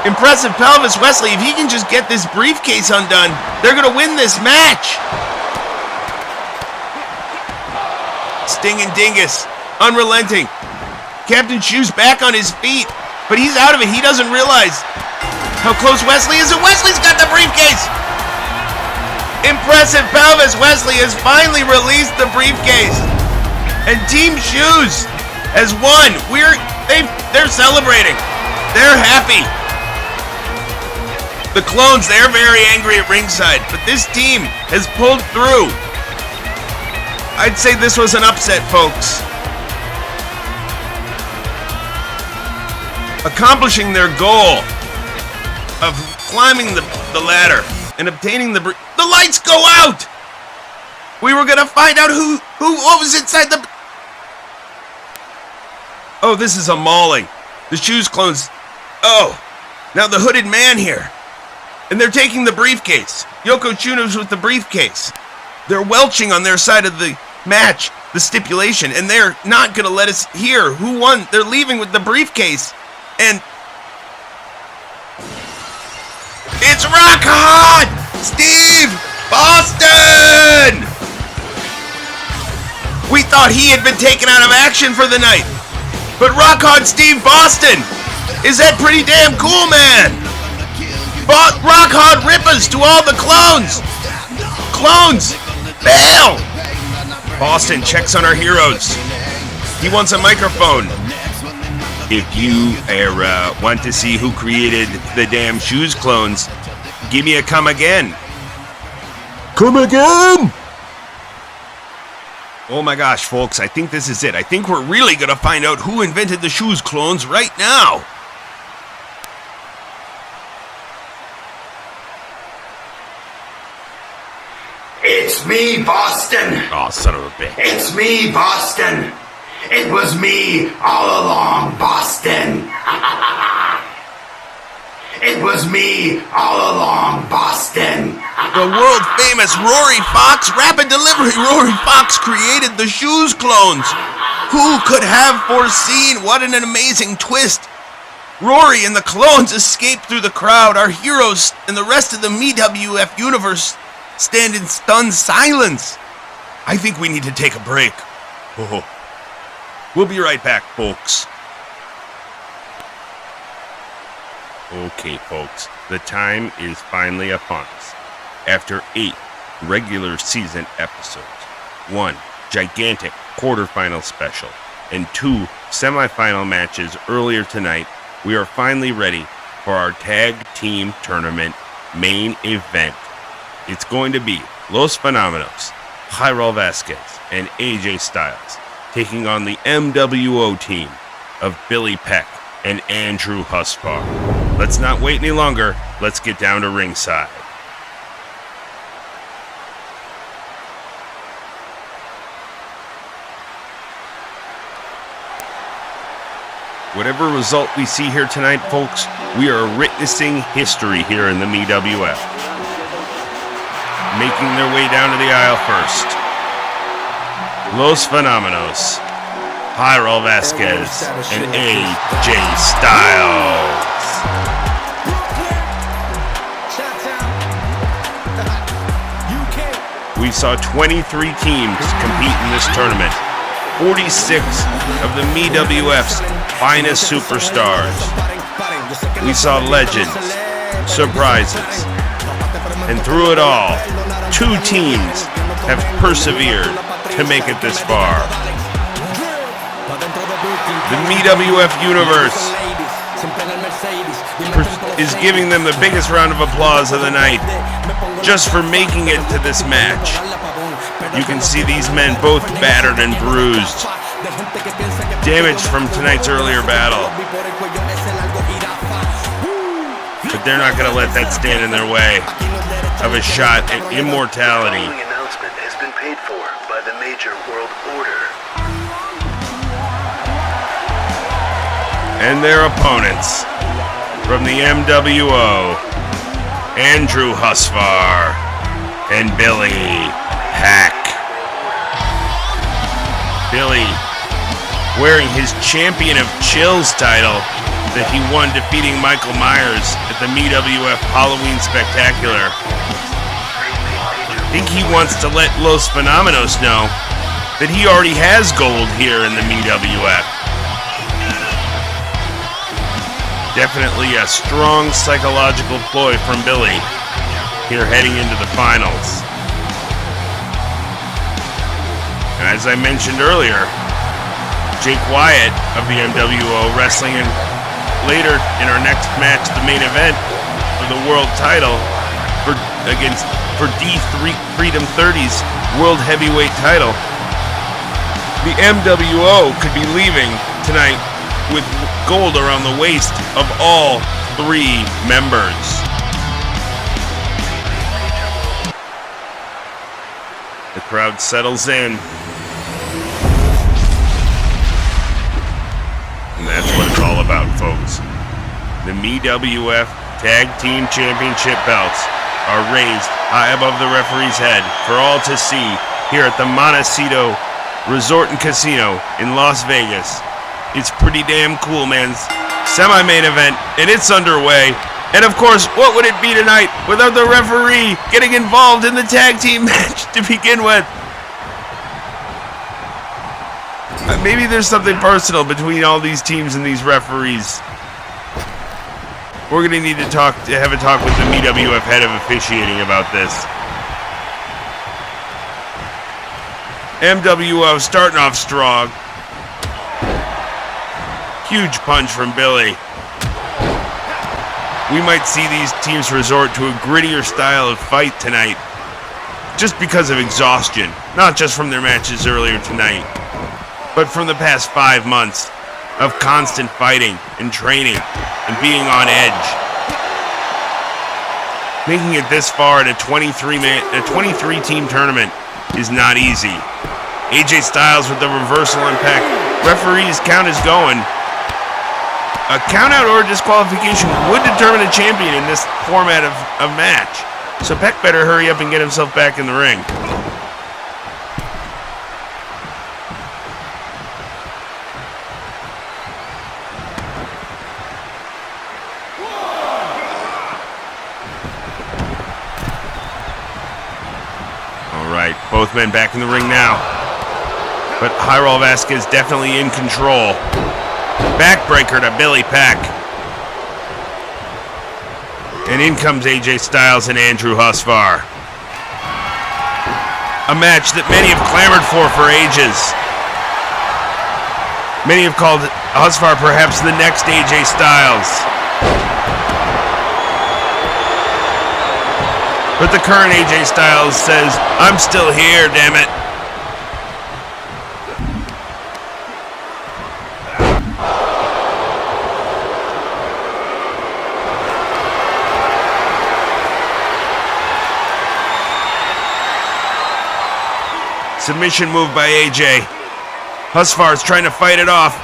Impressive Pelvis Wesley. If he can just get this briefcase undone, they're going to win this match. Sting and Dingus, unrelenting. Captain Shoes back on his feet, but he's out of it. He doesn't realize how close Wesley is, and Wesley's got the briefcase. Impressive Pelvis Wesley has finally released the briefcase, and Team Shoes has won. They're celebrating. They're happy. The clones, they're very angry at ringside, but this team has pulled through. I'd say this was an upset, folks. Accomplishing their goal of climbing the the ladder and obtaining the lights go out! We were gonna find out what was inside the... Oh, this is a mauling. The shoes clones... Oh, now the hooded man here. And they're taking the briefcase. Yokozuna's with the briefcase. They're welching on their side of the match, the stipulation, and they're not gonna let us hear who won. They're leaving with the briefcase. And... It's Rock Hard! Steve Boston! We thought he had been taken out of action for the night. But Rock Hard Steve Boston is that pretty damn cool, man. Rock Hard Rippers to all the clones. Clones, bail! Boston checks on our heroes. He wants a microphone. If you want to see who created the damn shoes clones, give me a come again. Come again? Oh my gosh, folks, I think this is it. I think we're really going to find out who invented the shoes clones right now. It's me, Boston. Oh, son of a bitch. It's me, Boston. It was me all along, Boston. It was me all along, Boston. The world famous Rory Fox Rapid Delivery. Rory Fox created the shoes clones. Who could have foreseen? What an amazing twist. Rory and the clones escape through the crowd. Our heroes and the rest of the MEWF universe stand in stunned silence. I think we need to take a break. Oh. We'll be right back, folks. Okay, folks, the time is finally upon us. After 8 regular season episodes, 1 gigantic quarterfinal special, and 2 semifinal matches earlier tonight, we are finally ready for our tag team tournament main event. It's going to be Los Fenomenales, Jairo Vasquez, and AJ Styles taking on the MWO team of Billy Peck and Andrew Husfar. Let's not wait any longer. Let's get down to ringside. Whatever result we see here tonight, folks, we are witnessing history here in the MEWF. Making their way down to the aisle first, Los Fenómenos, Jairo Vasquez, and AJ Styles. We saw 23 teams compete in this tournament. 46 of the MEWF's finest superstars. We saw legends, surprises, and through it all, 2 teams have persevered to make it this far. The MEWF universe is giving them the biggest round of applause of the night just for making it to this match. You can see these men both battered and bruised, damaged from tonight's earlier battle. But they're not going to let that stand in their way of a shot at immortality. The following announcement has been paid for by the Major World Order. And their opponents from the MWO, Andrew Husfar and Billy Peck. Billy wearing his Champion of Chills title that he won defeating Michael Myers at the MEWF Halloween Spectacular. I think he wants to let Los Fenómenos know that he already has gold here in the MEWF. Definitely a strong psychological ploy from Billy here heading into the finals. And as I mentioned earlier, Jake Wyatt of the MWO wrestling later in our next match, the main event for the world title for D3 Freedom 30's World Heavyweight title. The MWO could be leaving tonight with gold around the waist of all 3 members. crowd settles in. And that's what it's all about, folks. The MEWF Tag Team Championship belts are raised high above the referee's head for all to see here at the Montecito Resort and Casino in Las Vegas. It's pretty damn cool, man. Semi-main event, and it's underway. And of course, what would it be tonight without the referee getting involved in the tag team match to begin with? Maybe there's something personal between all these teams and these referees. We're going to need to have a talk with the MEWF head of officiating about this. MWO starting off strong. Huge punch from Billy. We might see these teams resort to a grittier style of fight tonight, just because of exhaustion, not just from their matches earlier tonight, but from the past 5 months of constant fighting and training and being on edge. Making it this far at a 23-team tournament is not easy. AJ Styles with the reversal impact. Referee's count is going. A countout or disqualification would determine a champion in this format of match. So Peck better hurry up and get himself back in the ring. All right, both men back in the ring now. But Jairo Vasquez definitely in control. Backbreaker to Billy Peck. And in comes AJ Styles and Andrew Husvar. A match that many have clamored for ages. Many have called Husvar perhaps the next AJ Styles. But the current AJ Styles says, I'm still here, damn it. Submission move by AJ. Husvar's trying to fight it off.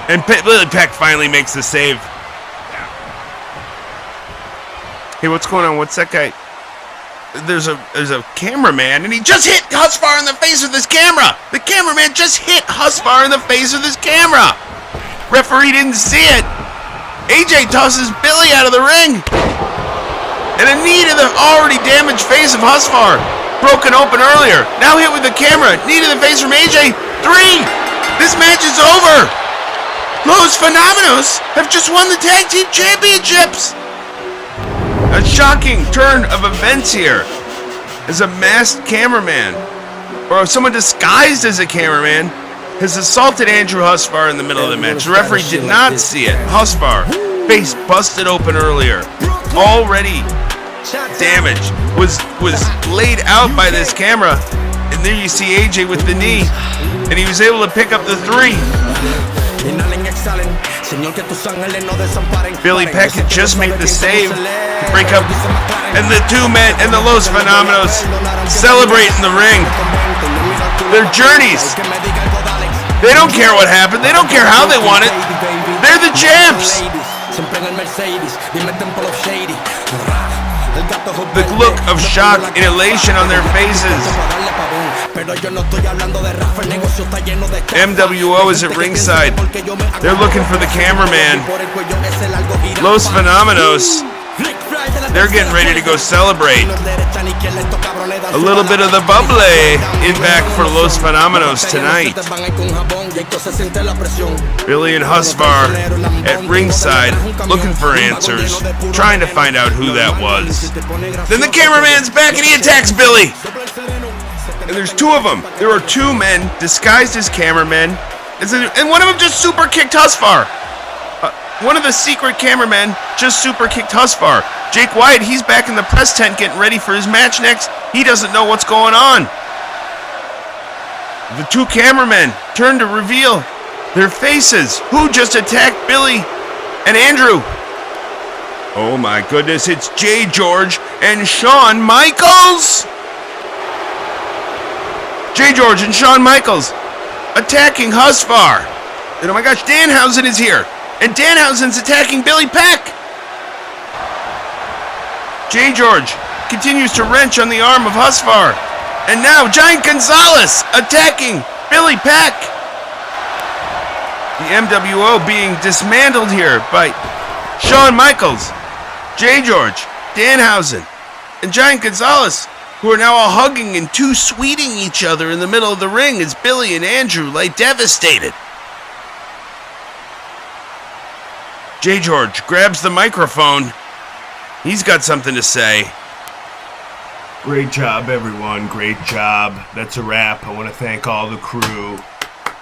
And Billy Peck finally makes the save. Hey, what's going on? What's that guy? There's a cameraman, and he just hit Husvar in the face with his camera. The cameraman just hit Husvar in the face with his camera. Referee didn't see it. AJ tosses Billy out of the ring. And a knee to the already damaged face of Husvar. Broken open earlier. Now hit with the camera. Knee to the face from AJ. 3. This match is over. Los Fenomenales have just won the Tag Team Championships. A shocking turn of events here. As a masked cameraman, or someone disguised as a cameraman, has assaulted Andrew Husvar in the middle of the match. The referee did not see it. Husvar, face busted open earlier. Already damaged, was laid out by this camera, and there you see AJ with the knee, and he was able to pick up the 3. Billy Peck had just made the save to break up, and the two men and the Los Fenomenales celebrate in the ring. Their journeys. They don't care what happened. They don't care how they won it. They're the champs. The look of shock and elation on their faces. MWO is at ringside. They're looking for the cameraman. Los Fenomenales, they're getting ready to go celebrate. A little bit of the bubbly in back for Los Fenomenales tonight. Billy and Husvar at ringside looking for answers, trying to find out who that was. Then the cameraman's back and he attacks Billy. And there's 2 of them. There are 2 men disguised as cameramen, and one of them just super kicked Husvar. One of the secret cameramen just super kicked Husvar. Jake White, he's back in the press tent getting ready for his match next. He doesn't know what's going on. The 2 cameramen turn to reveal their faces. Who just attacked Billy and Andrew? Oh my goodness, it's Jay George and Shawn Michaels. J. George and Shawn Michaels attacking Husvar. And oh my gosh, Danhausen is here. And Danhausen's attacking Billy Peck. J. George continues to wrench on the arm of Husvar. And now Giant Gonzalez attacking Billy Peck. The MWO being dismantled here by Shawn Michaels, J. George, Danhausen, and Giant Gonzalez, who are now all hugging and two-sweeting each other in the middle of the ring as Billy and Andrew lay devastated. J. George grabs the microphone. He's got something to say. Great job, everyone. Great job. That's a wrap. I want to thank all the crew.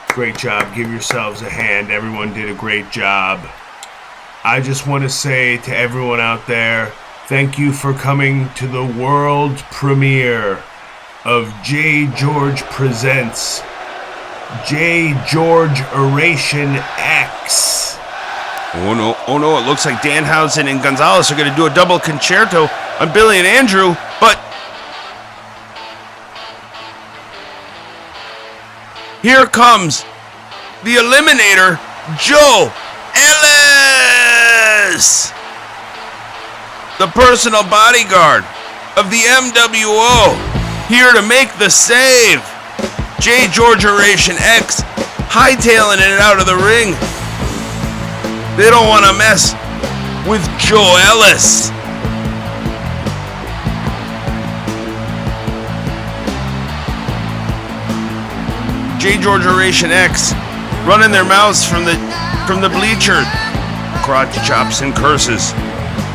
Great job. Give yourselves a hand. Everyone did a great job. I just want to say to everyone out there, thank you for coming to the world premiere of J. George Presents J. George Oration X. Oh no, it looks like Danhausen and Gonzalez are going to do a double concerto on Billy and Andrew, but here comes the Eliminator, Joe Ellis, the personal bodyguard of the MWO, here to make the save. J. George Oration X hightailing it out of the ring. They don't want to mess with Joe Ellis. J. George Oration X running their mouths from the bleacher. Crotch chops and curses.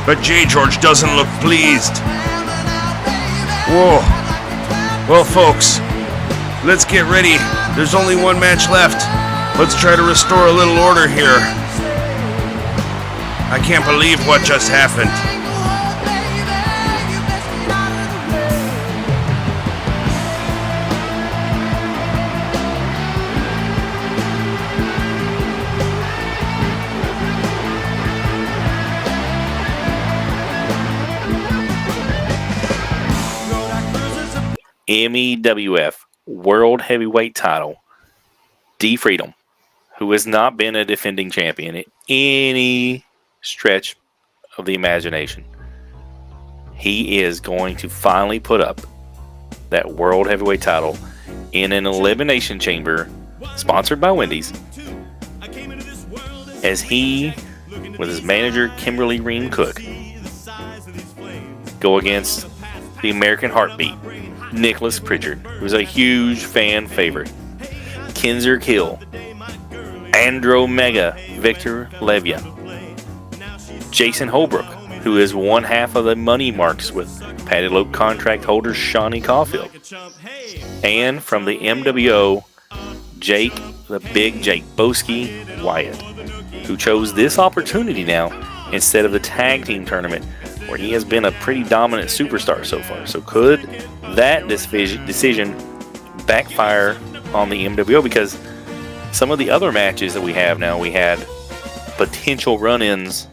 But J. George doesn't look pleased. Whoa. Well, folks, let's get ready. There's only one match left. Let's try to restore a little order here. I can't believe what just happened. MEWF World Heavyweight Title, D Freedom, who has not been a defending champion at any stretch of the imagination. He is going to finally put up that World Heavyweight Title in an elimination chamber sponsored by Wendy's, as he, with his manager Kimberly Ream Cook, go against the American Heartbeat, Nicholas Pritchard, who's a huge fan favorite, Kinzer Kill, Andromeda Victor Levia, Jason Holbrook, who is one half of the Money Marks with Patty Loke contract holder Shawnee Caufield, and from the MWO, Jake, the Big Jake Boski Wyatt, who chose this opportunity now instead of the tag team tournament, where he has been a pretty dominant superstar so far. So could that decision backfire on the MWO? Because some of the other matches that we have now, we had potential run-ins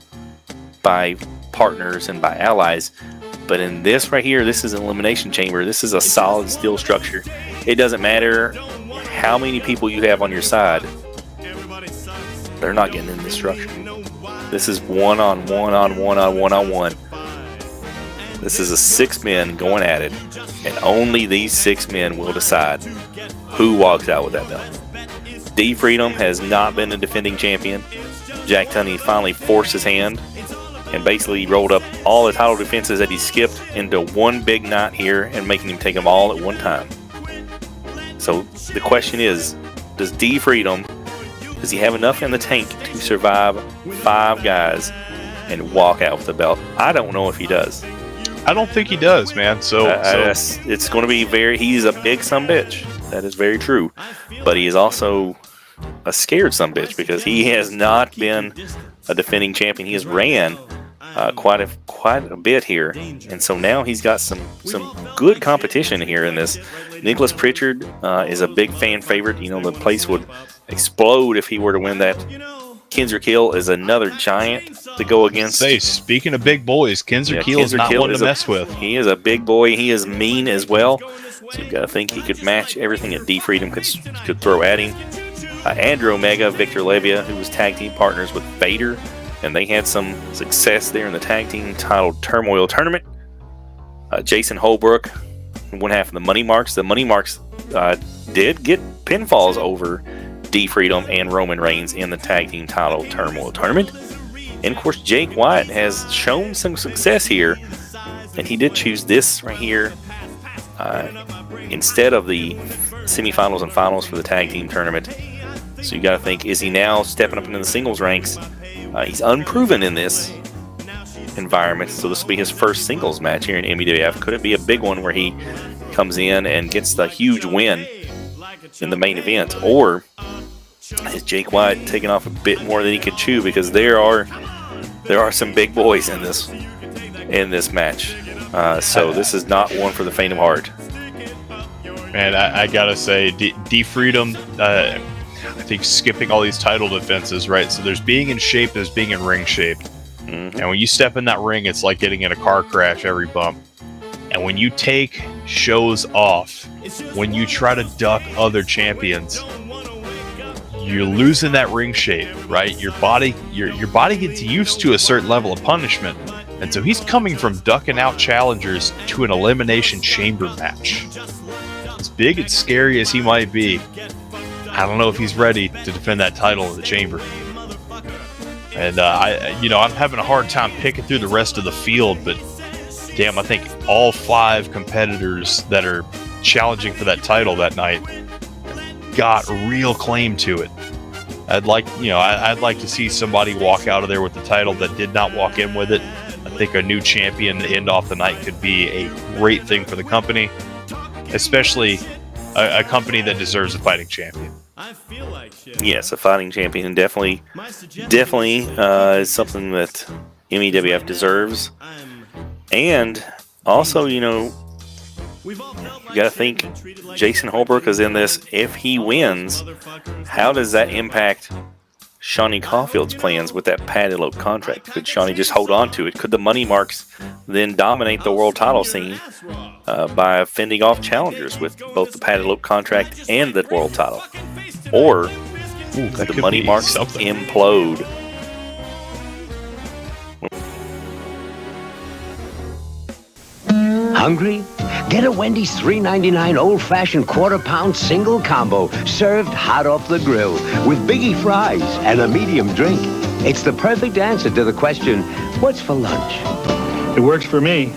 by partners and by allies, but in this right here, this is an elimination chamber. This is a solid steel structure. It doesn't matter how many people you have on your side, they're not getting in this structure. This is one-on-one. This is a 6 men going at it, and only these 6 men will decide who walks out with that belt. D Freedom has not been a defending champion. Jack Tunney finally forced his hand and basically rolled up all the title defenses that he skipped into one big knot here and making him take them all at one time. So the question is, does D Freedom, does he have enough in the tank to survive 5 guys and walk out with the belt? I don't know if he does. I don't think he does, man. So it's going to be he's a big sumbitch. That is very true. But he is also a scared sumbitch because he has not been a defending champion. He has ran quite a bit here. And so now he's got some good competition here in this. Nicholas Pritchard is a big fan favorite. You know, the place would explode if he were to win that Kendrick Hill is another giant to go against. Speaking of big boys, Kendrick Hill is not one to mess with. He is a big boy. He is mean as well. So you've got to think he could match everything that D Freedom could throw at him. Andrew Omega, Victor Levia, who was tag team partners with Vader, and they had some success there in the tag team title Turmoil tournament. Jason Holbrook, one half of the Money Marks. The Money Marks did get pinfalls over D Freedom and Roman Reigns in the tag team title Turmoil tournament. And of course, Jake White has shown some success here, and he did choose this right here instead of the semifinals and finals for the tag team tournament. So you got to think, is he now stepping up into the singles ranks? He's unproven in this environment, so this will be his first singles match here in MEWF. Could it be a big one where he comes in and gets the huge win in the main event, or is Jake White taking off a bit more than he could chew, because there are some big boys in this match. So this is not one for the faint of heart. Man, I gotta say, D Freedom, I think skipping all these title defenses, right? So there's being in shape, there's being in ring shape. And when you step in that ring, it's like getting in a car crash every bump. And when you take shows off, when you try to duck other champions, you're losing that ring shape, right? Your body gets used to a certain level of punishment. And so he's coming from ducking out challengers to an Elimination Chamber match. As big and scary as he might be, I don't know if he's ready to defend that title in the Chamber. And I'm having a hard time picking through the rest of the field, but damn, I think all 5 competitors that are challenging for that title that night got real claim to it. I'd like to see somebody walk out of there with the title that did not walk in with it. I think a new champion to end off the night could be a great thing for the company, especially a company that deserves a fighting champion. Yes, a fighting champion definitely is something that MEWF deserves. And also, you got to think Jason Holbrook is in this. If he wins, how does that impact Seany Caufield's plans with that padded lope contract? Could Seany just hold on to it? Could the Money Marks then dominate the world title scene by fending off challengers with both the padded lope contract and the world title? Or could the Money Marks implode? Hungry? Get a Wendy's $3.99 old-fashioned quarter-pound single combo served hot off the grill with biggie fries and a medium drink. It's the perfect answer to the question, what's for lunch? It works for me.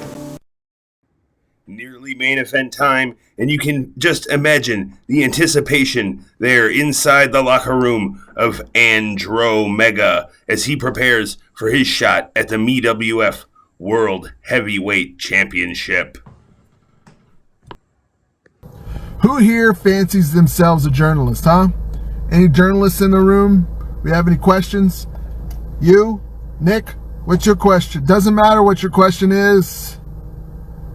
Nearly main event time, and you can just imagine the anticipation there inside the locker room of Andromeda as he prepares for his shot at the MEWF World Heavyweight Championship. Who here fancies themselves a journalist, huh? Any journalists in the room? We have any questions? You? Nick? What's your question? Doesn't matter what your question is,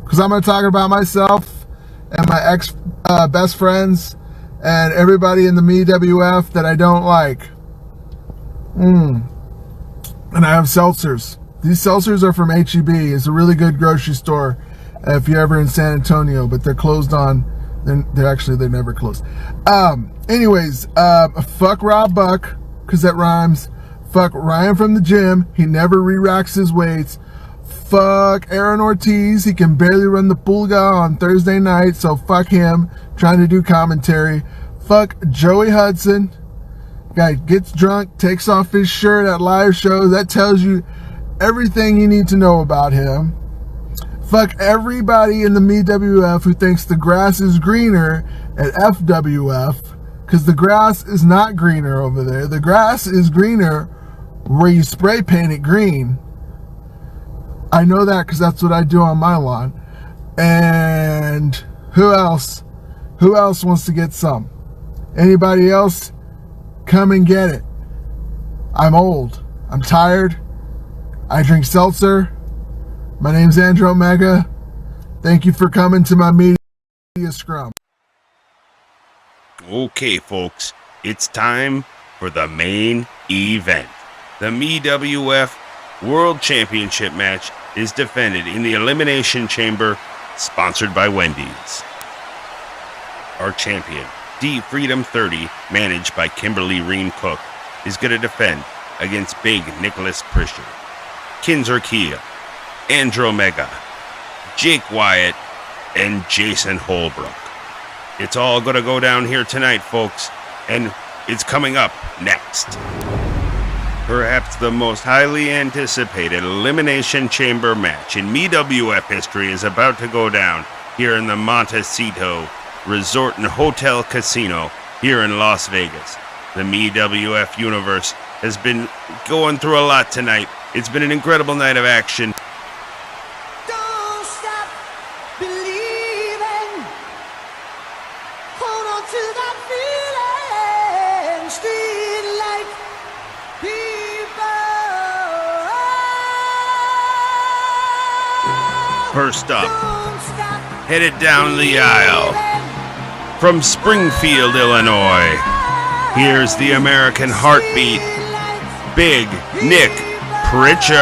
because I'm going to talk about myself and my ex-best friends and everybody in the MEWF that I don't like. And I have seltzers. These seltzers are from HEB. It's a really good grocery store if you're ever in San Antonio, but they're closed on. They're never closed. Fuck Rob Buck, because that rhymes. Fuck Ryan from the gym. He never re-racks his weights. Fuck Aaron Ortiz. He can barely run the pulga on Thursday night, so fuck him trying to do commentary. Fuck Joey Hudson. Guy gets drunk, takes off his shirt at live shows. That tells you everything you need to know about him. Fuck everybody in the MEWF who thinks the grass is greener at FWF, because the grass is not greener over there. The grass is greener where you spray paint it green. I know that because that's what I do on my lawn. And who else? Who else wants to get some? Anybody else? Come and get it. I'm old. I'm tired. I drink seltzer. My name's Andrew Omega. Thank you for coming to my media scrum. Okay, folks, it's time for the main event. The MEWF World Championship match is defended in the Elimination Chamber, sponsored by Wendy's. Our champion, D Freedom 30, managed by Kimberly Ream Cook, is going to defend against Big Nicholas Pritchard, Kinzer Kia, Andromeda, Jake Wyatt, and Jason Holbrook. It's all going to go down here tonight, folks, and it's coming up next. Perhaps the most highly anticipated Elimination Chamber match in MEWF history is about to go down here in the Montecito Resort and Hotel Casino here in Las Vegas. The MEWF universe has been going through a lot tonight. It's been an incredible night of action. Don't stop believing. Hold on to that feeling. Street light people. First up, headed down the aisle from Springfield, Illinois. Here's the American Heartbeat, Big Nick Pritchard.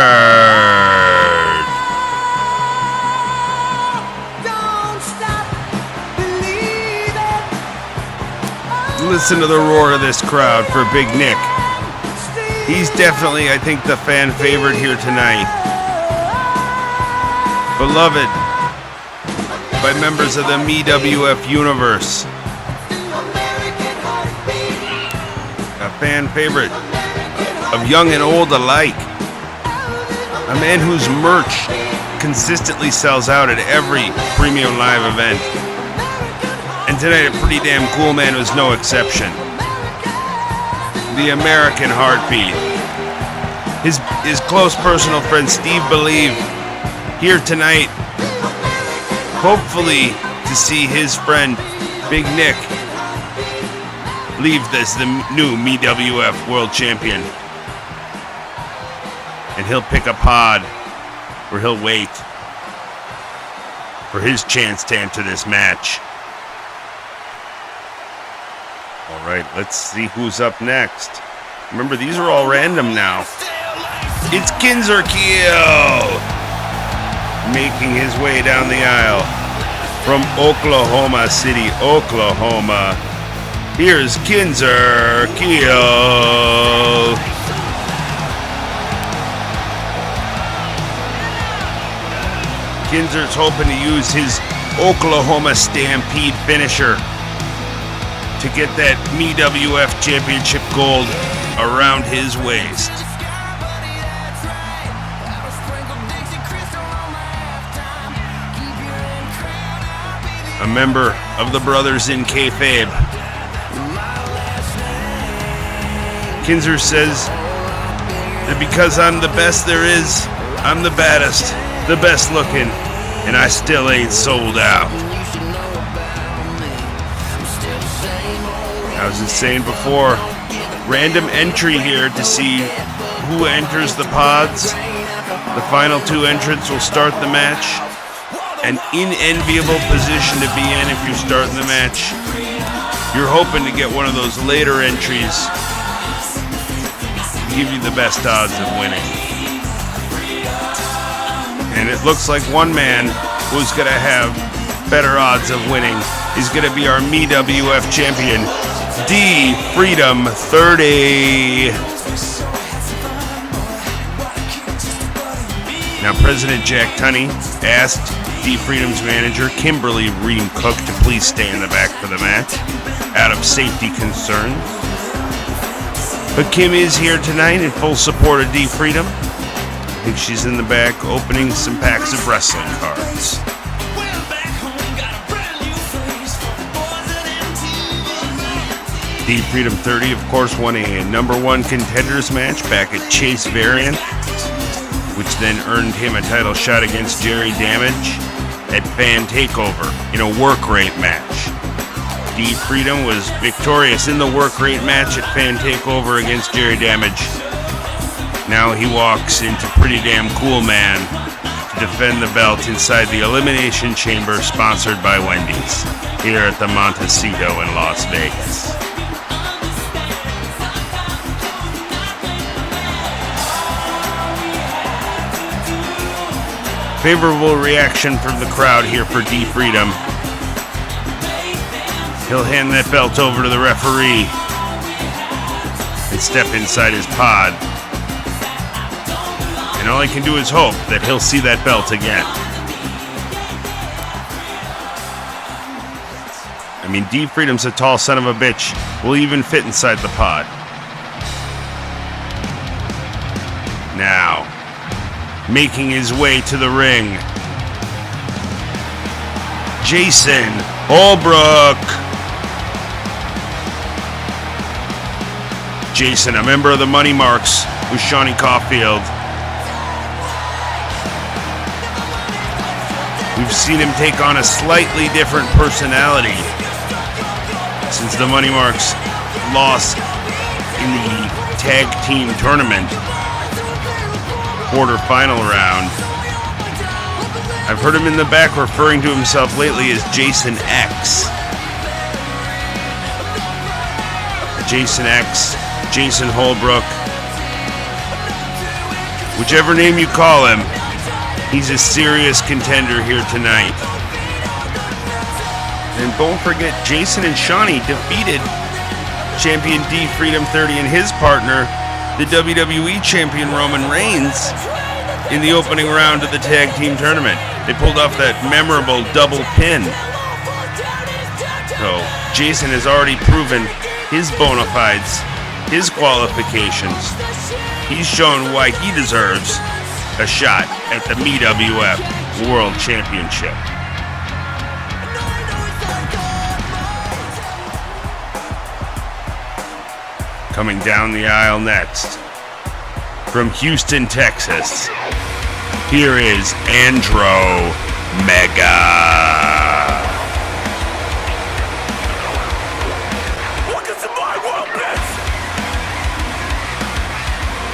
Listen to the roar of this crowd for Big Nick. He's definitely, I think, the fan favorite here tonight. Beloved by members of the MEWF universe. A fan favorite of young and old alike. A man whose merch consistently sells out at every premium live event. And tonight, a pretty damn cool man was no exception. The American Heartbeat. His close personal friend Steve Believe here tonight, hopefully to see his friend Big Nick leave as the new MEWF World Champion. And he'll pick a pod where he'll wait for his chance to enter this match. All right, let's see who's up next. Remember, these are all random now. It's Kinzer Keo making his way down the aisle from Oklahoma City, Oklahoma. Here's Kinzer Keo. Kinzer's hoping to use his Oklahoma Stampede finisher to get that MEWF Championship gold around his waist. A member of the Brothers in Kayfabe. Kinzer says that because I'm the best there is, I'm the baddest, the best looking, and I still ain't sold out. I was just saying before, random entry here to see who enters the pods. The final two entrants will start the match. An unenviable position to be in if you're starting the match. You're hoping to get one of those later entries to give you the best odds of winning. And it looks like one man who's going to have better odds of winning is going to be our MEWF champion, D Freedom 30. Now, President Jack Tunney asked D Freedom's manager, Kimberly Ream Cook, to please stay in the back for the match out of safety concerns. But Kim is here tonight in full support of D Freedom. I think she's in the back opening some packs of wrestling cards. D Freedom 30, of course, won a #1 contenders match back at Chase Variant, which then earned him a title shot against Jerry Damage at Fan Takeover in a work rate match. D Freedom was victorious in the work rate match at Fan Takeover against Jerry Damage. Now he walks into Pretty Damn Cool Man to defend the belt inside the Elimination Chamber, sponsored by Wendy's, here at the Montecito in Las Vegas. Favorable reaction from the crowd here for D Freedom. He'll hand that belt over to the referee and step inside his pod. And all I can do is hope that he'll see that belt again. I mean, D Freedom's a tall son of a bitch. Will even fit inside the pod. Now, making his way to the ring, Jason Holbrook. Jason, a member of the Money Marks with Seany Caufield. We've seen him take on a slightly different personality since the Money Marks lost in the tag team tournament quarterfinal round. I've heard him in the back referring to himself lately as Jason X. Jason X, Jason Holbrook, whichever name you call him, he's a serious contender here tonight. And don't forget, Jason and Seany defeated champion D Freedom 30 and his partner, the WWE champion Roman Reigns, in the opening round of the tag team tournament. They pulled off that memorable double pin. So Jason has already proven his bona fides, his qualifications. He's shown why he deserves a shot at the MEWF World Championship. Coming down the aisle next, from Houston, Texas, here is Andromeda.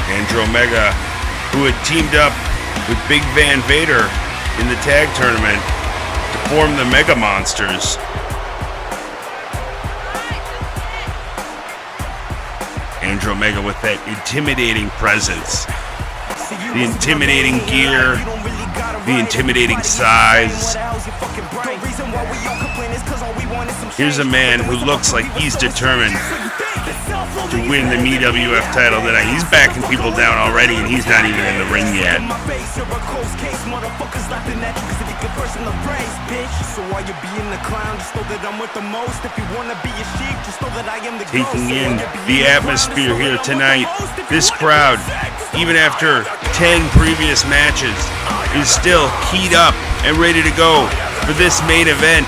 Andromeda, who had teamed up with Big Van Vader in the tag tournament to form the Mega Monsters. Andromeda with that intimidating presence, the intimidating gear, the intimidating size. Here's a man who looks like he's determined to win the MEWF title tonight. He's backing people down already, and he's not even in the ring yet. Taking in the atmosphere here tonight, this crowd, even after 10 previous matches, is still keyed up and ready to go for this main event.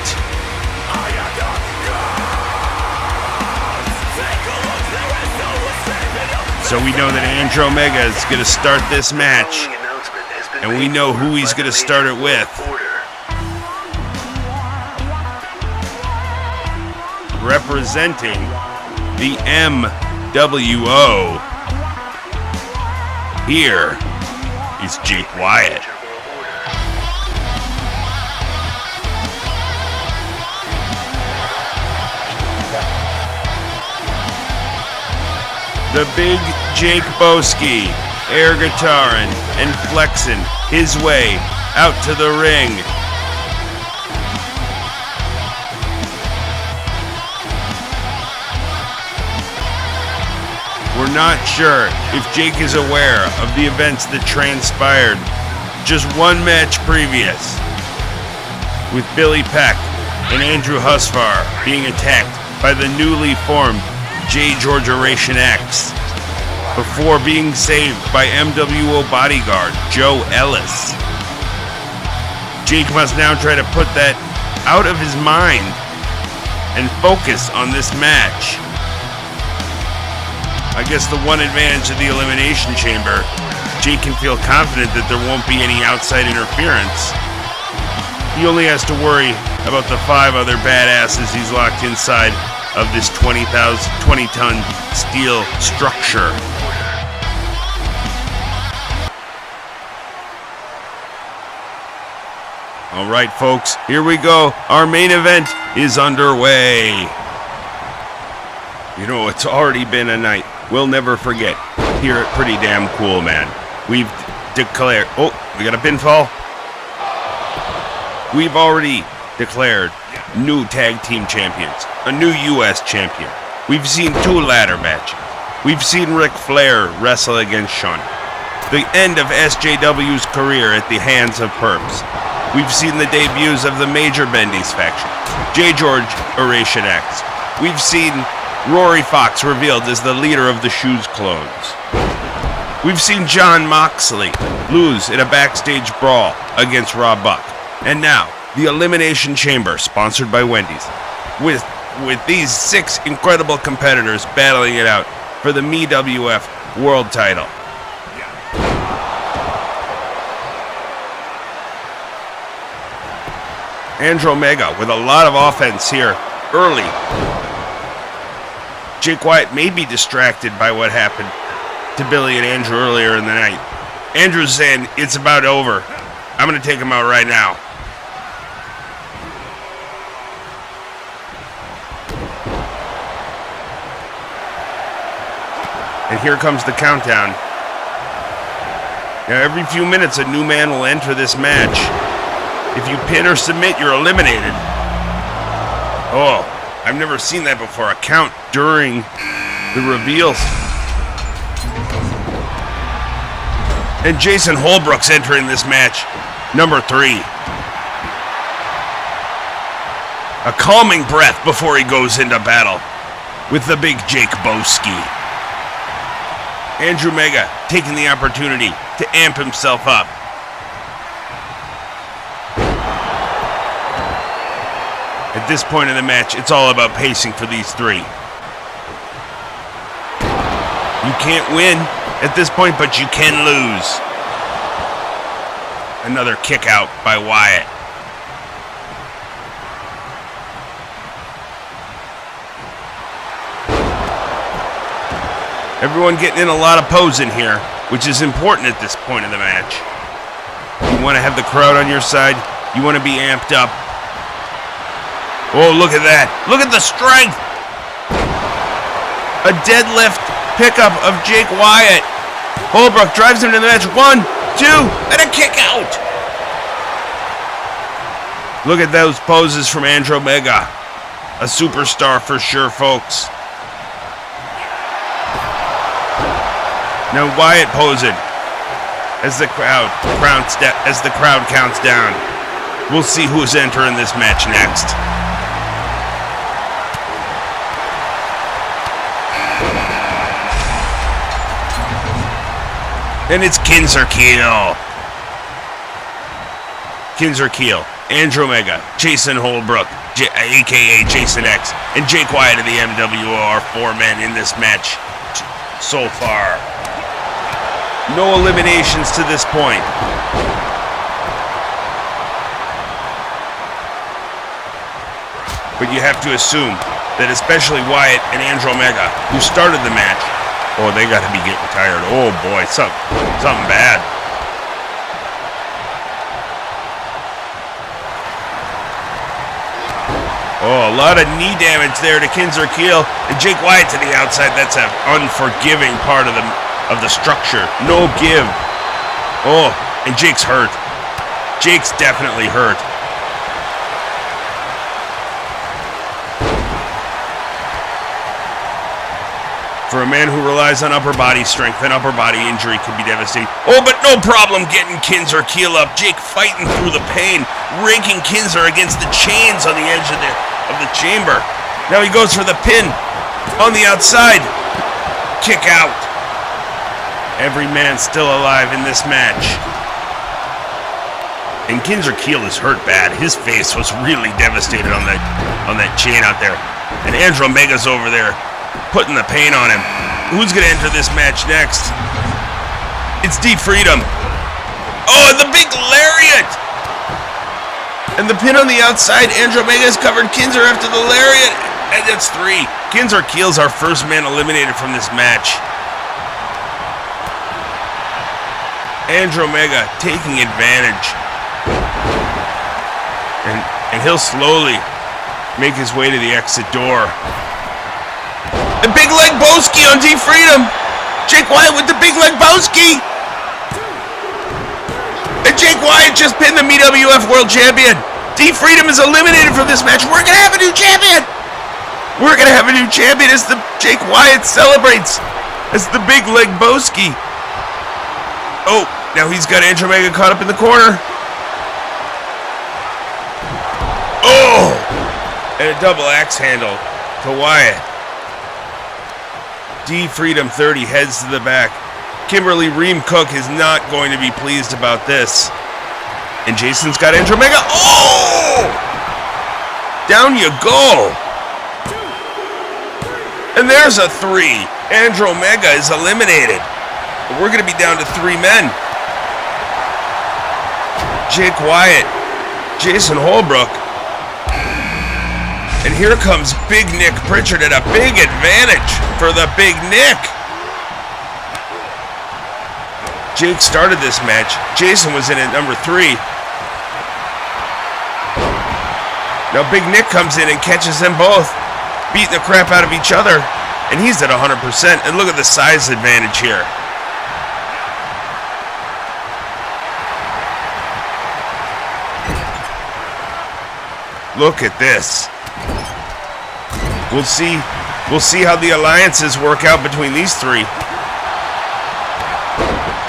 So we know that Andromeda is going to start this match, and we know who he's going to start it with. Representing the MWO, here is Jake Wyatt. The big Jake Boski, air guitaring and flexing his way out to the ring. We're not sure if Jake is aware of the events that transpired just one match previous, with Billy Peck and Andrew Husfar being attacked by the newly formed J. Georgeration X, before being saved by MWO bodyguard Joe Ellis. Jake must now try to put that out of his mind and focus on this match. I guess the one advantage of the Elimination Chamber, Jake can feel confident that there won't be any outside interference. He only has to worry about the 5 other badasses he's locked inside of this 20-ton steel structure. All right, folks, here we go. Our main event is underway. You know, it's already been a night we'll never forget here at Pretty Damn Cool, man. We've declared... Oh, we got a pinfall. We've already declared new tag team champions, a new U.S. champion. We've seen 2 ladder matches. We've seen Ric Flair wrestle against Seany. The end of SJW's career at the hands of Purps. We've seen the debuts of the Major Bendy's faction, J. George Oration X. We've seen Rory Fox revealed as the leader of the Shoes Clones. We've seen John Moxley lose in a backstage brawl against Rob Buck. And now, the Elimination Chamber, sponsored by Wendy's, with these 6 incredible competitors battling it out for the MEWF World title. Andromeda with a lot of offense here early. Jake Wyatt may be distracted by what happened to Billy and Andrew earlier in the night. Andrew's saying, it's about over. I'm going to take him out right now. And here comes the countdown. Now, every few minutes, a new man will enter this match. If you pin or submit, you're eliminated. Oh, I've never seen that before. A count during the reveals. And Jason Holbrook's entering this match, number 3. A calming breath before he goes into battle with the big Jake Boski. Andrew Mega taking the opportunity to amp himself up. At this point in the match, it's all about pacing for these 3. You can't win at this point, but you can lose. Another kick out by Wyatt. Everyone getting in a lot of posing here, which is important at this point in the match. You want to have the crowd on your side. You want to be amped up. Oh, look at that. Look at the strength. A deadlift pickup of Jake Wyatt. Holbrook drives him to the match. 1, 2, and a kick out. Look at those poses from Andromeda. A superstar for sure, folks. Now Wyatt posing as the crowd counts down. We'll see who's entering this match next. And it's Kinzer-Keel. Kinzer-Keel, Andromeda, Jason Holbrook, a.k.a. Jason X, and Jake Wyatt of the MWO are 4 men in this match so far. No eliminations to this point. But you have to assume that especially Wyatt and Andromeda, who started the match, oh, they got to be getting tired. Oh boy, something bad. Oh, a lot of knee damage there to Kinzer-Keel. And Jake Wyatt to the outside. That's an unforgiving part of the structure. No give. Oh, and Jake's hurt. Jake's definitely hurt. For a man who relies on upper body strength, an upper body injury can be devastating. Oh, but no problem getting Kinzer-Keel up. Jake fighting through the pain, raking Kinzer against the chains on the edge of the chamber. Now he goes for the pin on the outside. Kick out. Every man still alive in this match. And Kinzer-Keel is hurt bad. His face was really devastated on that chain out there. And Andromeda's over there putting the pain on him. Who's going to enter this match next? It's Deep Freedom. Oh, and the big lariat! And the pin on the outside. Andromeda's covered Kinzer after the lariat. And that's 3. Kinzer-Keel's our first man eliminated from this match. Andromeda taking advantage. And he'll slowly make his way to the exit door. The big leg Boski on Deep Freedom. Jake Wyatt with the big leg Boski. And Jake Wyatt just pinned the MEWF World Champion. D-Freedom is eliminated from this match. We're going to have a new champion. We're going to have a new champion as the Jake Wyatt celebrates as the Big Leg Boski. Oh, now he's got Andrew Omega caught up in the corner. Oh, and a double axe handle to Wyatt. D-Freedom 30 heads to the back. Kimberly Ream Cook is not going to be pleased about this. And Jason's got Andrew Omega. Oh! Down you go. And there's a 3. Andrew Omega is eliminated. We're going to be down to 3 men. Jake Wyatt, Jason Holbrook. And here comes Big Nick Pritchard at a big advantage for the Big Nick. Jake started this match. Jason was in at number 3. Now Big Nick comes in and catches them both, beating the crap out of each other. And he's at 100%. And look at the size advantage here. Look at this. We'll see how the alliances work out between these 3.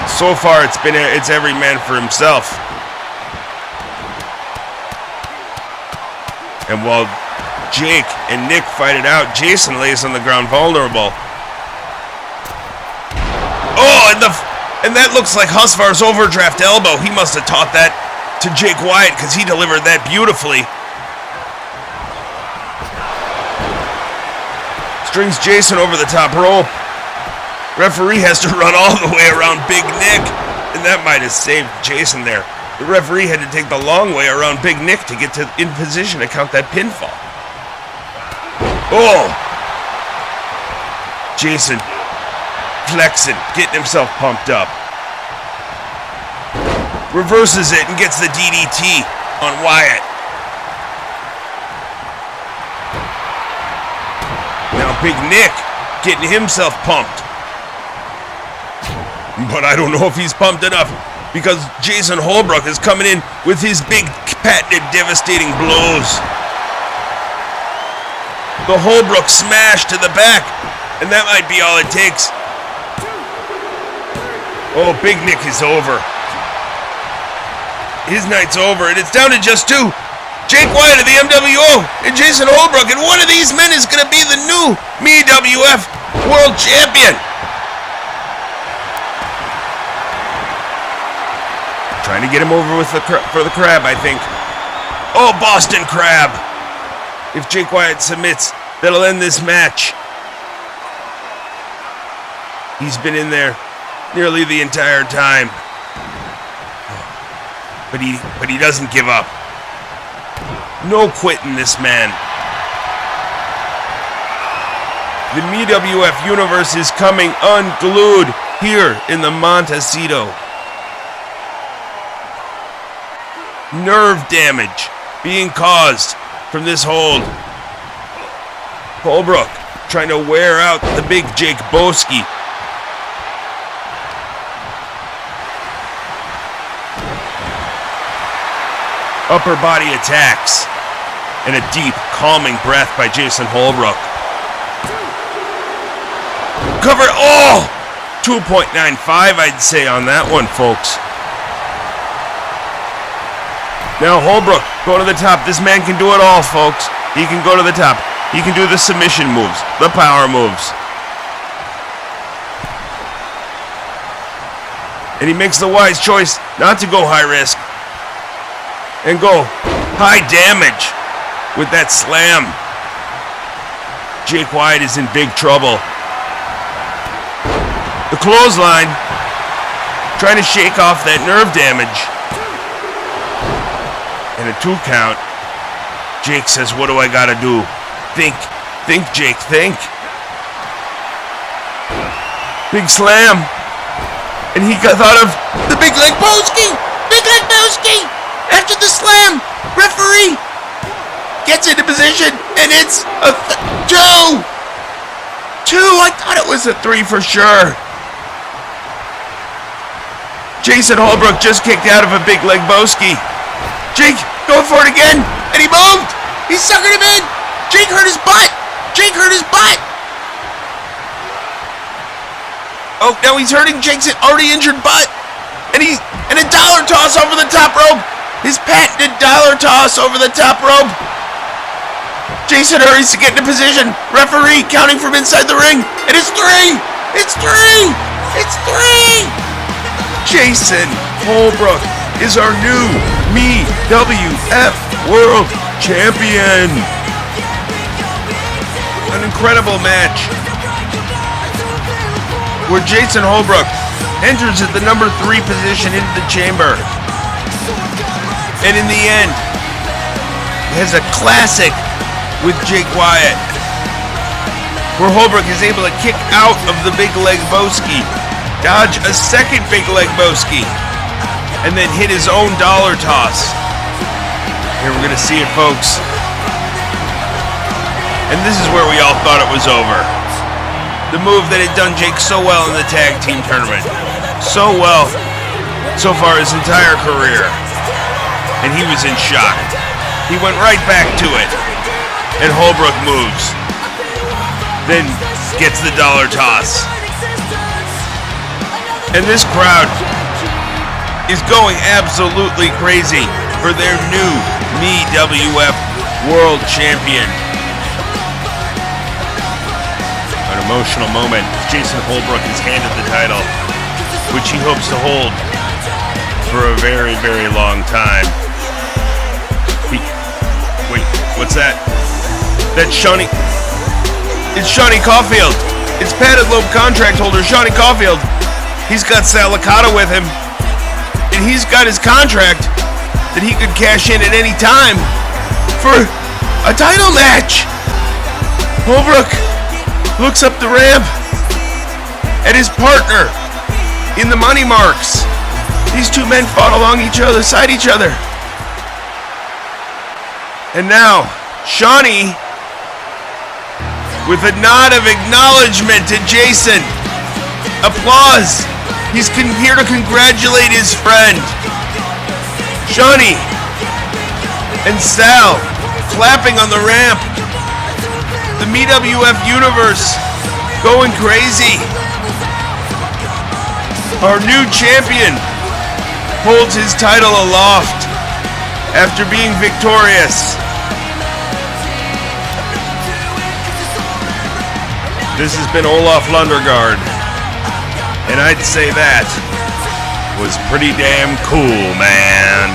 So far, it's every man for himself. And while Jake and Nick fight it out, Jason lays on the ground vulnerable. Oh, and that looks like Husvar's overdraft elbow. He must have taught that to Jake Wyatt because he delivered that beautifully. Strings Jason over the top rope. Referee has to run all the way around Big Nick, and that might have saved Jason there. The referee had to take the long way around Big Nick to get in position to count that pinfall. Oh! Jason flexing, getting himself pumped up. Reverses it and gets the DDT on Wyatt. Now Big Nick getting himself pumped. But I don't know if he's pumped enough because Jason Holbrook is coming in with his big patented devastating blows. The Holbrook smash to the back, and that might be all it takes. Oh, Big Nick is over. His night's over, and it's down to just 2. Jake Wyatt of the MWO and Jason Holbrook, and one of these men is going to be the new MEWF World Champion. Trying to get him over with for the crab, I think. Oh, Boston Crab. If Jake Wyatt submits, that'll end this match. He's been in there nearly the entire time. But he doesn't give up. No quitting this man. The MEWF universe is coming unglued here in the Montecito. Nerve damage being caused from this hold. Holbrook trying to wear out the big Jake Boski. Upper body attacks and a deep, calming breath by Jason Holbrook. Cover, oh! 2.95 I'd say on that one, folks. Now Holbrook, go to the top. This man can do it all, folks. He can go to the top. He can do the submission moves, the power moves. And he makes the wise choice not to go high risk and go high damage with that slam. Jake Wyatt is in big trouble. The clothesline, trying to shake off that nerve damage. And a 2 count. Jake says, what do I gotta do? Think, Jake, think. Big slam. And he thought of the Big Leg Boski! Big Leg Boski! After the slam, referee gets into position, and it's a 2! 2, I thought it was a 3 for sure. Jason Holbrook just kicked out of a Big Leg Boski. Jake Going for it again, and he moved. He suckered him in. Jake hurt his butt. Jake hurt his butt. Oh, now he's hurting Jake's already injured butt. And a dollar toss over the top rope. His patented dollar toss over the top rope. Jason hurries to get into position. Referee counting from inside the ring. And it's 3. It's 3. It's 3. Jason Holbrook is our new MEWF World Champion. An incredible match where Jason Holbrook enters at the number 3 position into the chamber. And in the end, has a classic with Jake Wyatt, where Holbrook is able to kick out of the big leg Boski, dodge a second big leg Boski, and then hit his own dollar toss. Here we're gonna see it, folks. And this is where we all thought it was over. The move that had done Jake so well in the tag team tournament. So well so far his entire career. And he was in shock. He went right back to it. And Holbrook moves. Then gets the dollar toss. And this crowd is going absolutely crazy for their new MEWF World Champion. An emotional moment. Jason Holbrook is handed the title, which he hopes to hold for a very, very long time. Wait, what's that? That's Shawnee. It's Shawnee Caufield. It's padded lobe contract holder Shawnee Caufield. He's got Sal Licata with him, and he's got his contract that he could cash in at any time for a title match. Holbrook looks up the ramp at his partner in the Money Marks. These two men fought along side each other. And now, Shawnee, with a nod of acknowledgement to Jason. Applause. He's here to congratulate his friend. Shawnee and Sal clapping on the ramp. The MEWF universe going crazy. Our new champion holds his title aloft after being victorious. This has been Olaf Lundergaard, and I'd say that was pretty damn cool, man.